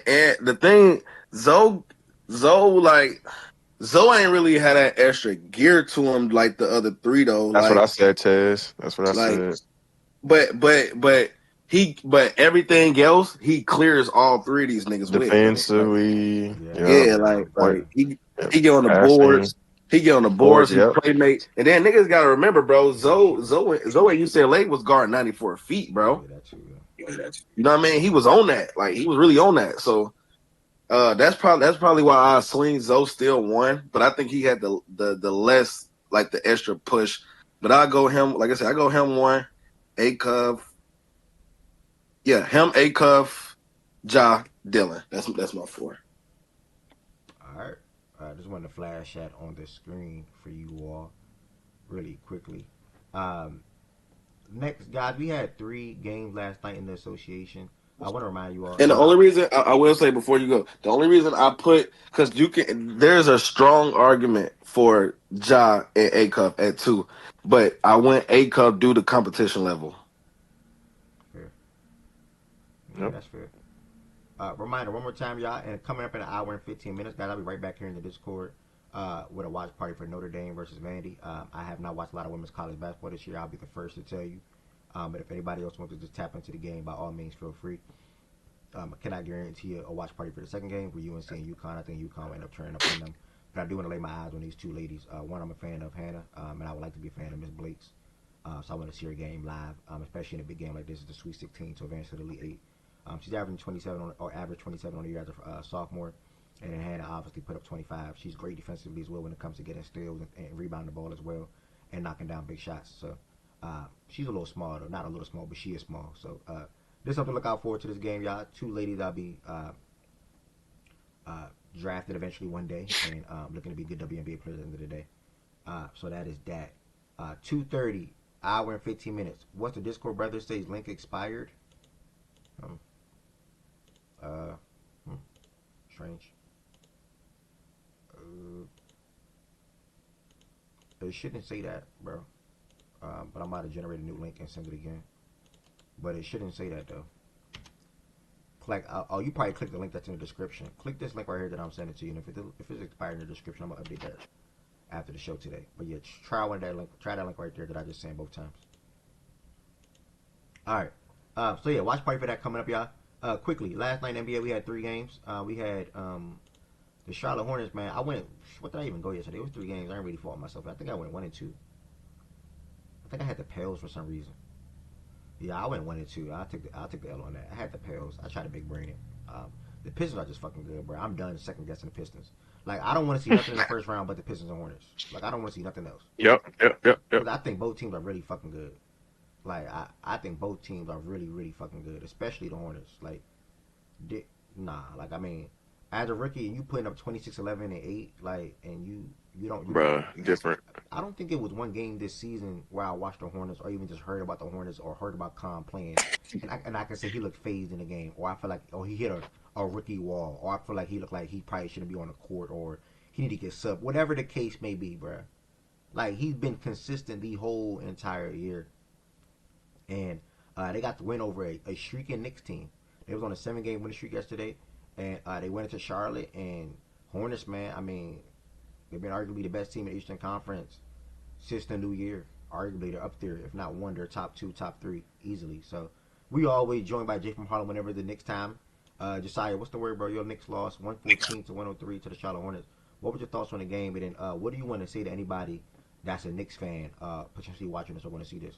and the thing, Zoe, like Zoe ain't really had that extra gear to him like the other three though. That's what I said, Tez. That's what I Like, said. but everything else he clears all three of these niggas with, bro. Like, Defensively, Yeah, yep, yeah, yeah, yeah. like yep. he get on the Passing, boards. He get on the boards, boards. He yep. playmate, and then niggas gotta remember, bro. Zoe at UCLA was guarding 94 feet, bro. Yeah, that's true. You know what I mean? He was on that. Like he was really on that. So that's probably why I swing Zoe still won. But I think he had the less like the extra push. But I go him, like I said, I go him one, A Cuff. Yeah, him, A Cuff, Ja, Dylan. That's my four. All right. I just wanted to flash that on the screen for you all really quickly. Um, Next, guys, we had 3 games last night in the association. I want to remind you all. And the So, only reason I will say before you go, the only reason I put because you can, there's a strong argument for Ja and A Cup at 2, but I went A Cup due to competition level. fair. Yeah, Yep. that's fair. Reminder one more time, y'all, and coming up in an hour and 15 minutes, guys, I'll be right back here in the Discord with a watch party for Notre Dame versus Vandy. I have not watched a lot of women's college basketball this year. I'll be the first to tell you. But if anybody else wants to just tap into the game, by all means, feel free. I cannot guarantee a watch party for the second game for UNC and UConn. I think UConn will end up turning up on them. But I do want to lay my eyes on these 2 ladies. One, I'm a fan of Hannah, and I would like to be a fan of Miss Blake's. So I want to see her game live, especially in a big game like this. It's the Sweet 16 to advance to the Elite 8. She's averaging 27 average 27 on the year as a sophomore, and then Hannah obviously put up 25. She's great defensively as well when it comes to getting steals and rebounding the ball as well, and knocking down big shots. So she's a little small though, not a little small, but she is small. So there's something to look out for to this game, y'all. 2 ladies I'll be drafted eventually one day, and looking to be good WNBA players at the end of the day. So that is that. 2:30, hour and 15 minutes. What's the Discord brother says? Link expired. Um, uh, hmm, Strange. It shouldn't say that, bro. But I'm about to generate a new link and send it again. But it shouldn't say that though. You probably click the link that's in the description. Click this link right here that I'm sending to you. And if it's expired in the description, I'm gonna update that after the show today. But yeah, try that link right there that I just sent both times. All right. So yeah, watch party for that coming up, y'all. Quickly, last night in NBA we had 3 games. We had the Charlotte Hornets, man. What did I even go yesterday? It was 3 games. I didn't really fault myself. I think I went 1-2. I think I had the Pels for some reason. Yeah, I went 1-2. I'll take the L on that. I had the Pels. I tried to big brain it. The Pistons are just fucking good, bro. I'm done second guessing the Pistons. Like I don't want to see nothing in the first round but the Pistons and Hornets. Like I don't want to see nothing else. Yep. Because I think both teams are really fucking good. Like I think both teams are really, really fucking good, especially the Hornets. Like, like I mean, as a rookie and you putting up 26, 11, and 8, like, and you don't, Bruh, different. I don't think it was one game this season where I watched the Hornets or even just heard about the Hornets or heard about Khan playing, and I can say he looked phased in the game, or I feel like he hit a rookie wall, or I feel like he looked like he probably shouldn't be on the court, or he need to get sub, whatever the case may be, bruh. Like he's been consistent the whole entire year. And they got the win over a streaking Knicks team. They was on a 7-game winning streak yesterday, and they went into Charlotte and Hornets. Man, I mean, they've been arguably the best team in the Eastern Conference since the new year. Arguably, they're up there, if not one, they're top 2, top 3 easily. So we always joined by Jay from Harlem whenever the Knicks time. Josiah, what's the word, bro? Your Knicks lost 114-103 to the Charlotte Hornets. What were your thoughts on the game? And then what do you want to say to anybody that's a Knicks fan potentially watching this or want to see this?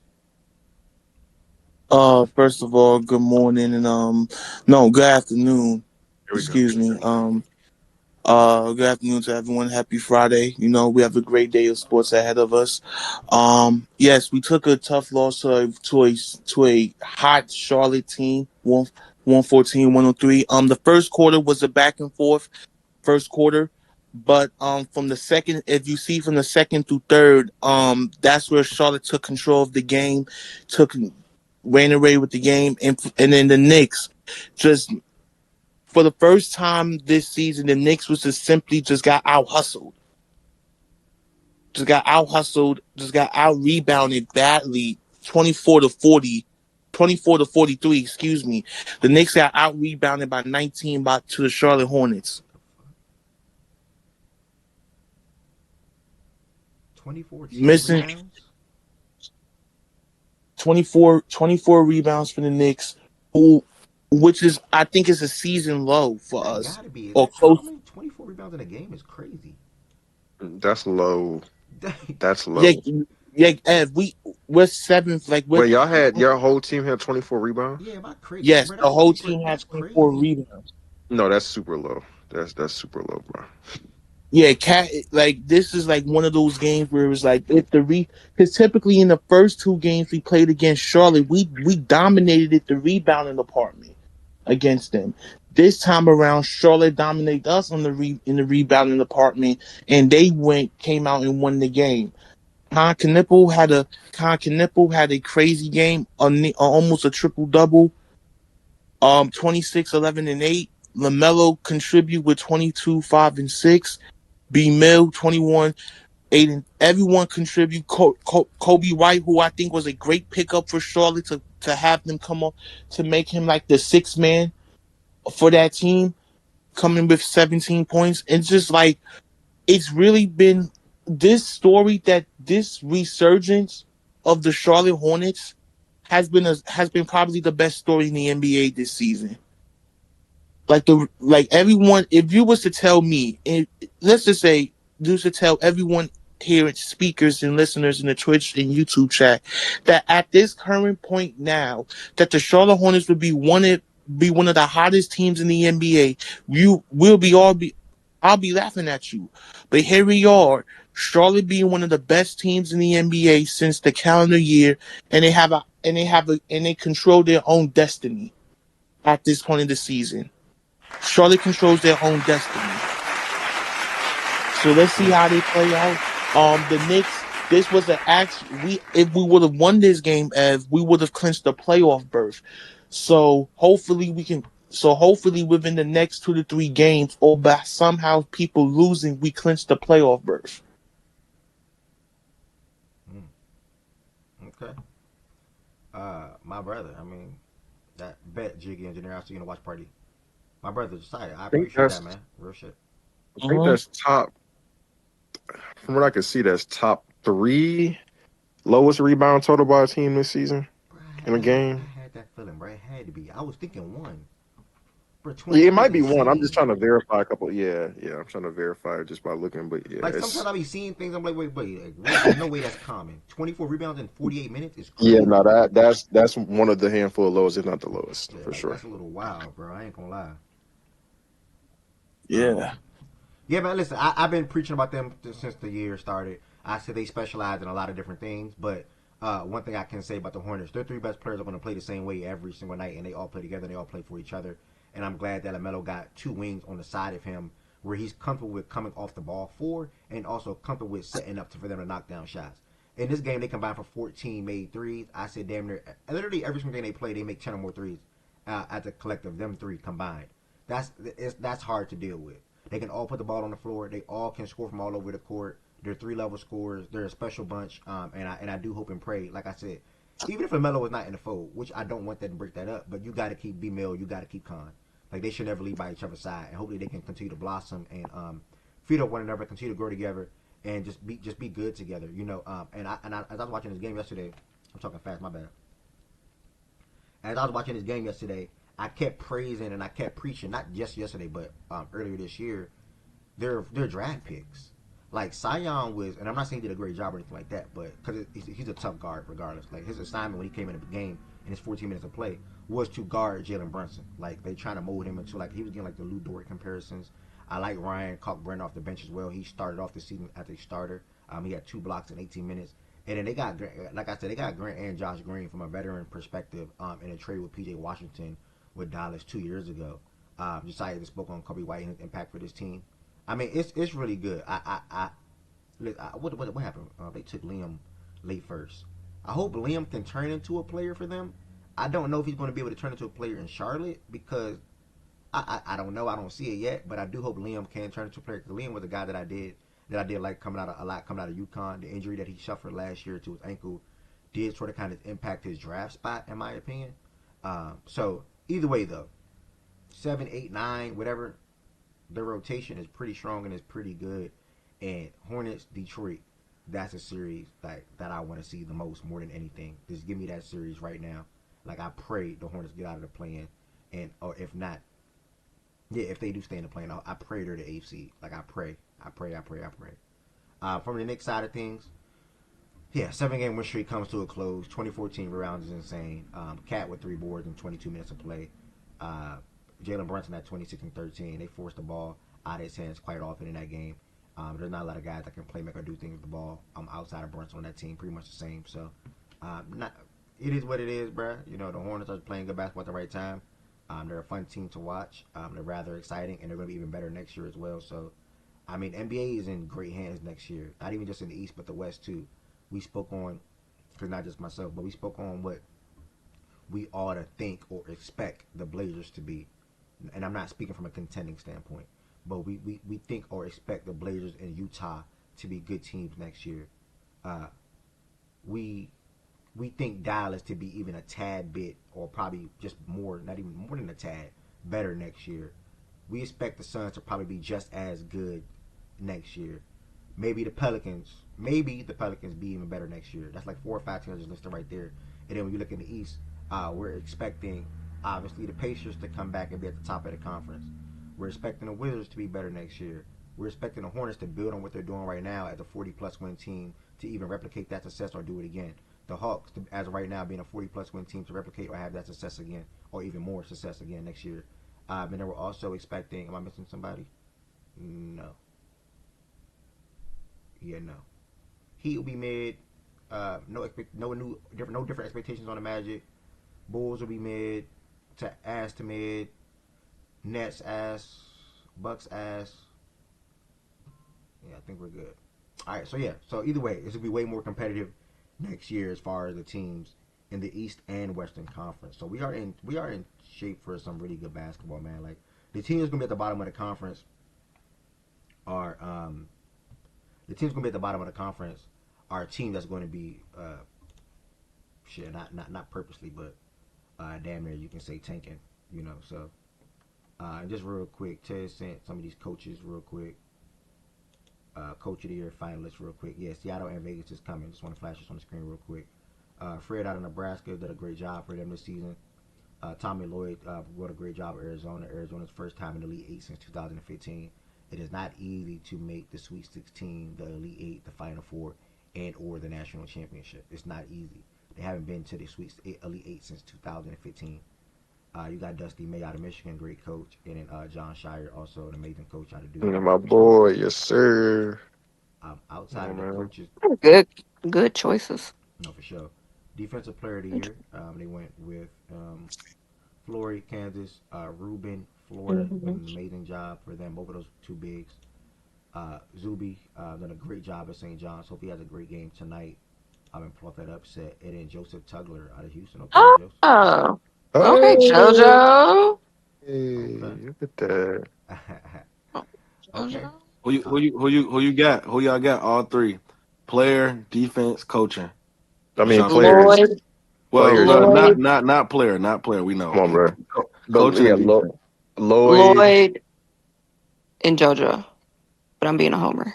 First of all, good morning and no, good afternoon. Here we go. Excuse me. Good afternoon to everyone. Happy Friday. You know, we have a great day of sports ahead of us. Yes, we took a tough loss to a hot Charlotte team, 114-103. The first quarter was a back and forth first quarter. But from the second, if you see from the second through third, that's where Charlotte took control of the game, took ran away with the game, and then the Knicks just for the first time this season, the Knicks was just simply just got out hustled, just got out rebounded badly, 24-40. 24-43, excuse me. The Knicks got out rebounded by 19 to the Charlotte Hornets. 24 Missing rebounds? 24 rebounds for the Knicks, which is I think is a season low for That us gotta be. or That, I close. mean, 24 rebounds in a game is crazy. That's low. Yeah, Low. Yeah, Ev, we're seventh. Like we're Wait, y'all had your whole team had 24 rebounds? Yeah, am I crazy? yes, Bro, the that's whole super. team had That's 24 crazy. rebounds. No, that's super low. That's super low, bro. Yeah, cat. Like this is like one of those games where it was like if the because typically in the first two games we played against Charlotte, we dominated the rebounding department against them. This time around, Charlotte dominated us on in the rebounding department, and they came out and won the game. Con Knipple had a crazy game, almost a triple double. 26, 11, and 8. LaMelo contribute with 22, 5, and 6. B Mill 21, 8, and everyone contribute. Kobe White, who I think was a great pickup for Charlotte to have them come up to make him like the sixth man for that team, coming with 17 points. It's just like it's really been this story that this resurgence of the Charlotte Hornets has been probably the best story in the NBA this season. Like everyone, if you was to tell me, let's just say you was to tell everyone here, speakers and listeners in the Twitch and YouTube chat, that at this current point now, that the Charlotte Hornets would be one of the hottest teams in the NBA, you will be all be I'll be laughing at you. But here we are, Charlotte being one of the best teams in the NBA since the calendar year, and they control their own destiny at this point in the season. Charlotte controls their own destiny. So let's see how they play out. The Knicks. This was an act. If we would have won this game, Ev, we would have clinched the playoff berth. So hopefully we can. So hopefully within the next 2 to 3 games, or by somehow people losing, we clinch the playoff berth. Okay. My brother. I mean, that bet Jiggy Engineer. I see you in a watch party. My brother decided. I I think appreciate that, man. Real shit. Mm-hmm. that's top. From what I can see, that's top three lowest rebound total by a team this season Bro, in a game. I had that feeling, bro. It had to be. I was thinking one. Bro, Yeah, it 22 is might be one. I'm just insane. trying to verify a couple. Yeah. I'm trying to verify just by looking, but yeah, Like sometimes it's I be seeing things. I'm like, wait. Like, there's no way that's common. 24 rebounds in 48 minutes is yeah. crazy. No, that's one of the handful of lowest, if not the lowest, Yeah, for like sure. that's a little wild, bro. I ain't gonna lie. Yeah. Yeah, man. Listen, I've been preaching about them since the year started. I said they specialize in a lot of different things, but one thing I can say about the Hornets, their three best players are going to play the same way every single night, and they all play together. They all play for each other, and I'm glad that LaMelo got two wings on the side of him where he's comfortable with coming off the ball for, and also comfortable with setting up for them to knock down shots. In this game, they combined for 14 made threes. I said damn near literally every single game they play, they make 10 or more threes at the collective them three combined. That's hard to deal with. They can all put the ball on the floor. They all can score from all over the court. They're three level scorers. They're a special bunch. And I do hope and pray, like I said, even if LaMelo is not in the fold, which I don't want that to break that up, but you got to keep B Mill, you got to keep Khan. Like they should never leave by each other's side, and hopefully they can continue to blossom and feed up one another, continue to grow together, and just be good together. You know. As I was watching this game yesterday, I'm talking fast, my bad. As I was watching this game yesterday, I kept praising and I kept preaching, not just yesterday, but earlier this year, their draft picks. Like Sion was, and I'm not saying he did a great job or anything like that, but because he's a tough guard regardless. Like his assignment when he came in the game in his 14 minutes of play was to guard Jalen Brunson. Like they trying to mold him into like he was getting like the Lou Dort comparisons. I like Ryan Cockburn off the bench as well. He started off the season as a starter. He had 2 blocks in 18 minutes. And then they got, like I said, they got Grant and Josh Green from a veteran perspective in a trade with PJ Washington with Dallas 2 years ago. Josiah even spoke on Kobe White and his impact for this team. I mean, it's really good. What happened? They took Liam late first. I hope Liam can turn into a player for them. I don't know if he's going to be able to turn into a player in Charlotte because I don't know. I don't see it yet, but I do hope Liam can turn into a player. Because Liam was a guy that I did like coming out of UConn. The injury that he suffered last year to his ankle did sort of kind of impact his draft spot, in my opinion. So either way, though, 7, 8, 9, whatever, the rotation is pretty strong and is pretty good. And Hornets, Detroit, that's a series that I want to see the most more than anything. Just give me that series right now. Like I pray the Hornets get out of the play-in, and or if not, yeah, if they do stay in the play-in, I pray they're the AFC. Like I pray. From the Knicks side of things, Yeah, 7-game win streak comes to a close. 2014 rebounds is insane. Cat with 3 boards in 22 minutes of play. Uh, Jalen Brunson at 26 and 13. They forced the ball out of his hands quite often in that game. There's not a lot of guys that can play, make, or do things with the ball. Outside of Brunson on that team, pretty much the same. So, not it is what it is, bruh. You know, the Hornets are playing good basketball at the right time. They're a fun team to watch. They're rather exciting, and they're going to be even better next year as well. So, NBA is in great hands next year. Not even just in the East, but the West too. We spoke on, because not just myself, but we spoke on what we ought to think or expect the Blazers to be. And I'm not speaking from a contending standpoint, but we think or expect the Blazers and Utah to be good teams next year. Uh, we we think Dallas to be even a tad bit, or probably just more, not even more than a tad, better next year. We expect the Suns to probably be just as good next year. Maybe the Pelicans be even better next year. That's like 4 or 5 teams listed right there. And then when you look in the East, we're expecting obviously the Pacers to come back and be at the top of the conference. We're expecting the Wizards to be better next year. We're expecting the Hornets to build on what they're doing right now as a 40-plus win team to even replicate that success or do it again. The Hawks, as of right now, being a 40-plus win team to replicate or have that success again, or even more success again next year. And then we're also expecting. Am I missing somebody? No. Yeah, no. Heat will be mid. No different expectations on the Magic. Bulls will be mid to mid. Nets ass. Bucks ass. Yeah, I think we're good. All right, so yeah. So either way, this will be way more competitive next year as far as the teams in the East and Western Conference. So we are in shape for some really good basketball, man. Like the teams gonna be at the bottom of the conference are the teams gonna be at the bottom of the conference are a team that's going to be shit, not purposely, but damn near you can say tanking, you know. So just real quick, Ted sent some of these coaches real quick. Coach of the Year finalists real quick. Yeah, Seattle and Vegas is coming. Just want to flash this on the screen real quick. Fred out of Nebraska did a great job for them this season. Tommy Lloyd did a great job at Arizona. Arizona's first time in the Elite Eight since 2015. It is not easy to make the Sweet 16, the Elite Eight, the Final Four, and or the national championship. It's not easy. They haven't been to the Elite Eight since 2015. You got Dusty May out of Michigan, great coach, and then John Shire, also an amazing coach out of Duke. My boy, yes sir. Outside of the Man. coaches, Good choices. no, for sure. Defensive Player of the Year, they went with Flory, Kansas, Rubin, Florida, did Mhm. an amazing job for them. Both of those two bigs. Zuby done a great job at St. John's. Hope he has a great game tonight. And pull off that upset. And then Joseph Tugler out of Houston. Okay, Joseph. Oh, okay, Oh, JoJo. Okay. hey, look at that. Oh, Okay. JoJo. Who you got? Who y'all got? All three: player, defense, coaching. I What's mean, y'all favorite? players, Lloyd, Well, players. Lloyd, not player, not player. We Come know on, bro. But coaching yeah, and defense. Lloyd. Lloyd, and JoJo. But I'm being a homer.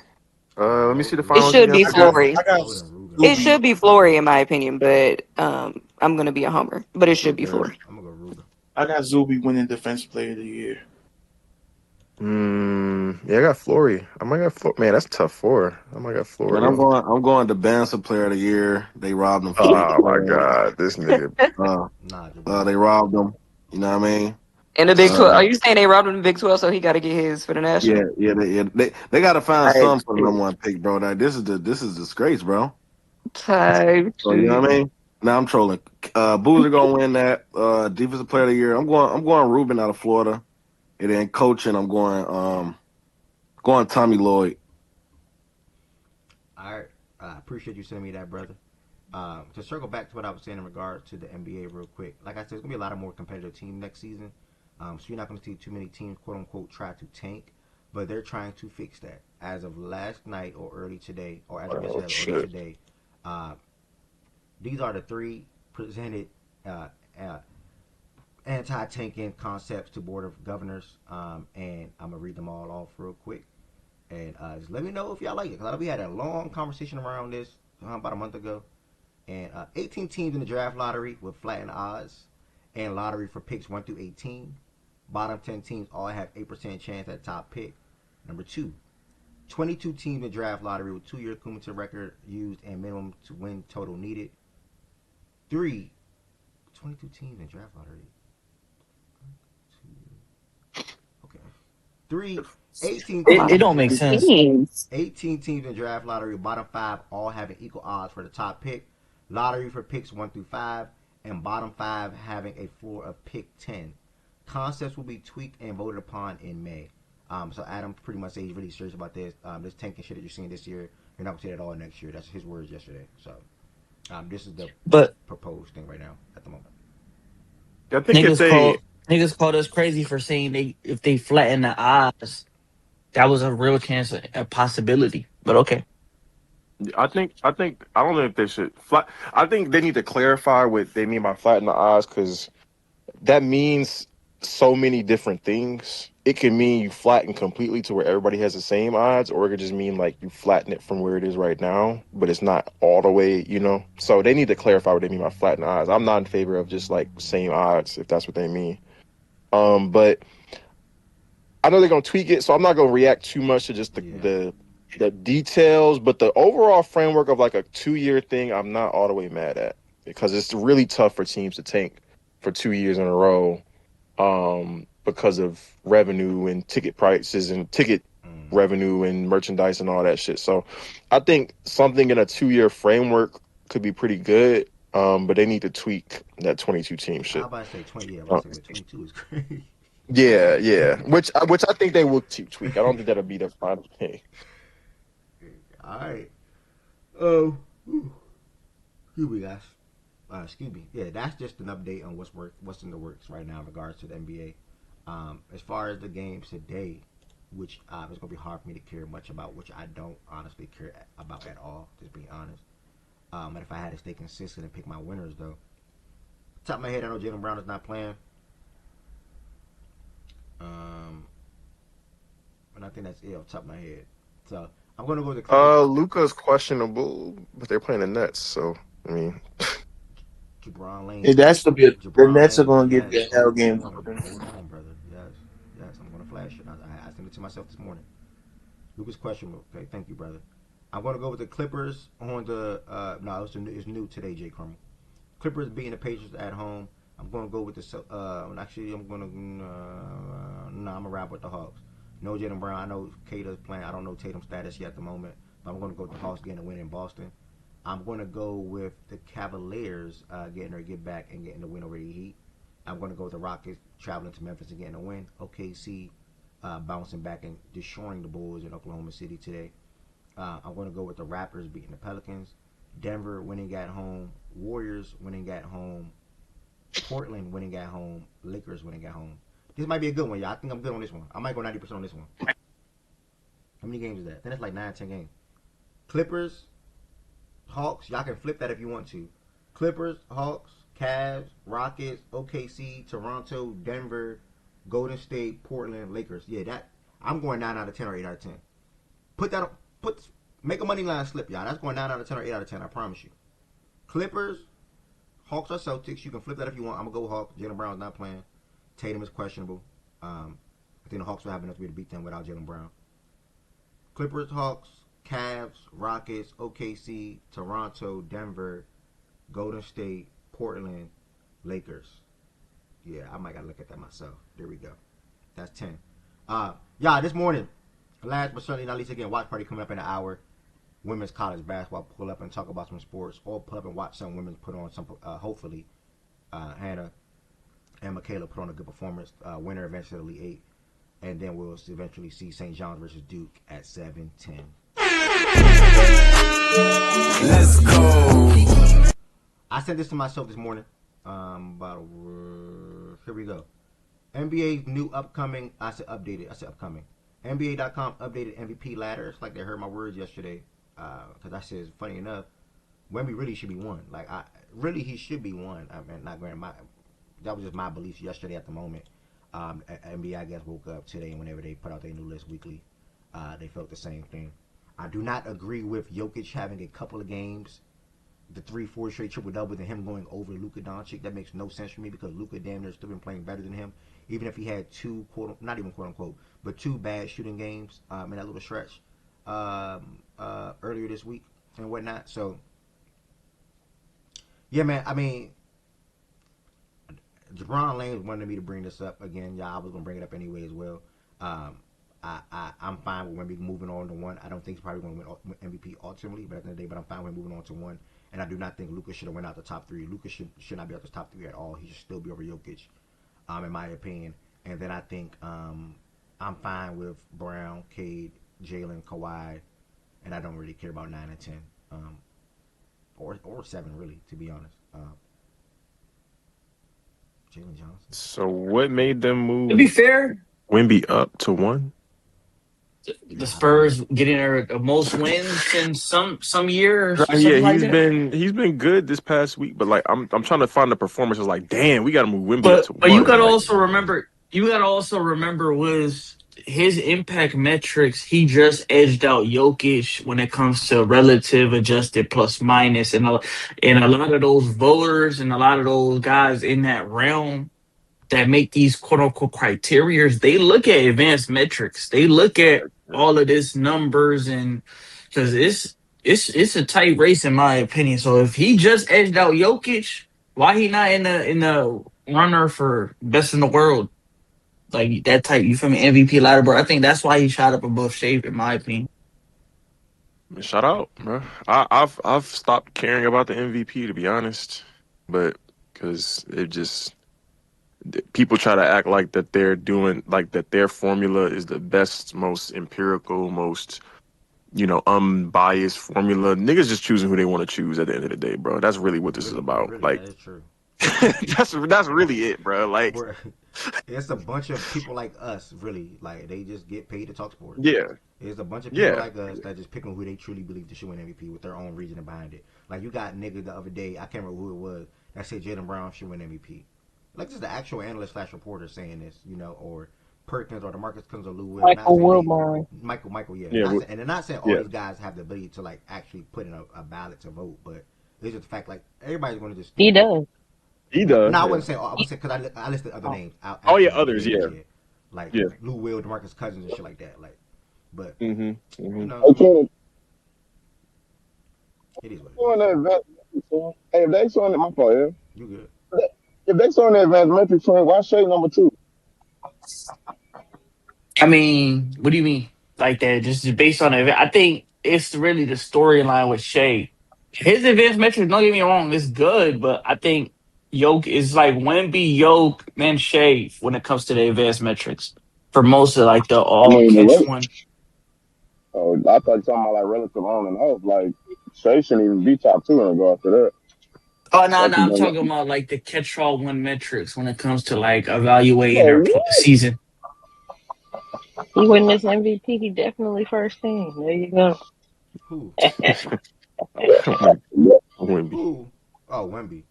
Let me see the It finals should again be for I got you. Flory. I got I would Ruben It over. Zuby. should be Flory in my opinion, but I'm gonna be a homer. But it should be Okay. Flory. I'm gonna go Ruben. I got Zuby winning Defensive Player of the Year. Yeah, I got Flory. I might got Flory. Man, that's tough four. I might got And Flory. I'm going to Bansa Player of the Year. They robbed him for the Big Oh my 12. God, this nigga. Nah, Jabbar. They robbed him. You know what I mean? In the Big 12, Uh, are you saying they robbed him in the Big 12, so he got to get his for the yeah, national? they got to find Type some for the shit. number one pick, bro. Like, this is disgrace, bro. Type So you know shit. what I mean? Now I'm trolling. Boozer gonna win that defensive player of the year. I'm going Ruben out of Florida, and then coaching I'm going Tommy Lloyd. All right. I appreciate you sending me that, brother. To circle back to what I was saying in regards to the NBA real quick, like I said, it's gonna be a lot of more competitive teams next season. So you're not gonna see too many teams, quote unquote, try to tank, but they're trying to fix that. As of last night or early today, or as of Oh yesterday or early shit. today, uh, these are the 3 presented uh, uh, anti-tanking concepts to Board of Governors, and I'm gonna read them all off real quick. And just let me know if y'all like it, because we had a long conversation around this about a month ago. And 18 teams in the draft lottery with flattened odds, and lottery for picks 1 through 18. Bottom 10 teams all have 8% chance at top pick. Number 2, 22 teams in draft lottery with 2-year cumulative record used and minimum to win total needed. 3. 22 teams in draft lottery. Okay. 3. 18 It, teams it in don't draft. make sense. Teams. 18 teams in draft lottery, bottom 5 all having equal odds for the top pick. Lottery for picks 1 through 5, and bottom 5 having a floor of pick 10. Concepts will be tweaked and voted upon in May. So Adam pretty much said he's really serious about this. This tanking shit that you're seeing this year, you're not going to see that all next year. That's his words yesterday. So this is the But proposed thing right now at the moment. I think if they, niggas called us crazy for saying if they flatten the odds, that was a real chance, a possibility. But okay. I don't know if they should flat. I think they need to clarify what they mean by flatten the odds, because that means so many different things. It can mean you flatten completely to where everybody has the same odds, or it could just mean like you flatten it from where it is right now, but it's not all the way, So they need to clarify what they mean by flatten the odds. I'm not in favor of just like same odds if that's what they mean. But I know they're gonna tweak it, so I'm not gonna react too much to just the details, but the overall framework of like a 2-year thing, I'm not all the way mad at, because it's really tough for teams to tank for 2 years in a row, because of revenue and ticket prices and ticket revenue and merchandise and all that shit. So I think something in a 2-year framework could be pretty good, but they need to tweak that 22 team shit. I'm about to say 20. Yeah, I'm about to say 22 is crazy. Yeah, which I think they will tweak. I don't think that'll be the final thing. All right. Here we guys. Excuse me. Yeah, that's just an update on what's in the works right now in regards to the NBA. As far as the games today, which it's gonna be hard for me to care much about, which I don't honestly care about at all, just being honest. And if I had to stay consistent and pick my winners, though, top of my head, I know Jaylen Brown is not playing. And I think that's it off the top of my head. So I'm gonna go to the Luka's questionable, but they're playing the Nets, so I mean, Jabron Lane. It has to be. The Jabron Nets are Lane. going to give Yes. you a hell game. Hold on, brother. Yes. I'm gonna flash it. I sent it to myself this morning. Luka's questionable. Okay, thank you, brother. I'm gonna go with the Clippers on the. No, it's new today, Jay Crummel. Clippers beating the Pacers at home. I'm gonna go with the. Actually, I'm gonna. I'm gonna rap with the Hawks. No Jaylen Brown. I know Kata's playing. I don't know Tatum's status yet at the moment, but I'm gonna go with the Hawks getting a win in Boston. I'm gonna go with the Cavaliers getting their get back and getting the win over the Heat. I'm gonna go with the Rockets traveling to Memphis and getting a win. OKC bouncing back and destroying the Bulls in Oklahoma City today. I'm gonna go with the Raptors beating the Pelicans. Denver winning at home. Warriors winning at home. Portland winning at home. Lakers winning at home. This might be a good one, y'all. I think I'm good on this one. I might go 90% on this one. How many games is that? Then it's like 9-10 games. Clippers, Hawks. Y'all can flip that if you want to. Clippers, Hawks, Cavs, Rockets, OKC, Toronto, Denver, Golden State, Portland, Lakers. Yeah, that I'm going 9 out of 10 or 8 out of 10. Put that on. Make a money line slip, y'all. That's going 9 out of 10 or 8 out of 10. I promise you. Clippers, Hawks or Celtics. You can flip that if you want. I'm gonna go Hawks. Jaylen Brown's not playing. Tatum is questionable. I think the Hawks will have enough to beat them without Jaylen Brown. Clippers, Hawks, Cavs, Rockets, OKC, Toronto, Denver, Golden State, Portland, Lakers. Yeah, I might gotta look at that myself. There we go. That's 10. Yeah, this morning, last but certainly not least, again, watch party coming up in an hour. Women's college basketball. Pull up and talk about some sports, or pull up and watch some women put on some. Hopefully, Hannah and Michaela put on a good performance. Winner eventually Elite 8, and then we'll eventually see St. John's versus Duke at 7:10. Let's go. I sent this to myself this morning. Here we go. NBA's new upcoming. I said updated. I said upcoming. NBA.com updated MVP ladder. It's like they heard my words yesterday. Because I said, funny enough, Wemby really should be one. Like, he should be one. I mean, not granted, that was just my beliefs yesterday at the moment. NBA, I guess, woke up today, and whenever they put out their new list weekly, they felt the same thing. I do not agree with Jokic having a couple of games, the 3-4 straight triple-double, and him going over Luka Doncic. That makes no sense for me, because Luka damn near still been playing better than him, even if he had two, not even quote-unquote, but two bad shooting games in that little stretch. earlier this week and whatnot. So yeah, man. I mean, Jabron Lanes wanted me to bring this up again. Yeah, I was gonna bring it up anyway as well. Um, I'm fine with Wemby moving on to one. I don't think he's probably going to win MVP ultimately, but at the end of the day, but I'm fine with moving on to one. And I do not think Luka should have went out the top three. Luka should not be out the top three at all. He should still be over Jokic, in my opinion. And then I think I'm fine with Brown, Cade, Jalen, Kawhi, and I don't really care about 9 and 10, or 7 really, to be honest. Jalen Johnson. So what made them To be move fair, Wimby up to one? the Spurs getting the most wins in some years or Yeah, something like that. he's been good this past week, but like I'm trying to find the performances. Like, damn, we got to move Wimby up But to but you one. gotta Like, also remember was his impact metrics. He just edged out Jokic when it comes to relative adjusted plus minus, and a lot of those voters and a lot of those guys in that realm that make these quote unquote criterias, they look at advanced metrics. They look at all of this numbers, and because it's a tight race in my opinion. So if he just edged out Jokic, why he not in the runner for best in the world? Like that type, you feel me? MVP ladder, bro. I think that's why he shot up above Shape, in my opinion. shout out, bro. I've stopped caring about the MVP to be honest, but because it just people try to act like that they're doing like that their formula is the best, most empirical, most unbiased formula. Niggas just choosing who they want to choose at the end of the day, bro. That's really what this is about. Really, Like that is true. that's really it, bro. Like It's a bunch of people like us, really. Like they just get paid to talk sports. yeah, It's a bunch of people yeah. like us that just pick on who they truly believe to should win MVP with their own reasoning behind it. Like you got nigga the other day, I can't remember who it was, that said Jalen Brown should win MVP. Like this is the actual analyst slash reporter saying this, or Perkins or DeMarcus Cousins or Lou Will. Not Michael saying Wilbon. Michael, yeah. Yeah, And they're not saying all yeah. these guys have the ability to like actually put in a ballot to vote, but it's just the fact like everybody's going to just He does. He does. No, I Yeah. wouldn't say. I would say because I listed other names. Oh yeah, After others. Yeah, like yeah. Lou Will, DeMarcus Cousins, and shit like that. Like, but Mm-hmm. you Mm-hmm. know, Hey, Kenny, it is what it showing is. the advanced metrics, hey, if they showing it, my fault, yeah. You good? If they showing the advanced metrics, why Shea number 2? I mean, what do you mean? Like that, just based on it. I think it's really the storyline with Shea. His advanced metrics, don't get me wrong, it's good, but I think Yoke is like Wemby, Yoke, then Shea when it comes to the advanced metrics. For most of like the I all mean, catch one. oh, I thought you were talking about like relative on and off. Like Shea shouldn't even be top 2 in regards to that. Oh no, Like no, he I'm done, talking about like the catch all one metrics when it comes to like evaluating oh, their what? season. He win this MVP. He definitely first team. There you go. Who? Wimby. Who? Oh, Wemby.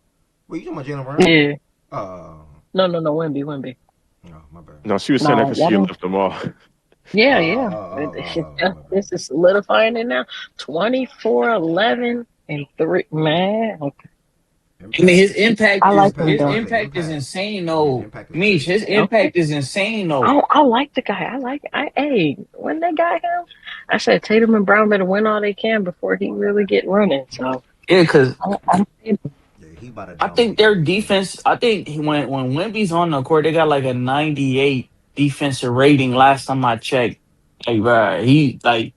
Wait, you talking about Jalen Brown? Yeah. Oh, No, Wemby. no, my bad. No, she was saying that Nah, because y'all she don't. left them off. Yeah, yeah. My bad. This is solidifying it now. 24, 11, and 3. Man, okay. I mean, Impact. I The like him impact. his I'm though. about to say impact is impact. insane Yeah, the though. impact is Meech, crazy. his Okay. impact is insane though. I like the guy. Hey, when they got him, I said Tatum and Brown better win all they can before he really get running. So Yeah, because I'm Yeah, he about to I think dominate their them. So defense. I think when Wemby's on the court, they got like a 98 defensive rating. Last time I checked, like bro, he like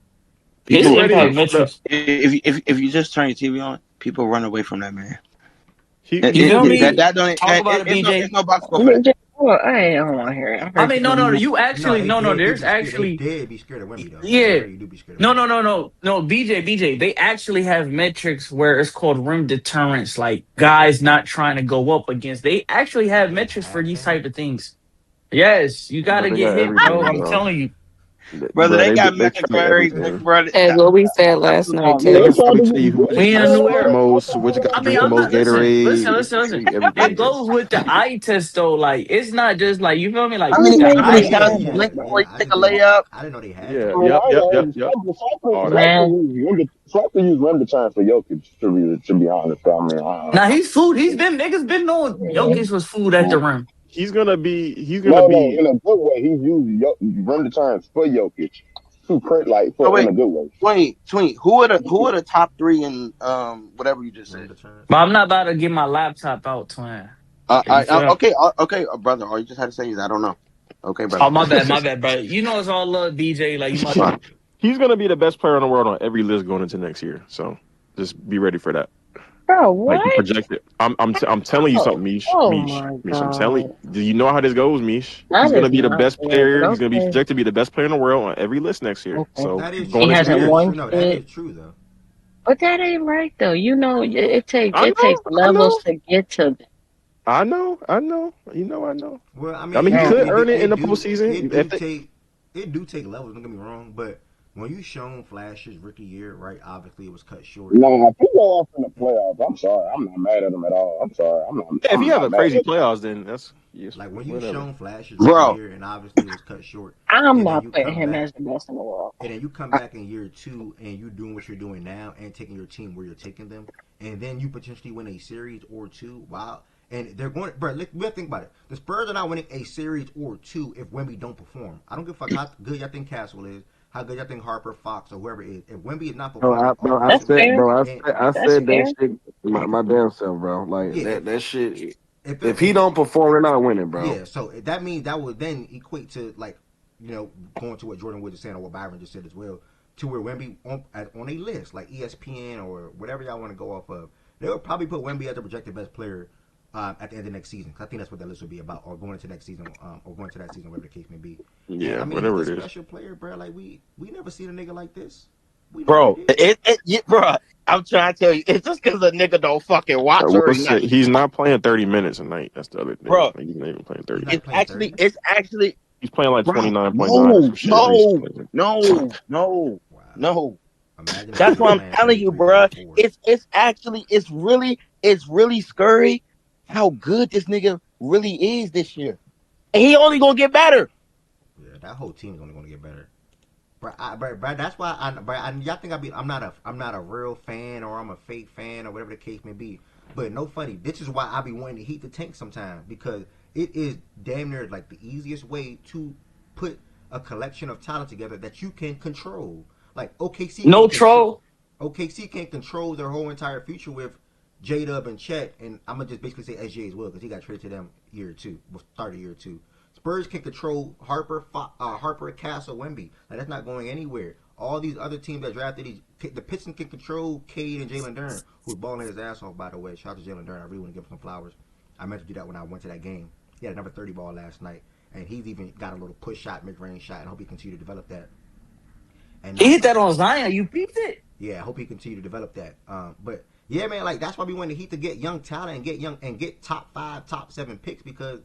his People ready impact to the metrics. If you just turn your TV on, people run away from that man. he You feel me? That don't Talk about it, it's BJ. no box score for that. just, well, I don't want to hear it. I I heard you mean, no, gonna no, be you no, actually they no, no. did There's be scared. They actually did be scared of Wemby though. They yeah. already do be scared of No, Wemby. no, no, no, no. BJ. They actually have metrics where it's called rim deterrence, like guys not trying to go up against. They actually have They metrics for have these that. type of things. Yes, you got But to they get got hit, bro. everything, I'm bro. telling you. Brother, Bro, they got they metrics tell you for every everything. brother. Hey, what we said last night, yeah, They they can too. tried probably to tell you they which We in guy a tried new to sweat the era. most, which guy I mean, drink the I'm most not. Listen, Gatorade. listen, They listen, can tell listen. you everything, It bro. goes with the eye test though. Like it's not just like you feel me. how Like many the Oh many eye. yeah, times yeah, Blake yeah. always I take a just didn't. layup? I didn't know they had Yeah, that. I mean, yep, I ain't yep, gonna yep, hold you. yep. All that. Swap to Man, use Wemby time for Jokic to be honest. So, I mean, Now he's food. He's been niggas been knowing Jokic was food at the rim. He's gonna be. He's gonna no, be. in a good way, he's used rim deterrence for Jokic. too crazy, like Oh for in wait, a good way. Twink. Who are the top three in whatever you just Room said? the chance. But I'm not about to get my laptop out, twin. You feel? Okay, okay, brother. All you just had to say is I don't know. Okay, Oh, brother. my bad, bro. You know it's all love, DJ. Like you must. He's gonna be the best player in the world on every list going into next year. So just be ready for that. Bro, Like what? projected. I'm telling you Oh, something, Mish. oh Mish. my Mish. I'm telling God. you. Do you know how this goes, Mish? That He's is gonna be the not best fair, but player. He's gonna be okay. projected to be the best player in the world on every list next year. Okay. So That is He going true. into the hasn't That year. is won true. No, that shit. is true though. But that ain't right though. You know, I it takes know. I levels know. to get to that. I know. I know. You know. I know. Well, I I mean, mean, he Bro, could earn it in the postseason. If they, it do take levels. Don't get me wrong, but when you shown flashes rookie year, right? Obviously, it was cut short. No, if he go off in the playoffs, I'm sorry, I'm not mad at him at all. I'm sorry, yeah, if I'm you have not a mad crazy at him. playoffs, then that's yes, Like when you whatever. shown flashes rookie Bro, year, and obviously it was cut short, I'm and then not you putting come him back, as the best in the world. and then you come back in year two, and you doing what you're doing now, and taking your team where you're taking them, and then you potentially win a series or two. Wow. And they're going, bro. We have to think about it. The Spurs are not winning a series or two if Wemby don't perform. I don't give a fuck how good y'all think Castle is, how good y'all think Harper, Fox, or whoever it is. If Wemby is not performing That's offensively, fair. and I That's said that fair. shit my damn self, bro. Like yeah, that shit. if If he don't perform, they're not winning, bro. yeah, so that means that would then equate to like, going to what Jordan Woods is saying or what Byron just said as well, to where Wemby on a list like ESPN or whatever y'all want to go off of, they would probably put Wemby as the projected best player at the end of next season. 'Cause I think that's what that list would be about, or going into next season, or going to that season, whatever the case may be. And Yeah, I mean, he's whatever a it is. special player, bro. Like we never seen a nigga like this. We never bro, did. bro. I'm trying to tell you, it's just because a nigga don't fucking I watch will every say night, he's not playing 30 minutes a night. That's the other thing. bro. Like, he's not even playing He's 30 not It's minutes. playing actually, 30. it's actually, He's playing like bro. 29.9 or No, some shit no, recently. Wow. no. Imagine if That's he was what I'm playing telling you, 33, bro. 34. It's really scary how good this nigga really is this year, and he only gonna get better. Yeah, that whole team is only going to get better. But that's why y'all think I'm not a real fan or I'm a fake fan or whatever the case may be. But no funny, this is why I be wanting to heat the tank sometimes because it is damn near like the easiest way to put a collection of talent together that you can control. Like No troll. OKC can control their whole entire future with J Dub and Chet, and I'm gonna just basically say SJ as well because he got traded to them year two, start of year two. Spurs can control Harper, Castle, Wemby. Like that's not going anywhere. All these other teams that drafted the Pistons can control Cade and Jalen Duren, who's balling his ass off by the way. Shout out to Jalen Duren. I really want to give him some flowers. I meant to do that when I went to that game. He had a number 30 ball last night, and he's even got a little push shot, mid range shot, and I hope he continue to develop that. And He that's hit my that on Zion. You peeped it. yeah, I hope he continue to develop that. But yeah, man, like that's why we want the Heat to get young talent and get top 5, top 7 picks because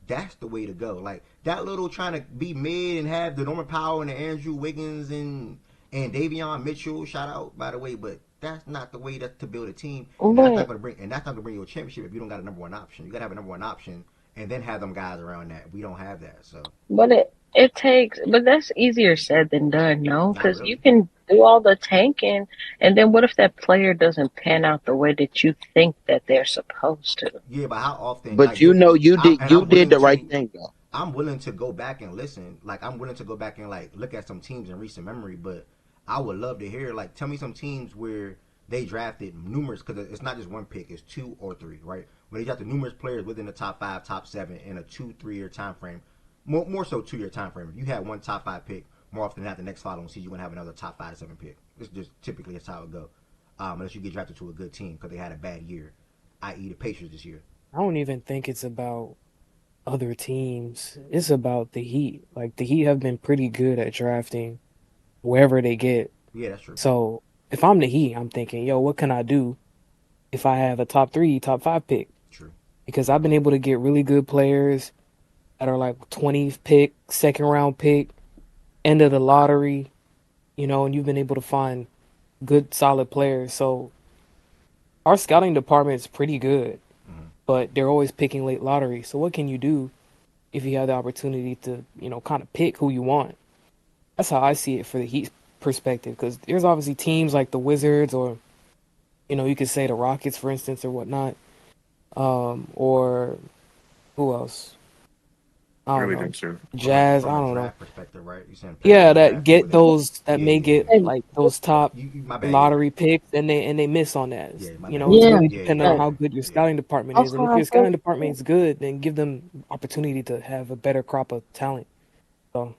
that's the way to go. Like that little trying to be mid and have the Norman Powell and the Andrew Wiggins and Davion Mitchell. Shout out by the way, but that's not the way to build a team, and But that's not gonna bring you a championship if you don't got a number one option. You gotta have a number one option and then have them guys around that. We don't have that, so but it takes, but that's easier said than done, no? not Because you really. can do all the tanking, and then what if that player doesn't pan out the way that you think that they're supposed to? Yeah, but how often? But Like you, you did the right thing though. I'm willing to go back and listen. Like I'm willing to go back and like look at some teams in recent memory. But I would love to hear like tell me some teams where they drafted numerous because it's not just one pick, it's 2 or 3, right? Where they drafted numerous players within the top 5, top 7 in a 2-3 year time frame. More so 2 year time frame. If you had one top 5 pick, more often than not, the next following season you're gonna have another top 5 to 7 pick. This just typically is how it go. Unless you get drafted to a good team because they had a bad year, i.e. the Pacers this year. I don't even think it's about other teams. It's about the Heat. Like the Heat have been pretty good at drafting wherever they get. Yeah, that's true. So if I'm the Heat, I'm thinking, yo, what can I do if I have a top 3, top 5 pick? True. Because I've been able to get really good players that are like 20th pick, second round pick, end of the lottery, and you've been able to find good, solid players. So our scouting department is pretty good, but they're always picking late lottery. So what can you do if you have the opportunity to, kind of pick who you want? That's how I see it for the Heat perspective, because there's obviously teams like the Wizards or, you could say the Rockets, for instance, or whatnot. Or who else? I don't Really know, think so. Jazz. From I a don't know. draft perspective, right? You saying picking Yeah, in the that draft, you get wouldn't. those that Yeah, may yeah, get yeah. Hey, like those top My bad. Yeah, lottery picks, and they miss on that. yeah, my You bad. know, it's Yeah, yeah, really yeah, yeah, dependent on hey, how yeah, good your yeah. scouting department is, that's and if why I your scouting said, department is good, then give them opportunity to have a better crop of talent. So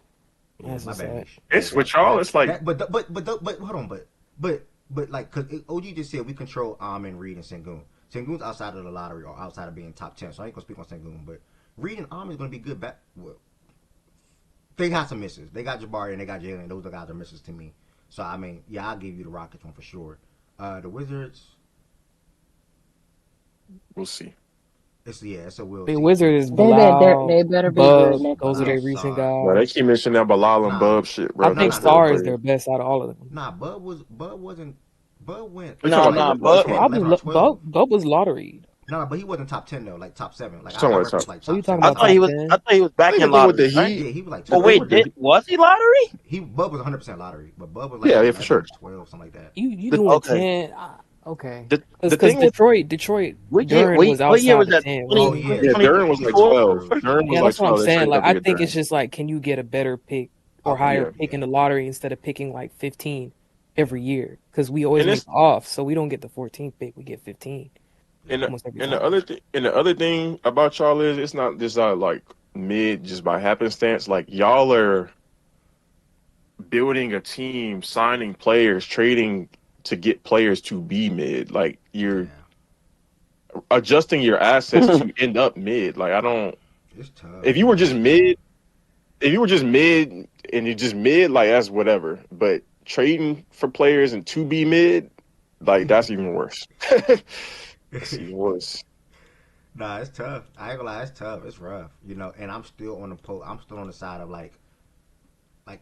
Yeah, that's my just bad, that. Nish. Yeah, It's with y'all. It's like but hold on, but like, cause OG just said we control Amin, Reed, and Sengun. Sengun's outside of the lottery or outside of being top 10, so I ain't gonna speak on Sengun. But Reed and Amin is gonna be good. Back, well, they got some misses. They got Jabari and they got Jalen. Those are guys are misses to me. So I mean, yeah, I'll give you the Rockets one for sure. The Wizards, we'll see. it's a we'll The see Wizard too. is they Bilal, better be good Bub. next Those are year. their recent Sar. Bro, they guys. keep mentioning that Bilal and Nah, Bub shit, I bro. nah, think nah, That's nah, still Sar nah. is crazy. their best out of all of them. Nah, Bud wasn't. Bud went We talking No, about like no, the, we but talking 10, about, 11, or 12. Bub was lotteried. No, but he wasn't top 10 though, like top 7. we Like talking I about the reckon top. was like So you top talking 7 I or about thought top he top 8. was. 10? I thought he was I back think the in thing with the lottery, right? Heat, Yeah, he was like the Oh 12 thing or wait, with the did 13. Heat, was he lottery? Bud was 100% lottery, but Bud was like yeah, yeah, for 11 sure. or 12, something like that. You The doing Okay. 10? Okay. the Because thing with Detroit What year? Duran was What year outside was of that? 10, wasn't Oh 20, he? yeah, yeah, true, Duran was true, like twenty true, 24? 12. true, Duran true. was Yeah, like that's what I'm 12. They saying. traded Like, up I to get think it's Duran. just like, can you get a better pick or Okay, higher Yeah, pick yeah, in the lottery instead of picking like 15 yeah, every year? Because we always and make it's off, so we don't get the 14th pick. We get 15 yeah. almost every and the time. other thing and the other thing about y'all is it's not just like mid just by happenstance. Like y'all are building a team, signing players, trading to get players to be mid. Like you're Yeah. adjusting your assets to end up mid. Like I don't. It's tough, If you were man. just It's tough. mid, if you were just mid and you're just mid, like that's whatever. But trading for players and to be mid, like that's even worse. That's even worse. Nah, it's tough. I ain't gonna lie, it's tough. It's rough, And I'm still on I'm still on the side of like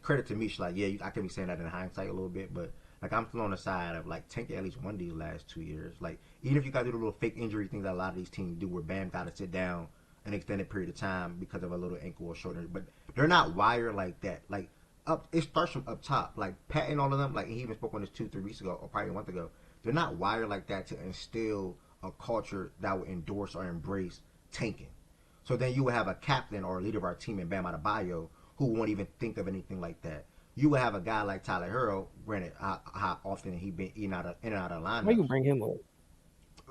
credit to me. Like, yeah, I could be saying that in hindsight a little bit, but like I'm still on the side of like tanking at least one of these last 2 years. Like, even if you got to do the little fake injury things that a lot of these teams do, where Bam got to sit down an extended period of time because of a little ankle or shoulder, but they're not wired like that. Like, it starts from up top. Like Pat and all of them. Like, he even spoke on this 2-3 weeks ago, or probably a month ago. They're not wired like that to instill a culture that would endorse or embrace tanking. So then you would have a captain or a leader of our team in Bam Adebayo who won't even think of anything like that. You would have a guy like Tyler Hero. Granted, how often he been in and out of Why you lineups. bring him up?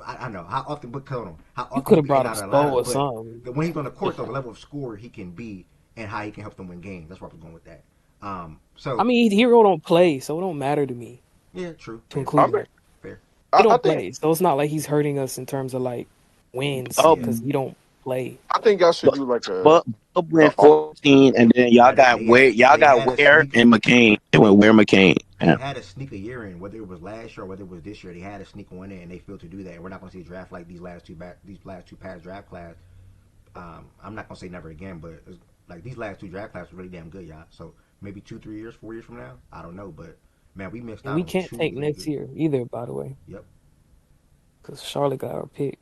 I know how often, but hold on, how You often could he have be in brought and up out of Spo lineups. or But something. when he's on the court, though, the level of scorer he can be and how he can help them win games. That's where I was going with that. I So mean, Hero don't play, so it don't matter to me yeah, true, to fair, I include mean, him. fair. He I don't think play, so it's not like he's hurting us in terms of like wins Oh, Yeah, because he don't play. I think y'all should but do like a but the went 14, and then y'all they got had a Ware sneak. and McCain. They went Ware McCain. They Yeah. had to sneak a year in, whether it was last year or whether it was this year. They had to sneak one in, and they failed to do that. And we're not going to see a draft like these last two past draft class. I'm not going to say never again, but like these last two draft classes were really damn good, y'all. So maybe 2, 3 years, 4 years from now, I don't know, but man, we missed And out we on can't two take really next good. year either, by the way, Yep, because Charlotte got our pick.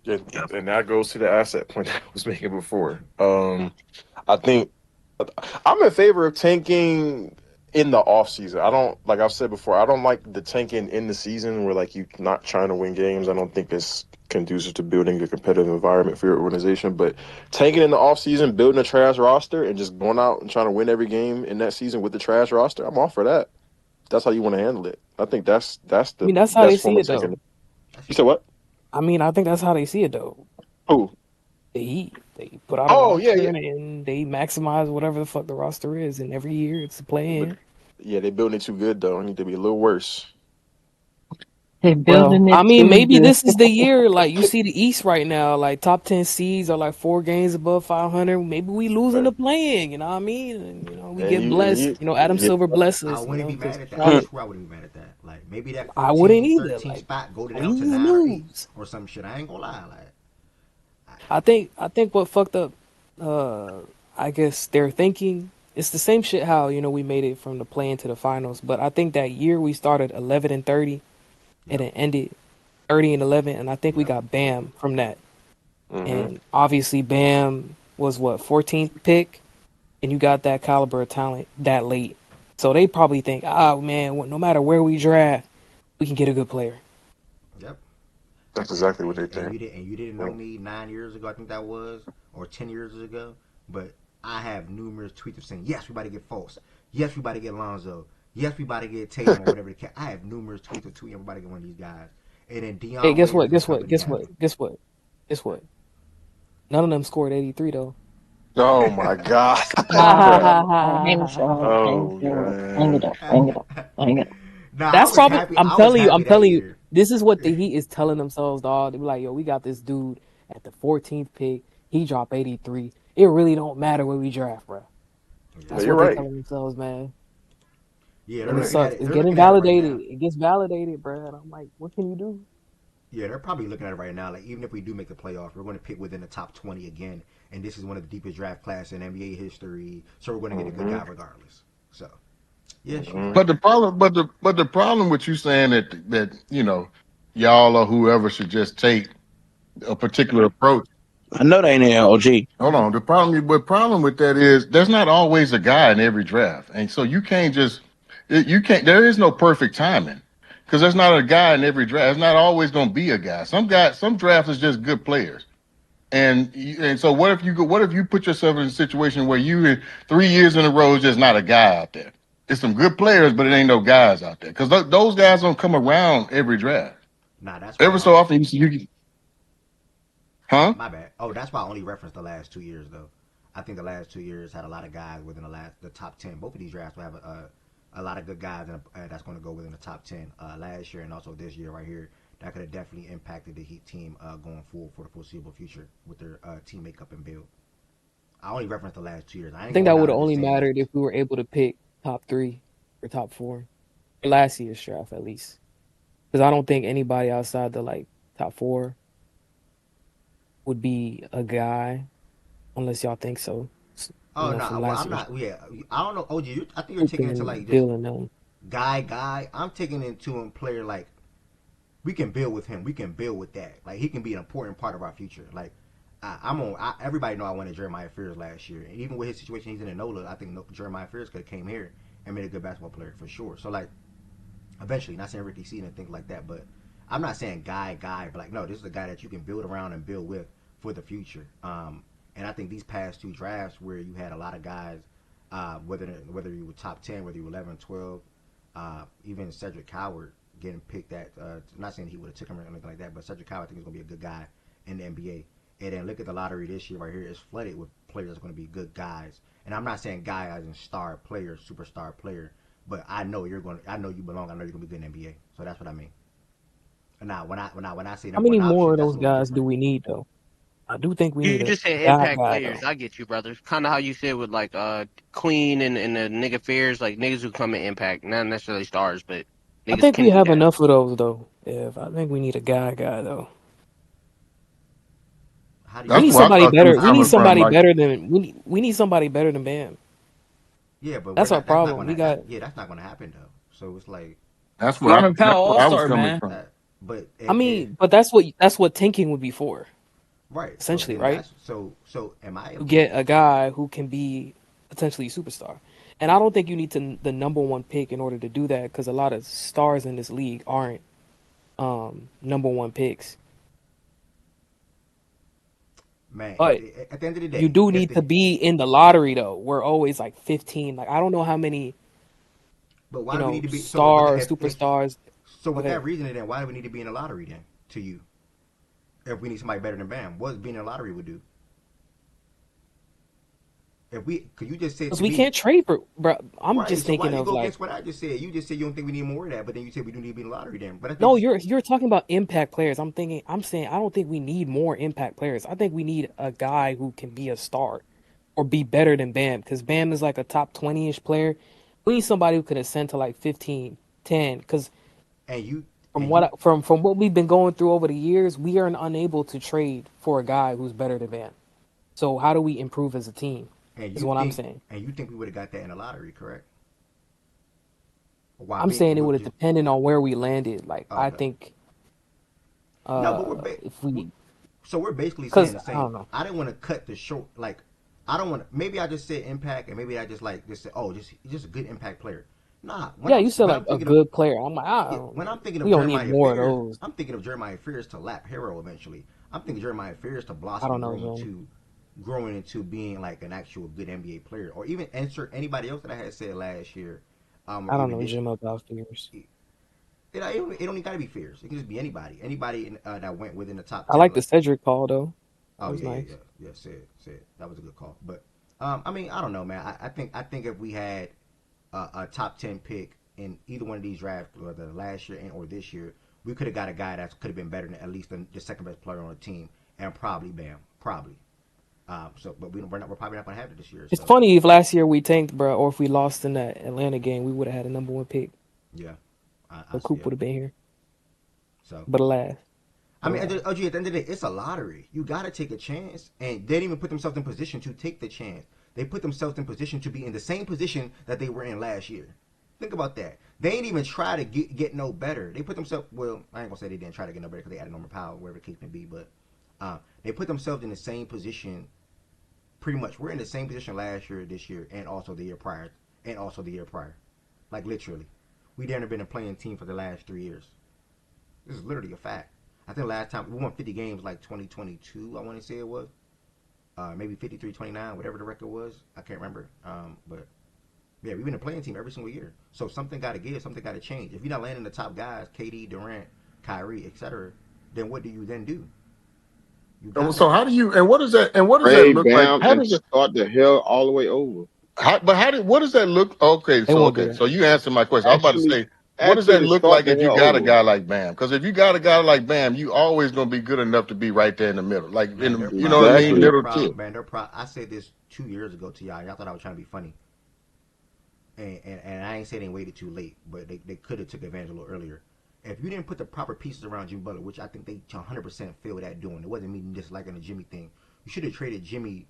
yep, and that goes to the asset point that I was making before. I think I'm in favor of tanking in the off season. I don't like I've said before. I don't like the tanking in the season where like you're not trying to win games. I don't think it's conducive to building a competitive environment for your organization. But tanking in the off season, building a trash roster, and just going out and trying to win every game in that season with the trash roster, I'm all for that. That's how you want to handle it. I think that's I the mean, that's how they best form see of it, though. tanking. that's You said true. what? I mean, I think that's how they see it, though. Who? The Heat, they put out a Oh yeah, roster yeah. and they maximize whatever the fuck the roster is, and every year it's a play But in. yeah, they building it too good though. It need to be a little worse. They Well, building I it mean, too maybe good. this is the year. Like you see the East right now, like top 10 seeds are like 4 games above 500. Maybe we losing Right. the playing. You know what I mean? And, we And get you and blessed. you, Adam you Silver bless I us. wouldn't be Because mad at that. I Charlotte, swear I wouldn't be mad at that. Like maybe that I wouldn't 14, either. 13 Like spot go down to wins, 9 or 8 lose. or some shit. I ain't gonna lie. Like I think what fucked up. Uh, I guess their thinking. It's the same shit. How we made it from the play into the finals, but I think that year we started 11-30 and yep, it ended 30-11, and I think we yep, got Bam from that. mm-hmm. And obviously, Bam was what 14th pick, and you got that caliber of talent that late. So they probably think, oh man, no matter where we draft, we can get a good player. yep. That's exactly what they And think. you didn't know me 9 years ago. I think that was or 10 years ago. But I have numerous tweets of saying, yes, we about to get Fultz. Yes, we about to get Lonzo. Yes, we about to get Tatum or whatever the case. I have numerous tweets of tweeting everybody get one of these guys. And then Hey, Dion guess what? Waiters and Guess what? company Guess have what? them. Guess what? Guess what? None of them scored 83 though. Oh my god, Ha ha bro. ha ha ha ha ha. Oh Hang it man. up. Hang it up. Hang it up. Nah, I That's was probably. happy. I'm I was telling you. happy I'm that telling you. year. This is what the Heat is telling themselves, dog. They be like, yo, we got this dude at the 14th pick. He dropped 83. It really don't matter where we draft, bro. No, That's Yeah, you're what they right. telling themselves, man. yeah, they're And it looking at sucks. it. It's They're getting looking at it right validated. now. It gets validated, bro. And I'm like, what can you do? Yeah, they're probably looking at it right now. Like, even if we do make the playoffs, we're going to pick within the top 20 again. And this is one of the deepest draft classes in NBA history. So we're going to get a good Hmm. guy regardless. So, yeah, she's Hmm. right. But the problem, but the problem with you saying that y'all or whoever should just take a particular approach. I know they ain't in OG. Hold on. The problem with that is there's not always a guy in every draft, and so you can't just you can't. There is no perfect timing because there's not a guy in every draft. There's not always going to be a guy. Some drafts is just good players, and so what if you put yourself in a situation where you in 3 years in a row is just not a guy out there. It's some good players, but it ain't no guys out there because those guys don't come around every draft. Nah, that's why. Every so often huh? My bad. Oh, that's why I only referenced the last 2 years, though. I think the last 2 years had a lot of guys within the top 10. Both of these drafts will have a lot of good guys that's going to go within the top 10 last year and also this year right here. That could have definitely impacted the Heat team going forward for the foreseeable future with their team makeup and build. I only referenced the last 2 years. I I ain't think going that down would to have just only saying mattered if we were able to pick top 3 or top 4 for last year's draft, at least. Because I don't think anybody outside the like top 4 would be a guy, unless y'all think so. oh no, From well last I'm year's not. Yeah, I don't know. OG, I think you're taking it to Hooping, like just Bill and them. guy. I'm taking it to a player like we can build with him. We can build with that. Like he can be an important part of our future. Like I'm on. Everybody know I wanted Jeremiah Fears last year, and even with his situation, he's in a NOLA. I think Jeremiah Fears could have came here and made a good basketball player for sure. So like eventually, not saying Ricky Seaton and things like that, but I'm not saying guy, but like no, this is a guy that you can build around and build with for the future. And I think these past two drafts where you had a lot of guys, whether you were top 10, whether you were 11, 12, even Cedric Howard getting picked at, not saying he would have took him or anything like that, but Cedric Howard I think is going to be a good guy in the NBA. And then look at the lottery this year right here. It's flooded with players that's going to be good guys. And I'm not saying guy as in star player, superstar player, but I know I know you belong. I know you're going to be good in the NBA. So that's what I mean. And now when I say How number many one more option, of that's a those little guys do different. we need though? I do think we You need a just said impact guy players. though. I get you, brother. Kind of how you said with like Queen and the nigga fears, like niggas who come in impact, not necessarily stars, but I niggas think we can do have that. enough of those though. If I think we need a guy though. How do you We That's need mean? where I somebody thought you better. was We How? need coming from. somebody Like better than we need somebody better than Bam. Yeah, but we're That's our not. That's not problem. gonna. We got. That's not gonna happen though. So it's like Norman Powell that's where All I was Star, coming man. from. that. But I mean, but that's what tanking would be for, right. So essentially, then right? that's so. Am I To able? get a guy who can be potentially a superstar. And I don't think you need to the number one pick in order to do that because a lot of stars in this league aren't number one picks. Man, But at the end of the you day, do if need the to be in the lottery though. We're always like 15. Like I don't know how many, but why do we need to be? So stars, if superstars. so Go with that ahead. reasoning, then why do we need to be in the lottery then? To you, if we need somebody better than Bam, what being in the lottery would do? If we, could you just said Because to we me, can't trade for, bro. I'm right? just So why thinking do you of go like, against what I just said? You just said you don't think we need more of that, but then you said we do need to be in the lottery then. But I think no, this, you're talking about impact players. I'm saying I don't think we need more impact players. I think we need a guy who can be a star or be better than Bam because Bam is like a top 20-ish player. We need somebody who can ascend to like 15, 10. Because and you from and you from what we've been going through over the years, we are unable to trade for a guy who's better than Bam. So how do we improve as a team? and Is you what I'm think saying. we would have got that in the lottery, correct? Why I'm me? saying it You would have just depended on where we landed. Like I okay. think No, but if we so we're basically saying because the I same. don't know. I didn't want to cut the short. Like I don't want to. Maybe I just said impact, and maybe I just like just said, oh, just a good impact player. Nah, Yeah, you said when like I'm a thinking of good player. I'm like, I yeah, don't when I'm know. thinking of We don't need Jeremiah more of Fears, those. I'm thinking of Jeremiah Fears to lap hero eventually. I'm thinking Jeremiah Fears to I blossom don't and know, grow John. into growing into being like an actual good NBA player, or even insert anybody else that I had said last year, or I don't even know this Jim year. about figures. It don't even got to be fierce. It can just be anybody that went within the top I 10. like the Cedric call though. That Oh was yeah, yeah, nice. yeah, yeah. Said that was a good call. But I mean, I don't know, man. I think if we had a top 10 pick in either one of these drafts, whether last year and or this year, we could have got a guy that could have been better than at least the second best player on the team, and probably Bam, probably. But we're probably not gonna have it this year. It's So funny if last year we tanked, bro, or if we lost in that Atlanta game, we would have had a number one pick. yeah, So Coop yeah. would have been here. So But alas, I but mean, alas. OG, at the end of the day, it's a lottery. You got to take a chance. And they didn't even put themselves in position to take the chance. They put themselves in position to be in the same position that they were in last year. Think about that. They ain't even try to get no better. They put themselves, well, I ain't going to say they didn't try to get no better because they added Norman Powell, wherever the case may be. But they put themselves in the same position pretty much. We're in the same position last year, this year, and also the year prior. And also the year prior. Like, literally. We never been a playing team for the last 3 years. This is literally a fact. I think last time we won 50 games like 2022, I want to say it was. Maybe 53-29, whatever the record was. I can't remember. But yeah, we've been a playing team every single year. So something got to give, something got to change. If you're not landing the top guys, KD, Durant, Kyrie, etc., then what do you then do? You And gotta. so how do you and what does that Trade look like? Bam How and does it start the hell all the way over. what does that look? They won't do So that. you answered my question. I was about to Actually, say, what does that actually look start like the if you hell got a over. guy like Bam? Because if you got a guy like Bam, you always gonna be good enough to be right there in the middle, like Man, their you know what I problem, mean, man, Exactly. their middle problem, tier. man, their problem. I said this 2 years ago to y'all. Y'all thought I was trying to be funny. And I ain't saying they waited too late, but they could have took advantage a little earlier. If you didn't put the proper pieces around Jimmy Butler, which I think they 100% feel that doing, it wasn't me disliking the Jimmy thing. You should have traded Jimmy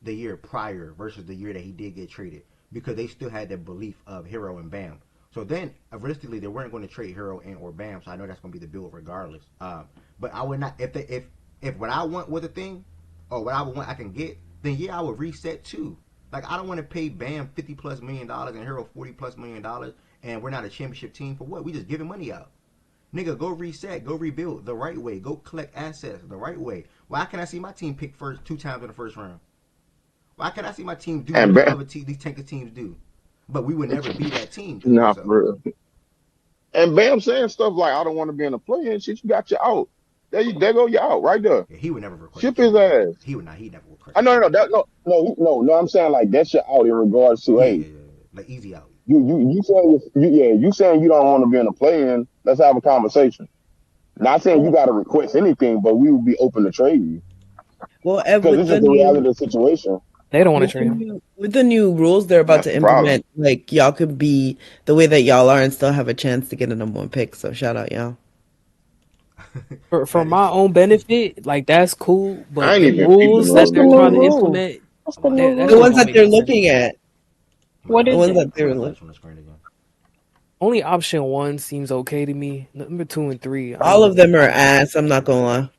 the year prior versus the year that he did get traded because they still had that belief of Hero and Bam. So then, realistically, they weren't going to trade Hero and or Bam. So I know that's going to be the build regardless. But I would not if what I want was a thing or what I would want I can get, then yeah, I would reset too. Like I don't want to pay Bam $50+ million and Hero $40+ million, and we're not a championship team for what? We just giving money out. Nigga, go reset, go rebuild the right way, go collect assets the right way. Why can't I see my team pick first 2 times in the first round? Why can't I see my team do And what the Bam, other these tanker teams do? But we would never be that team though. nah, So for real. And Bam saying stuff like, "I don't want to be in a play and shit." You got you out. There go you out right there. yeah, he would never request a Ship his trade, bro. ass. He would not. He never request I a know, trade. no, that, no. I'm saying like that's your out in regards to, Yeah, hey, yeah, yeah, yeah. Like easy out. you saying you saying you don't want to be in a play in. Let's have a conversation. Not saying you got to request anything, but we would be open to trade you Well, Ev, because it's just the reality of the situation. They don't want to trade him. with the new rules they're about That's to the problem. implement, like y'all could be the way that y'all are and still have a chance to get a number one pick. So shout out y'all. For That is my true. own benefit, like that's cool, I but ain't the even peeping rules What's that those the they're new trying to rules. rule? implement, What's I'm the about to new look The at it. that ones shit rule? don't that make they're no sense to looking me. at, I'm about What to the is ones it? that I'm they're about to look, flash on the screen again. Only option one seems okay to me. Number two and three, I all don't of them are I don't ass. I'm not gonna lie.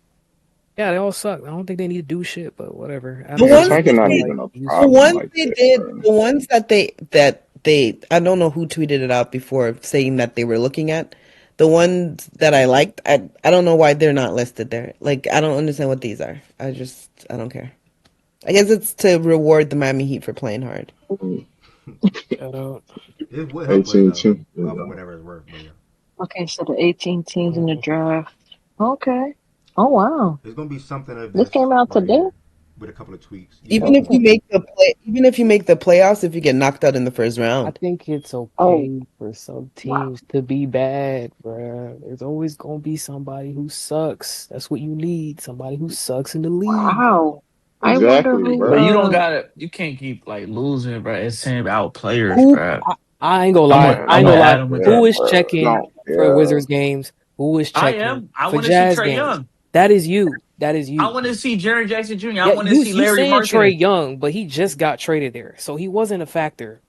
yeah, they all suck. I don't think they need to do shit, but whatever. The Adam Yeah, ones Silver tanking that just not be they, even like a the useful. problem ones like they that, did, bro. the ones that they, I don't know who tweeted it out before saying that they were looking at. The ones that I liked, I don't know why they're not listed there. Like I don't understand what these are. I don't care. I guess it's to reward the Miami Heat for playing hard. Shut up. It would help us 18 though, teams. for whatever it's worth. But yeah, Okay, so the 18 teams in the Mhm. draft. Okay. Oh wow. there's gonna be something of This this came out right today? here with a couple of tweaks. Yeah, it's Even if going you Okay. to. make the play, even if you make the playoffs, if you get knocked out in the first I round, think it's Oh okay for some wow. teams to be bad, bruh. There's always gonna be somebody who sucks. That's what you need. Somebody who sucks in the league. Wow. I wonder Exactly, who bro. But you can't keep like losing, bro. It's saying about players, Who bro. I ain't gonna lie. Man, I ain't I'm gonna gonna don't lie. add him with care, Who that. is bro. checking Don't for care. Wizards games? Who is I checking am. I for want to see Jazz Trey games? Young. That is you. That is I you. want to see Jaren Jackson Jr. I Yeah, want to see you Larry saying Trey Marketing. Young, but he just got traded there, so he wasn't a factor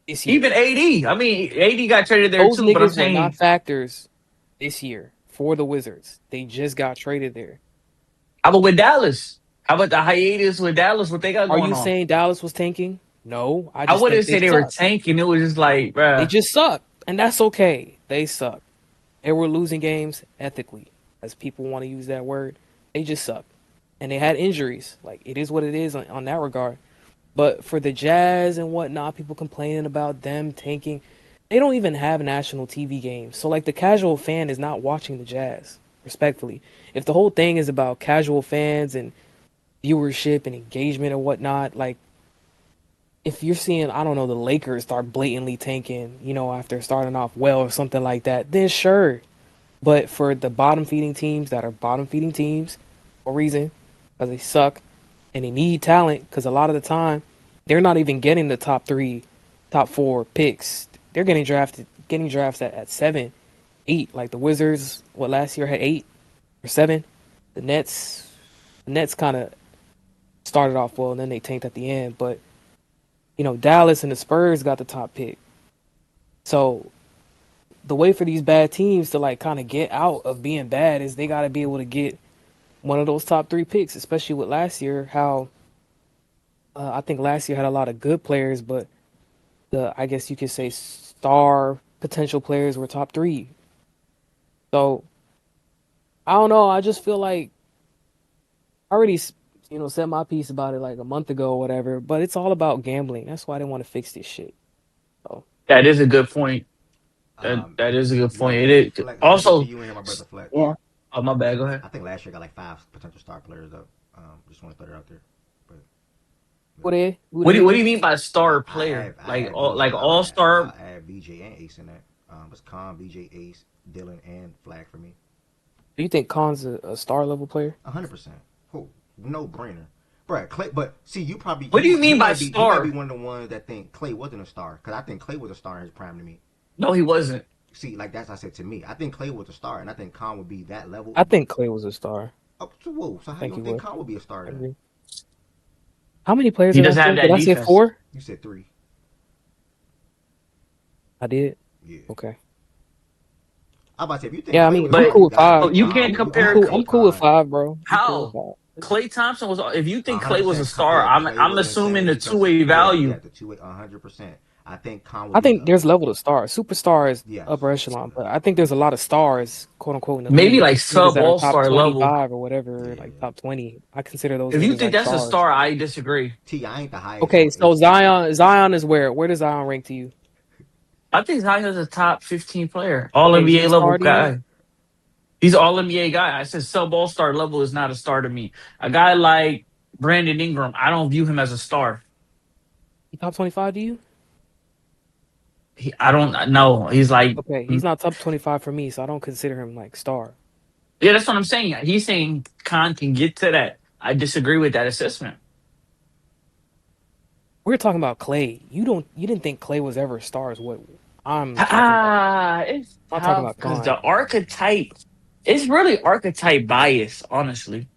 this Even year. AD. I mean, AD got traded there Those too, but I'm niggas were not saying factors this year for the Wizards. They just got traded there. how about with Dallas? How about the hiatus with Dallas? What they got Are going you on? saying Dallas was tanking? No, I I just think wouldn't they say they were suck. tanking. It was just like, They bruh. just suck, and that's okay. They suck. They were losing games ethically, as people want to use that word. They just suck. and they had injuries. Like it is what it is on that regard. But for the Jazz and whatnot, people complaining about them tanking. They don't even have national TV games. So like the casual fan is not watching the Jazz, respectfully. If the whole thing is about casual fans and viewership and engagement and whatnot, like if you're seeing, I don't know, the Lakers start blatantly tanking, after starting off well or something like that, then sure. But for the bottom feeding teams that are bottom feeding teams, for a reason, because they suck and they need talent, because a lot of the time they're not even getting the top three, top four picks. They're getting drafts at 7, 8. Like the Wizards, last year had 8 or 7. The Nets kind of started off well and then they tanked at the end. But Dallas and the Spurs got the top pick. So the way for these bad teams to like kind of get out of being bad is they got to be able to get one of those top 3 picks, especially with last year. How I think last year had a lot of good players, but I guess you could say star potential players were top 3. So I don't know. I just feel like I already said my piece about it like a month ago or whatever. But it's all about gambling. That's why they want to fix this shit. So That is a good point. That is a good point. It is For also. you and my brother Flex. Yeah. Oh, my bad. Go ahead. I think last year got like 5 potential star players though. Just want to throw it out there. But what do you mean by star player? All star. I have VJ and Ace in that. It's Con, VJ, Ace, Dylan, and Flag for me. Do you think Khan's a star level player? 100%. No brainer. Right, Clay, but see, you probably. What do you mean by star? You might be one of the ones that think Clay wasn't a star, because I think Clay was a star in his prime to me. No, he wasn't. See, like that's what I said to me. I think Clay was a star, and I think Khan would be that level. I think Clay was a star. Oh, so how do you think Khan would be a star then? How many players he doesn't have that defense? I say 4? You said 3. I did? Yeah. Okay. I'm about to say, if you think I'm cool with 5. You can't compare. I'm cool with 5, bro. How? Klay Thompson was. If you think Klay was a star, I'm assuming the two-way value. Yeah, the two-way, 100%. I think Khan. I think there's level to stars. Superstar is upper echelon, but I think there's a lot of stars, quote unquote, in the maybe league, like sub all-star level or whatever, like top 20. I consider those. If you think like that's stars. A star, I disagree. I ain't the highest. Okay, so Zion is where? Where does Zion rank to you? I think Zion is a top 15 player, all NBA level guy. He's all NBA guy. I said sub all-star level is not a star to me. A guy like Brandon Ingram, I don't view him as a star. He top 25 to you? I don't know. He's like he's not top 25 for me, so I don't consider him like star. Yeah, that's what I'm saying. He's saying Khan can get to that. I disagree with that assessment. We're talking about Clay. You didn't think Clay was ever a star, is what I'm talking about. It's talking about because the archetype. It's really archetype bias, honestly.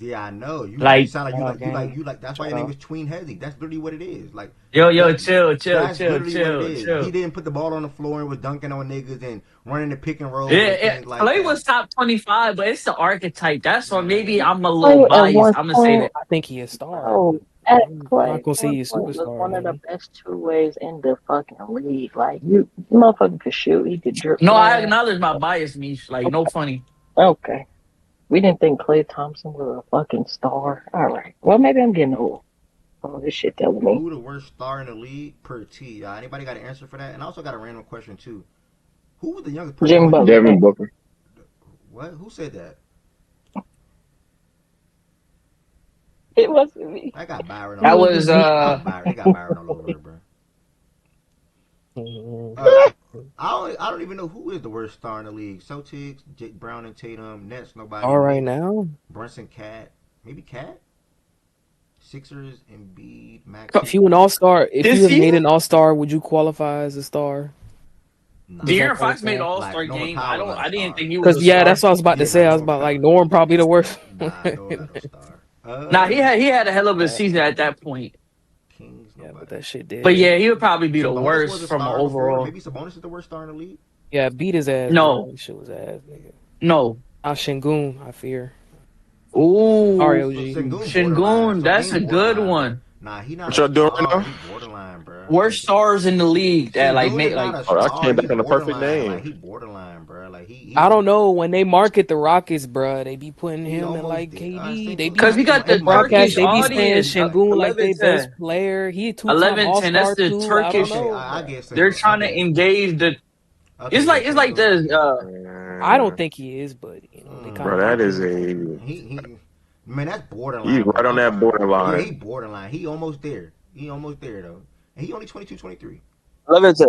Yeah, I know. You sound like you like. That's why your name is Tween Hezzy. That's literally what it is. Like chill. He didn't put the ball on the floor and was dunking on niggas and running the pick and roll. Yeah, Clay was top 25, but it's the archetype. That's why maybe I'm a little biased. I'm gonna say that. I think he is star. Oh, Clay, I'm not gonna say he's superstar. One of the best 2-ways in the fucking league. Like you motherfucker could shoot. He could dribble. No, I acknowledge my bias, Mish. Like no funny. Okay. We didn't think Klay Thompson was a fucking star. All right. Well, maybe I'm getting old. Oh, this shit telling me. Who the worst star in the league per T? Anybody got an answer for that? And I also got a random question too. Who was the youngest person? Devin Booker. What? Who said that? It wasn't me. I got Byron. That was Byron. They got Byron all over it, bro. I don't even know who is the worst star in the league. Celtics, Jake Brown and Tatum. Nets, nobody. All right now. Brunson, Cat, maybe Cat. Sixers, Embiid, Max. If you an all-star, if you made an all-star, would you qualify as a star? De'Aaron Fox made all-star game. I didn't think he was. Because that's what I was about to say. I was about like Norm probably the worst. Nah, he had a hell of a season at that point. Yeah, but that shit did. But yeah, he would probably be the worst from overall. Maybe Sabonis is the worst star in the league. Yeah, beat his ass. No, shit was ass, nigga. No, Shingun, I fear. Ooh, Sorry, OG. Shingun, that's a good one. Nah, he not. What y'all doing right now? borderline, bro. Worst stars in the league that like Sengun make is not like a Oh, I star. came He back on the perfect borderline. Like name. he borderline, bro. Like he I don't know. When they market the Rockets, bruh, they be putting he him in almost like did. KD. They because be he got they the broadcast. Turkish They be He saying might. audience. Şengün like they 11-10. best player. He a two-time 11-10. That's All-Star the too. I don't Turkish. Okay, know, I bruh. get They're Sengun. trying to Okay, engage the. okay, yeah, It's like Sengun. the I don't Man, think he is, but they kind bro, of that like is him. a He man, that's he's borderline, bro. right on I'm that sorry. Yeah, he borderline. borderline. He almost there. He almost there though. And he only 22, 23. 11-10.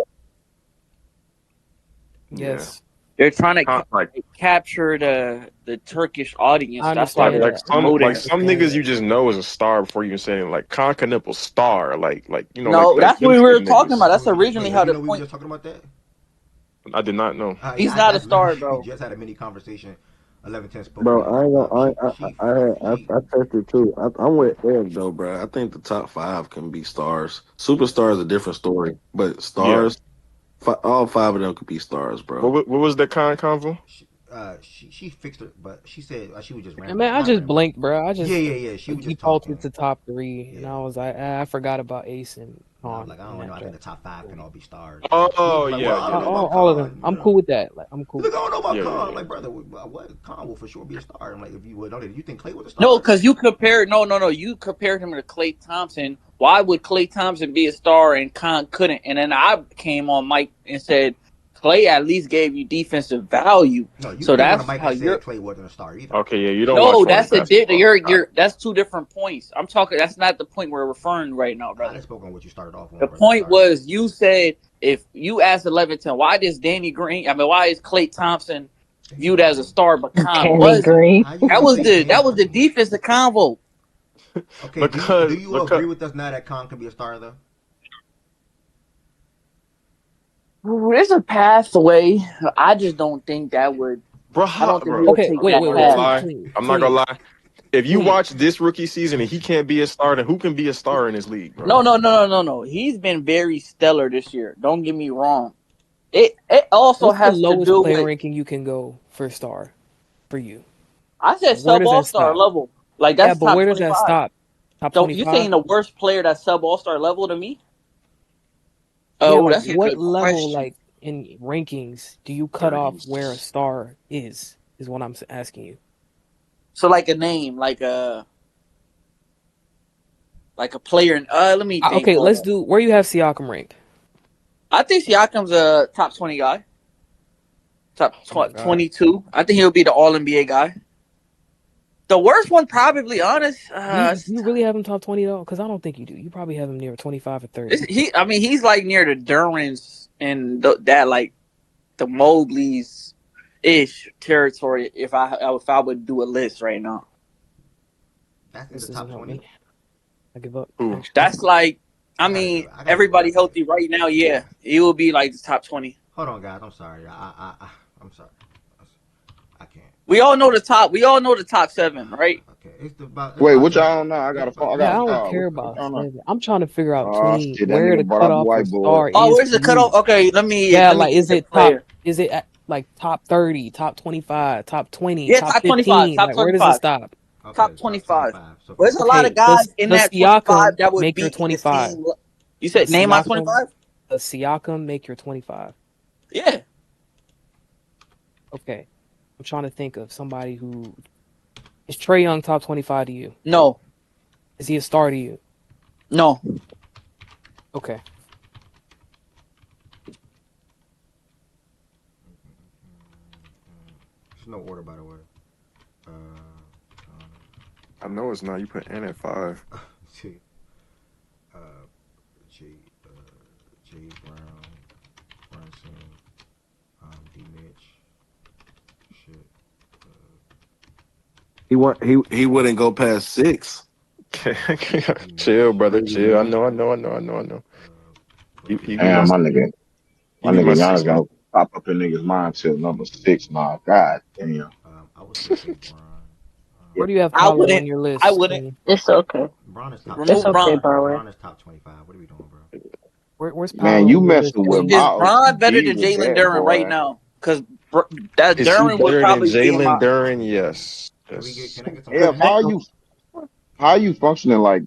Yeah, Yes, They're trying to like capture the Turkish audience. I That's why understand they're that. I like promoting. some understand niggas that. you just know is a star before you say it. Like Conca star. Like No, like that's what them we type were talking niggas. about. That's Wait, originally how you the know we were point. just talking about that? I did not know. Yeah, He's not a that's literally star, we bro. just had a mini conversation. 11-10 spoke on Bro, that. I ain't gonna. She I tested too. I'm with Ed though, bro. I think the top five can be stars. Superstars is a different story, but Yeah. stars, all five of them could be stars, bro. What was that convo? she fixed it, but she said she was just And rambling. man, I Not just rambling. blinked, bro. I Yeah, just yeah, yeah. She was just defaulted talking. to top three, and Yeah. I was like, I forgot about Ace and And I was Con like, I in don't know. that I think the draft. top five can all be stars. She Oh was like, well, yeah, I yeah, don't know yeah, about All of them. Khan. I'm cool with that. Like, I'm cool Look, with I don't that. know about yeah, Khan. yeah, I'm yeah. like, brother, what Khan will for sure be a star. I'm like, if you would, don't you think Clay was a No, star? because you compared. No. You compared him to Klay Thompson. Why would Klay Thompson be a star and Khan couldn't? And then I came on Mike and said Klay at least gave you defensive value. No, you So came on the that's mic how and said you're. Clay wasn't a star either. Okay, yeah, you don't watch No, women's that's basketball. you're that's two different points. I'm talking. That's not the point we're referring right now, I brother. just spoke on what you started off on, The brother. I'm point sorry. was you said if you asked 11-10, why does Danny Green? I mean, why is Klay Thompson Danny viewed as a Green. star, but Khan Candy wasn't? Green. How you gonna say That Danny was the Green? defensive convo. Okay, do because you agree with us now that Khan can be a star though? There's a pathway. I just don't think that would. bro, I don't think bro, he'll Okay, take wait, I'm that wait, not wait. gonna path. lie. I'm not gonna Tweet, lie. If you tweet. watch this rookie season and he can't be a star, then who can be a star in this league, bro? No. He's been very stellar this year. Don't get me wrong. It also What's the has to lowest do player with. ranking you can go for star for you? I said Like, where sub does all that star stop? level. Like Yeah, that's but top where does that 25. stop? Top So you 25? saying the worst player that's sub all star level to me? Yeah, Oh, like that's a what good level, question. like in rankings, do you cut off where a 30s. star is? Is what I'm asking you. So like a name, like a player. Let me think. Okay, Hold let's on. do where you have Siakam ranked. I think Siakam's a top 20 guy. Top Oh my god. 22. I think he'll be the All NBA guy. The worst one, probably honest. Do you really have him top 20 though? Because I don't think you do. You probably have him near 25 or 30. I mean, he's like near the Durans and that like the Mobleys ish territory. If I would do a list right now, That's in the This doesn't top help 20. me. I give up. Who? Actually. that's like. I I gotta mean, go. I gotta go everybody look at it. healthy right now. Yeah, he will be like the top 20. Hold on, guys. I'm sorry. I'm sorry. I can't. We all know the top. We all know the top 7, right? Okay, it's Wait, about what seven. y'all on now? I It's got a about, phone. I Yeah, got I a don't call. care What about y'all on? 7. I'm trying to figure out Oh 20 shit, that where the nigga brought up the cutoff for whiteboard. star Oh, is where's for the cutoff? you. Okay, Yeah, let me like give is the it top? player. Is it like top 30, top 25, top 20, Yeah, top top 25. 15? Top Like where does it 25. stop? okay, Top top 25. 25. So Well, for there's a lot of Okay, guys in does that 25 Siakam that would make your be in the 25? same. You said Does name my Siakam 25? does Siakam make your 25? Yeah. Okay, I'm trying to think of somebody who is Trae Young top 25 to you. No. Is he a star to you? No. Okay. there's no order, by the way. Uh, I know it's not. You put N at 5. see, uh, J, uh, J Brown, Brunson, D Mitch, shit. He wouldn't go past 6. Chill, brother. Chill. I know. He be my Damn, he my be my nigga Giannis six. gonna pop up in niggas' mind till number 6. Nah, god damn. I would say J Brown. Where do you have I Paolo on wouldn't. your I list, wouldn't. Queen? It's okay. Braun is top It's Remove 25, okay, Braun. bro. Barwin. Braun is top 25. What are we doing, bro? Where's Man, Paolo you on your list, messing with Queen? Is my Braun better OCD than with Jalen that Duran right boy. now? Because that Is he Duran would better than probably be in Jalen my. Duran? Yes. Can Yes. I get some Hell, context? how are you functioning like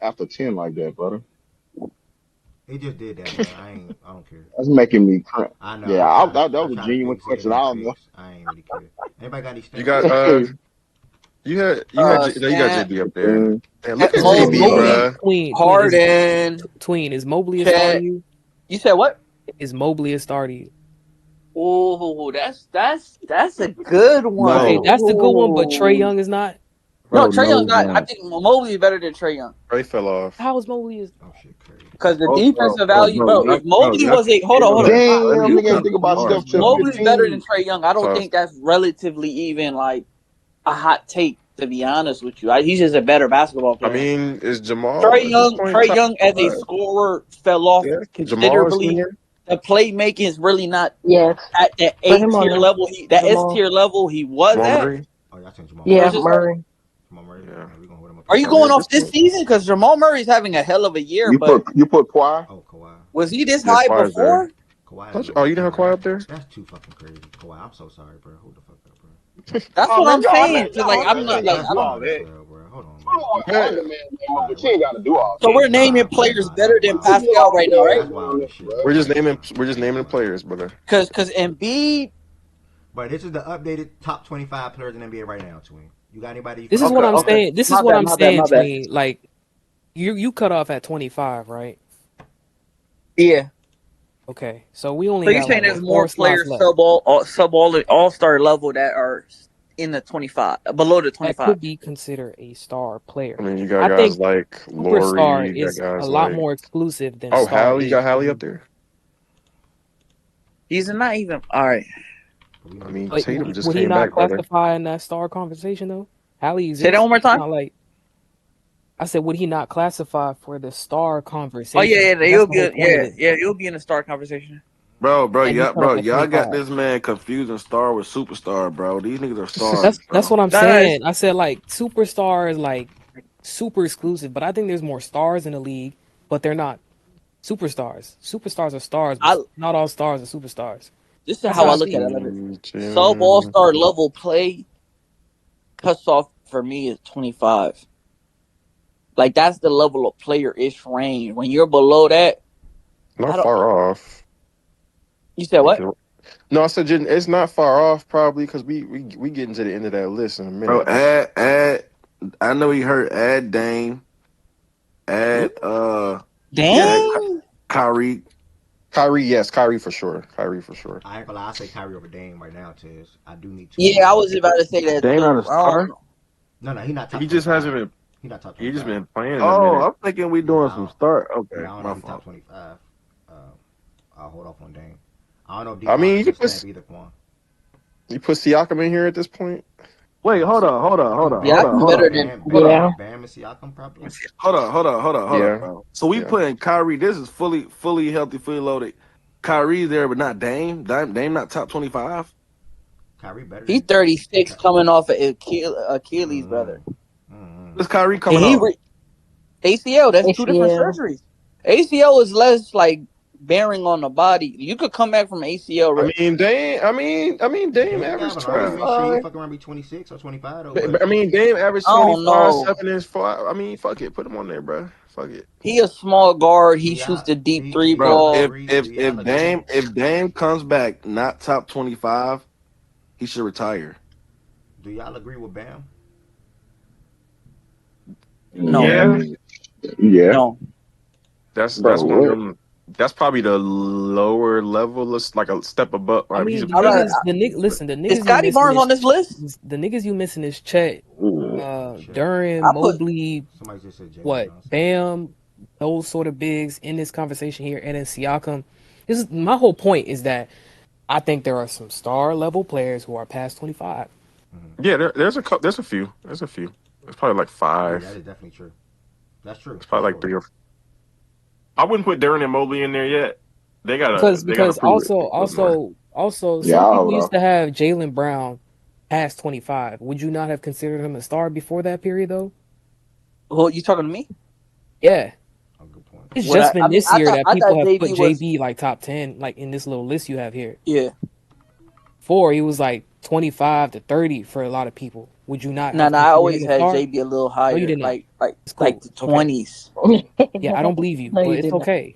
after 10 like that, brother? He just did that, man. I don't care. That's making me cringe. I know. Yeah, that I was a try to genuine fix it. It question. I didn't don't know. fix. I ain't really care. Anybody got any You stats? got no, you got Stan, JB up there. Mm. Man, look at Hold on, JB, Mobley, Tween, bruh. Tween Harden, Tween. Is Mobley a star to Chet. you? You said what? Is Mobley a star to you? Oh, that's a good one. Okay, No, that's the good one, but Trey Ooh. Young is not. No, bro, Trey no, Young's he's not. I not. think Mobley is better than Trey Young Trey fell off. How is Mobley is Oh shit, crazy. because the Oh, defensive value, bro, bro. If Mobley y'all was can't a hold hate on, on hold on, that. stop. Damn, Trey You nigga, Young ain't put think is about hard, Steph if till bro. Mobley's better than 15. Trey Young, I don't Tough. think that's relatively even like a hot take. To be honest with you, he's just a better basketball I player. mean, is Jamal at this point Trey top Young as a five? scorer fell off Yeah, Jamal is in considerably. here. The playmaking is really not Yes. at that Put A him on tier there. level. That S Jamal. tier level he was Jamal at. Murray. Oh, y'all saying Jamal Yeah, Murray? It's just like, Murray. Jamal Murray. Yeah. We gonna hold him up are there. you I mean, going at off this this point, season? Because Jamal Murray's having a hell of a year, but You put Kawhi. Oh, Kawhi. was he this yeah, high Kawhi is there. before? Kawhi is Don't you, over oh, you didn't have Kawhi. Kawhi up there? That's too fucking crazy. Kawhi, I'm so sorry, bro. Hold the fuck up, bro. That's Oh what man, I'm saying. So like, I'm man, you not ain't like gotta That's I do don't. all wild as that. hell, bro. Hold on, Come bro. on, Hey, underman, man. All right, You ain't gotta do all So that, we're man. naming players That's better than You wild. get Pascal off right now, right? there, That's wild man, as shit, bro. bro. I ain't gonna lie. we're just I ain't naming the gonna lie. players, brother. Because Embiid, But this is the updated top 25 players in the NBA right now, Twin. You got anybody you this feel is like? what okay, I'm okay, saying. This is my what bad, I'm my bad, saying, my bad. Tween. Like you cut off at 25, right? Yeah. Okay, so we only So you're got saying like there's what, more 4 slots players left. sub all star level that are in the 25 below the That 25. could be considered a star I player. mean, you got I guys think like Lori. superstar You got is a guys lot like more exclusive than oh star Hallie. You got is. Hallie up there. He's not even all right. But we I know who mean, top But Tatum 25. just would he came not back, brother. classify in that star conversation though? Hallie Say that exists. one more It's time. not like I said. Would he not classify for the star Oh yeah, conversation? yeah, That's he'll the whole be point of it. he'll be in the star conversation. And he cut off at Y'all got 25. this man confusing star with superstar, bro. These niggas are stars, That's bro. what I'm No, no, saying. I said like superstar is like super exclusive, but I think there's more stars in the league, but they're not superstars. Superstars are stars, but I not all stars are superstars. this is That's how how I I look see at it. it. Like this. Sub all star level play cuts off for me is 25. Like that's the level of player ish range. When you're below that, I Not don't. far off. You said what? Because no, I said it's not far off probably because we getting to the end of that list in a Bro, minute. add. I know he hurt. Add Dame. Hmm? Add yeah, Dang. Kyrie. Kyrie, yes, Kyrie for sure. Kyrie for sure. I ain't gonna lie. I say Kyrie over Dame right now, Tiz. I do need two more Yeah, I guys. was about to say that Dame not too. a I don't star. know. No, he not He top just 25. hasn't been. He not top He just 25. been playing in a Oh, minute. I'm thinking we Yeah, doing some start. Okay, I don't know my if he top fault. 25. Uh, I'll hold off on Dame. I don't know if I D-Box mean, is a stamp either, Quan. you put Siakam in here at this point. Wait, hold on, Yeah, I can better than. Bam and Siakam probably. hold up, Yeah, bro. So we yeah. putting Kyrie. This is fully healthy, fully loaded. Kyrie there, but not Dame. Dame not top 25. Kyrie better He's than. 36 coming off of Achilles, brother. Where's Kyrie And coming off? ACL, that's two different ACL. surgeries. ACL is less like bearing on the body. You could come back from ACL. I mean, Dame. Dame Dame got averaged an argument. Shit, he 25. fucking around be 26 or 25 though. But I mean, Dame averaged I don't 25, know. 7 and 5. I mean, fuck it, put him on there, bro. Fuck it. He a small guard. do He shoots y'all the deep three do Bro, y'all ball. agree? Do y'all agree? if Dame comes back not top 25, he should retire. Do y'all agree with Bam? No, Yeah, Yeah, no. that's bro. one of What? them. That's probably the lower level. Like a step above. I He's mean, a the I got. niggas, the nigg listen, the Is niggas you Scotty missing Barnes on this list? the niggas you missing is Chet, Shit. Duran, I put. Mobley, Somebody just said Jalen what, Johnson. Bam, those sort of bigs in this conversation here, and then Siakam. This is my whole point is that I think there are some star level players who are past 25. yeah. There's a few. There's a few. It's probably like Yeah, that 5. is definitely true. That's true It's for probably like sure. 3 or. I wouldn't put Darren and Mobley in there yet. They gotta Because prove it also a little more. Yeah, some I people hold used off. to have Jalen Brown past 25. Would you not have considered him a star before that period though? Well, you talking to me? Yeah. Oh, good point. It's What just I been mean, this year that I people thought have put JB was. JB like top 10, like in this little list you have here. Yeah. Before he was like 25 to 30 for a lot of people. Would you not No, have no. I considered always him a had star? JB a little No, you higher, did not. It's like cool. the Okay. 20s. Yeah, I don't believe you, No, but you it's did not. okay.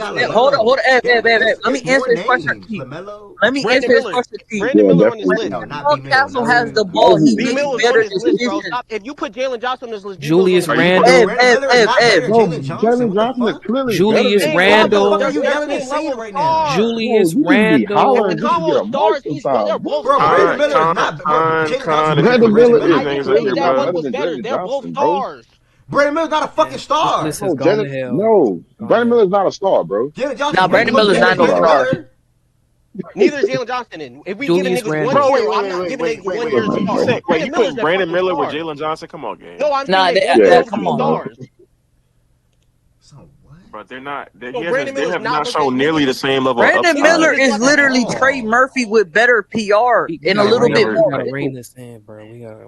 got Hold on, LaMelo. Let me It's answer more this question to names. you. LaMelo. Let me Brandon answer this Miller. question to you. Brandon Yeah, Miller on this definitely. list. No, not Paul B Mill. Castle has No. the ball. He B makes Mill is on better this list, bro. decisions. Stop. If you put Jalen Johnson on this list, B Mill's on Julius this Are you list. Bro, Randle, Brandon Miller is not better than Bro, Jalen Johnson. Jalen What the Johnson is fuck? clearly better Julius than Same Jalen. What the level. fuck are Randle, They're you they're yelling and same saying level right now? stars. Bro, Julius you just be If we're hollering just Randle, to talking get about a mic stars, they're sometimes. both Bro, Bro, Brandon stars. Miller is not. Bro, Jalen Con Johnson if better you than Brandon put Brandon Miller some of is these I Miller. names didn't up say there, clearly that bro. one better was than better. Jalen They're both Johnson, bro. stars. Brandon Miller's not a fucking man, this star. list has Bro, gone to Jalen, hell. no, Gone to Brandon hell. Miller's not a star, bro. Jalen Johnson Now, way Brandon He's fucking Miller's better not than a not no Brandon star. star. Miller. Neither is Jalen Johnson. If we giving Julius niggas 1 Bro, Randle. year, wait, wait, I'm wait, not wait, giving wait, niggas wait, one wait. year Come You on, you bro. stars. said wait, you Brandon Miller's putting their Brandon fucking Miller with star. Jalen Johnson? Come on, gang. No, I'm Nah, saying they that, both Yeah, those that, two come come are on, on, bro. bro. stars. So what? But they're not. So Brandon They Miller's have not not okay. shown nearly the same level of Brandon Niggas upside. Miller niggas is watching literally ball. Trey Murphy with better PR We and a They've little bit never we more like gotta rein physical. this in, bro. We gotta.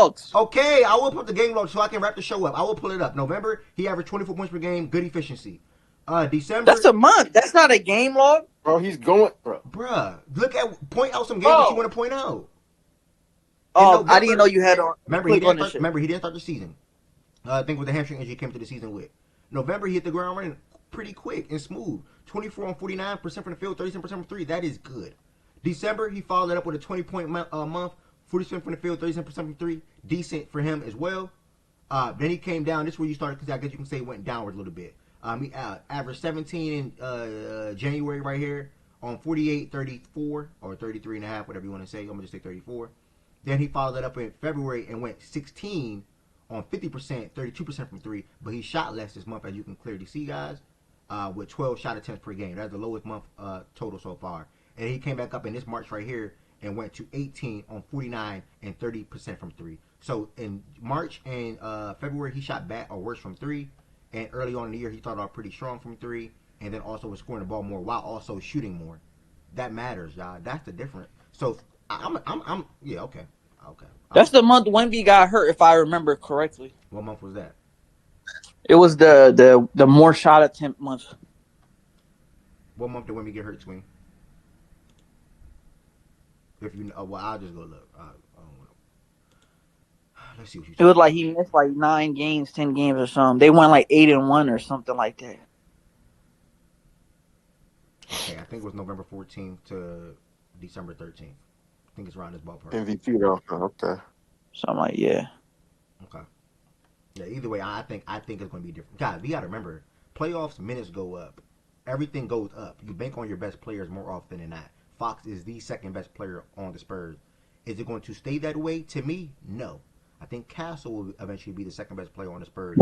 logs. Okay, I will put the game log so I can wrap the show up. I will pull it up. November, he averaged 24 points per game, good efficiency. December, That's a month. That's not a game log. Bro, he's going, bro. bruh, point out some games that you want to point out. Oh, I didn't know you had on. Remember, he didn't start the season. I think with the hamstring injury he came to the season with. November, he hit the ground running pretty quick and smooth. 24 on 49% from the field, 37% from three. That is good. December, he followed that up with a 20-point month, 40% from the field, 37% from three. Decent for him as well. Then he came down. This is where you started, because I guess you can say it went downward a little bit. He averaged 17 in January right here on 48, 34, or 33 and a half, whatever you want to say. I'm going to just say 34. Then he followed that up in February and went 16 on 50%, 32% from three. But he shot less this month, as you can clearly see, guys, with 12 shot attempts per game. That's the lowest month total so far. And he came back up in this March right here and went to 18 on 49 and 30% from three. So in March and February, he shot bad or worse from three. And early on in the year, he started off pretty strong from three. And then also was scoring the ball more while also shooting more. That matters, y'all. That's the difference. So yeah, okay. That's the month Wemby got hurt, if I remember correctly. What month was that? It was the more shot attempt month. What month did Wemby get hurt, Swing? If you know, well, I'll just go look. Let's see what you. It was like he missed like 9 games, 10 games or something. They went like 8-1 or something like that. Okay, I think it was November 14th to December 13th. I think it's around this ballpark. MVP though. Okay. Something like yeah. Okay. Yeah. Either way, I think it's going to be different. Guys, we got to remember, playoffs minutes go up. Everything goes up. You bank on your best players more often than not. Fox is the second best player on the Spurs. Is it going to stay that way? To me, no. I think Castle will eventually be the second best player on the Spurs.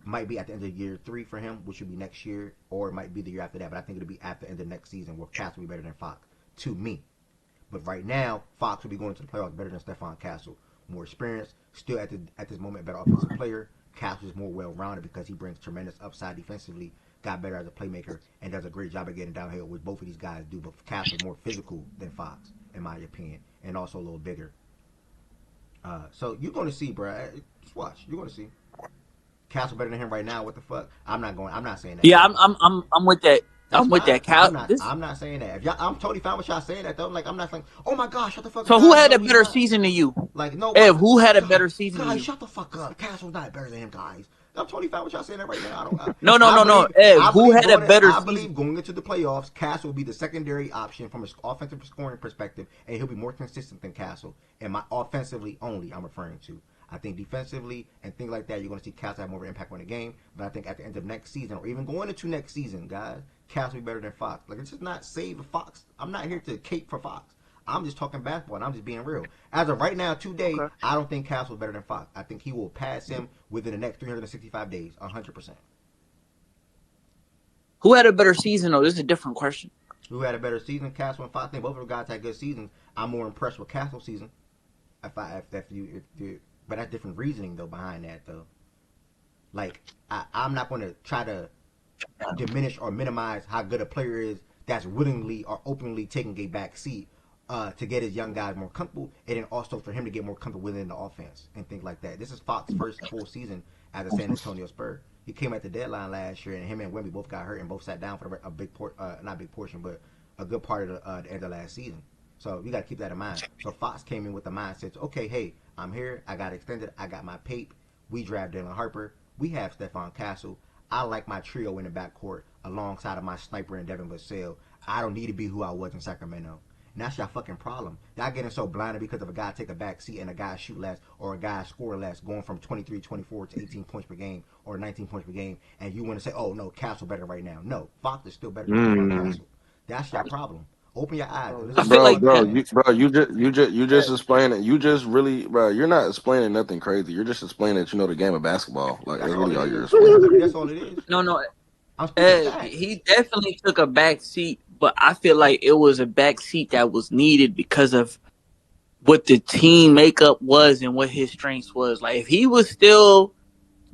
Might be at the end of year 3 for him, which would be next year, or it might be the year after that. But I think it'll be at the end of next season where Castle will be better than Fox, to me. But right now, Fox will be going to the playoffs better than Stephon Castle. More experience, still at this moment, better offensive player. Castle is more well-rounded because he brings tremendous upside defensively, got better as a playmaker, and does a great job of getting downhill, which both of these guys do. But Castle is more physical than Fox, in my opinion, and also a little bigger. So you're going to see, bro. Just watch. You're going to see. Castle better than him right now. What the fuck? I'm not saying that. Yeah, I'm with that. That's I'm with fine. that. I'm not saying that. If y'all, I'm totally fine with y'all saying that though. Like I'm not saying, oh my gosh, shut the fuck up. So who guys. had No, a better season than you? Like no. Ev, who had a better season than Guys, you? shut the fuck up. Castle's not better than him, guys. I'm totally fine with y'all saying that right now. No. Ev, who had a better season? I believe going into the playoffs, Castle will be the secondary option from an offensive scoring perspective, and he'll be more consistent than Castle. And my offensively only, I'm referring to. I think defensively and things like that, you're going to see Castle have more of an impact on the game. But I think at the end of next season, or even going into next season, guys, Castle will be better than Fox. Like, it's just not save Fox. I'm not here to cape for Fox. I'm just talking basketball, and I'm just being real. As of right now, today, okay, I don't think Castle is better than Fox. I think he will pass him within the next 365 days, 100%. Who had a better season, though? This is a different question. Who had a better season, Castle and Fox? I think both of the guys had good seasons. I'm more impressed with Castle's season. But that's different reasoning, though, behind that, though. Like, I'm not going to try to diminish or minimize how good a player is that's willingly or openly taking a back seat to get his young guys more comfortable, and then also for him to get more comfortable within the offense and things like that. This is Fox's first full season as a San Antonio Spur. He came at the deadline last year, and him and Wemby both got hurt and both sat down for a big not big portion, but a good part of the end of last season. So you got to keep that in mind. So Fox came in with the mindset, okay, hey, I'm here. I got extended. I got my pape. We draft Dylan Harper. We have Stephon Castle. I like my trio in the backcourt alongside of my sniper and Devin Vassell. I don't need to be who I was in Sacramento. And that's your fucking problem. Y'all getting so blinded because of a guy take a back seat and a guy shoot less or a guy score less, going from 23, 24 to 18 points per game or 19 points per game, and you want to say, oh, no, Castle better right now. No, Fox is still better than Castle. That's your problem. Open your eyes. You just explained it. You just really, bro. You're not explaining nothing crazy. You're just explaining that you know the game of basketball. Like that's really all you're explaining. That's all it is. No. He definitely took a back seat, but I feel like it was a back seat that was needed because of what the team makeup was and what his strengths was. Like if he was still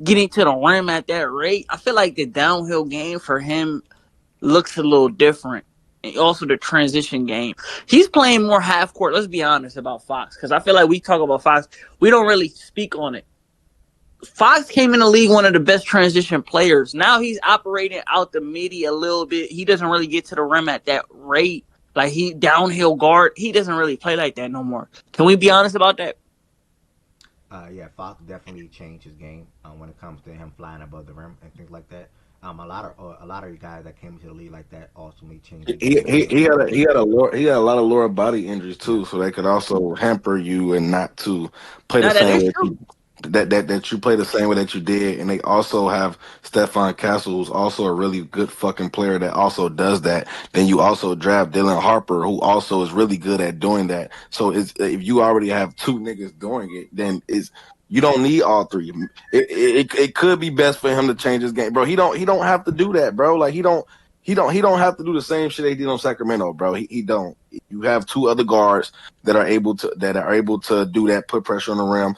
getting to the rim at that rate, I feel like the downhill game for him looks a little different. And also the transition game. He's playing more half court. Let's be honest about Fox, because I feel like we talk about Fox, we don't really speak on it. Fox came in the league one of the best transition players. Now he's operating out the midi a little bit. He doesn't really get to the rim at that rate. Like he downhill guard. He doesn't really play like that no more. Can we be honest about that? Yeah, Fox definitely changed his game when it comes to him flying above the rim and things like that. A lot of you guys that came into the league like that ultimately changed the He, game as he well. he had he had a lot of lower body injuries too, so they could also hamper you and not to play the Now that same is way true. that you play the same way that you did. And they also have Stephon Castle, who's also a really good fucking player that also does that. Then you also draft Dylan Harper, who also is really good at doing that. So it's if you already have two niggas doing it, then it's you don't need all three. It could be best for him to change his game, bro. He don't have to do that, bro. Like he don't have to do the same shit they did on Sacramento, bro. He don't. You have two other guards that are able to do that, put pressure on the rim,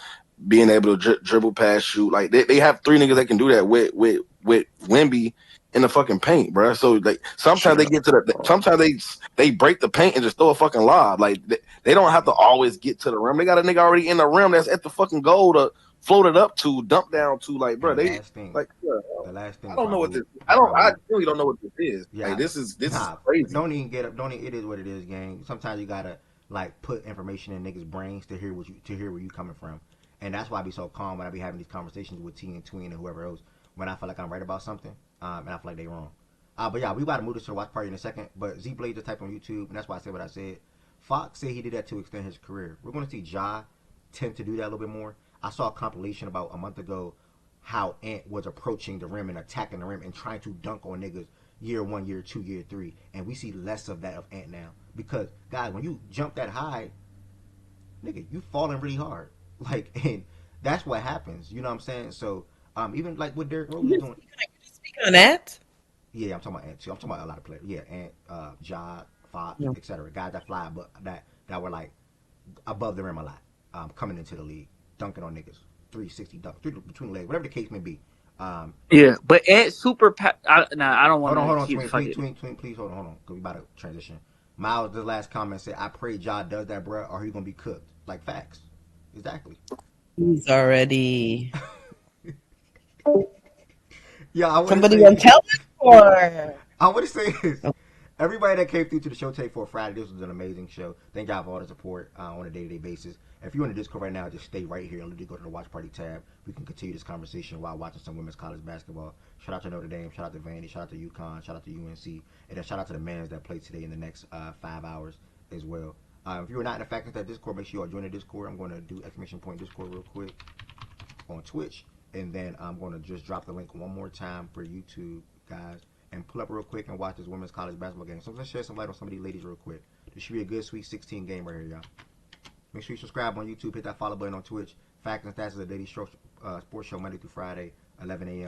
being able to dribble, pass, shoot. Like they have three niggas that can do that with Wemby in the fucking paint, bro. So like sometimes they Shut get to the sometimes they break the paint and just throw a fucking lob. Like they don't have to always get to the rim. They got a nigga already in the rim that's at the fucking goal to float it up to, dump down to. Like, And bro, they like. Yeah, the last thing I don't before I know what this. move, before I I move, really don't know what this is. Like yeah, this is nah, crazy. don't even get up. Don't even, it is what it is, gang. Sometimes you gotta like put information in niggas' brains to hear where you coming from, and that's why I be so calm when I be having these conversations with T and Tween and whoever else when I feel like I'm right about something, and I feel like they wrong. But yeah, we about to move this to the watch party in a second. But Z Blade just type on YouTube, and that's why I said what I said. Fox said he did that to extend his career. We're gonna see Ja tend to do that a little bit more. I saw a compilation about a month ago how Ant was approaching the rim and attacking the rim and trying to dunk on niggas year one, year two, year three. And we see less of that of Ant now. Because, guys, when you jump that high, nigga, you falling really hard. Like, and that's what happens. You know what I'm saying? So, even like what Derrick Rose is doing. Speak on that. Yeah, I'm talking about Ant too. I'm talking about a lot of players. Yeah, Ant, Ja, Fox, No. etc. Guys that fly, but that were like above the rim a lot, coming into the league, dunking on niggas, 360 dunk, between legs, whatever the case may be. Yeah, but at super, nah, I don't want to Hold on, keep Twin, Twin, fucking. Twin, Twin, please hold on, cause we about to transition. Miles, this last comment said, "I pray Ja does that, bro, or he gonna be cooked." Like facts, exactly. He's already. Yeah, I want to Somebody say, gonna tell us or. I want to say this. Oh, Everybody that came through to the show take for a Friday, this was an amazing show. Thank y'all for all the support on a day-to-day basis. If you're in the Discord right now, just stay right here and literally go to the Watch Party tab. We can continue this conversation while watching some women's college basketball. Shout out to Notre Dame, shout out to Vandy, shout out to UConn, shout out to UNC, and then shout out to the men's that play today in the next 5 hours as well. If you're not in the Factors That Discord, make sure you all join the Discord. I'm going to do exclamation point Discord real quick on Twitch, and then I'm going to just drop the link one more time for YouTube, guys, and pull up real quick and watch this women's college basketball game. So let's shed some light on some of these ladies real quick. This should be a good Sweet 16 game right here, y'all. Make sure you subscribe on YouTube, hit that follow button on Twitch. Facts and Stats is a daily sports show Monday through Friday, 11 a.m.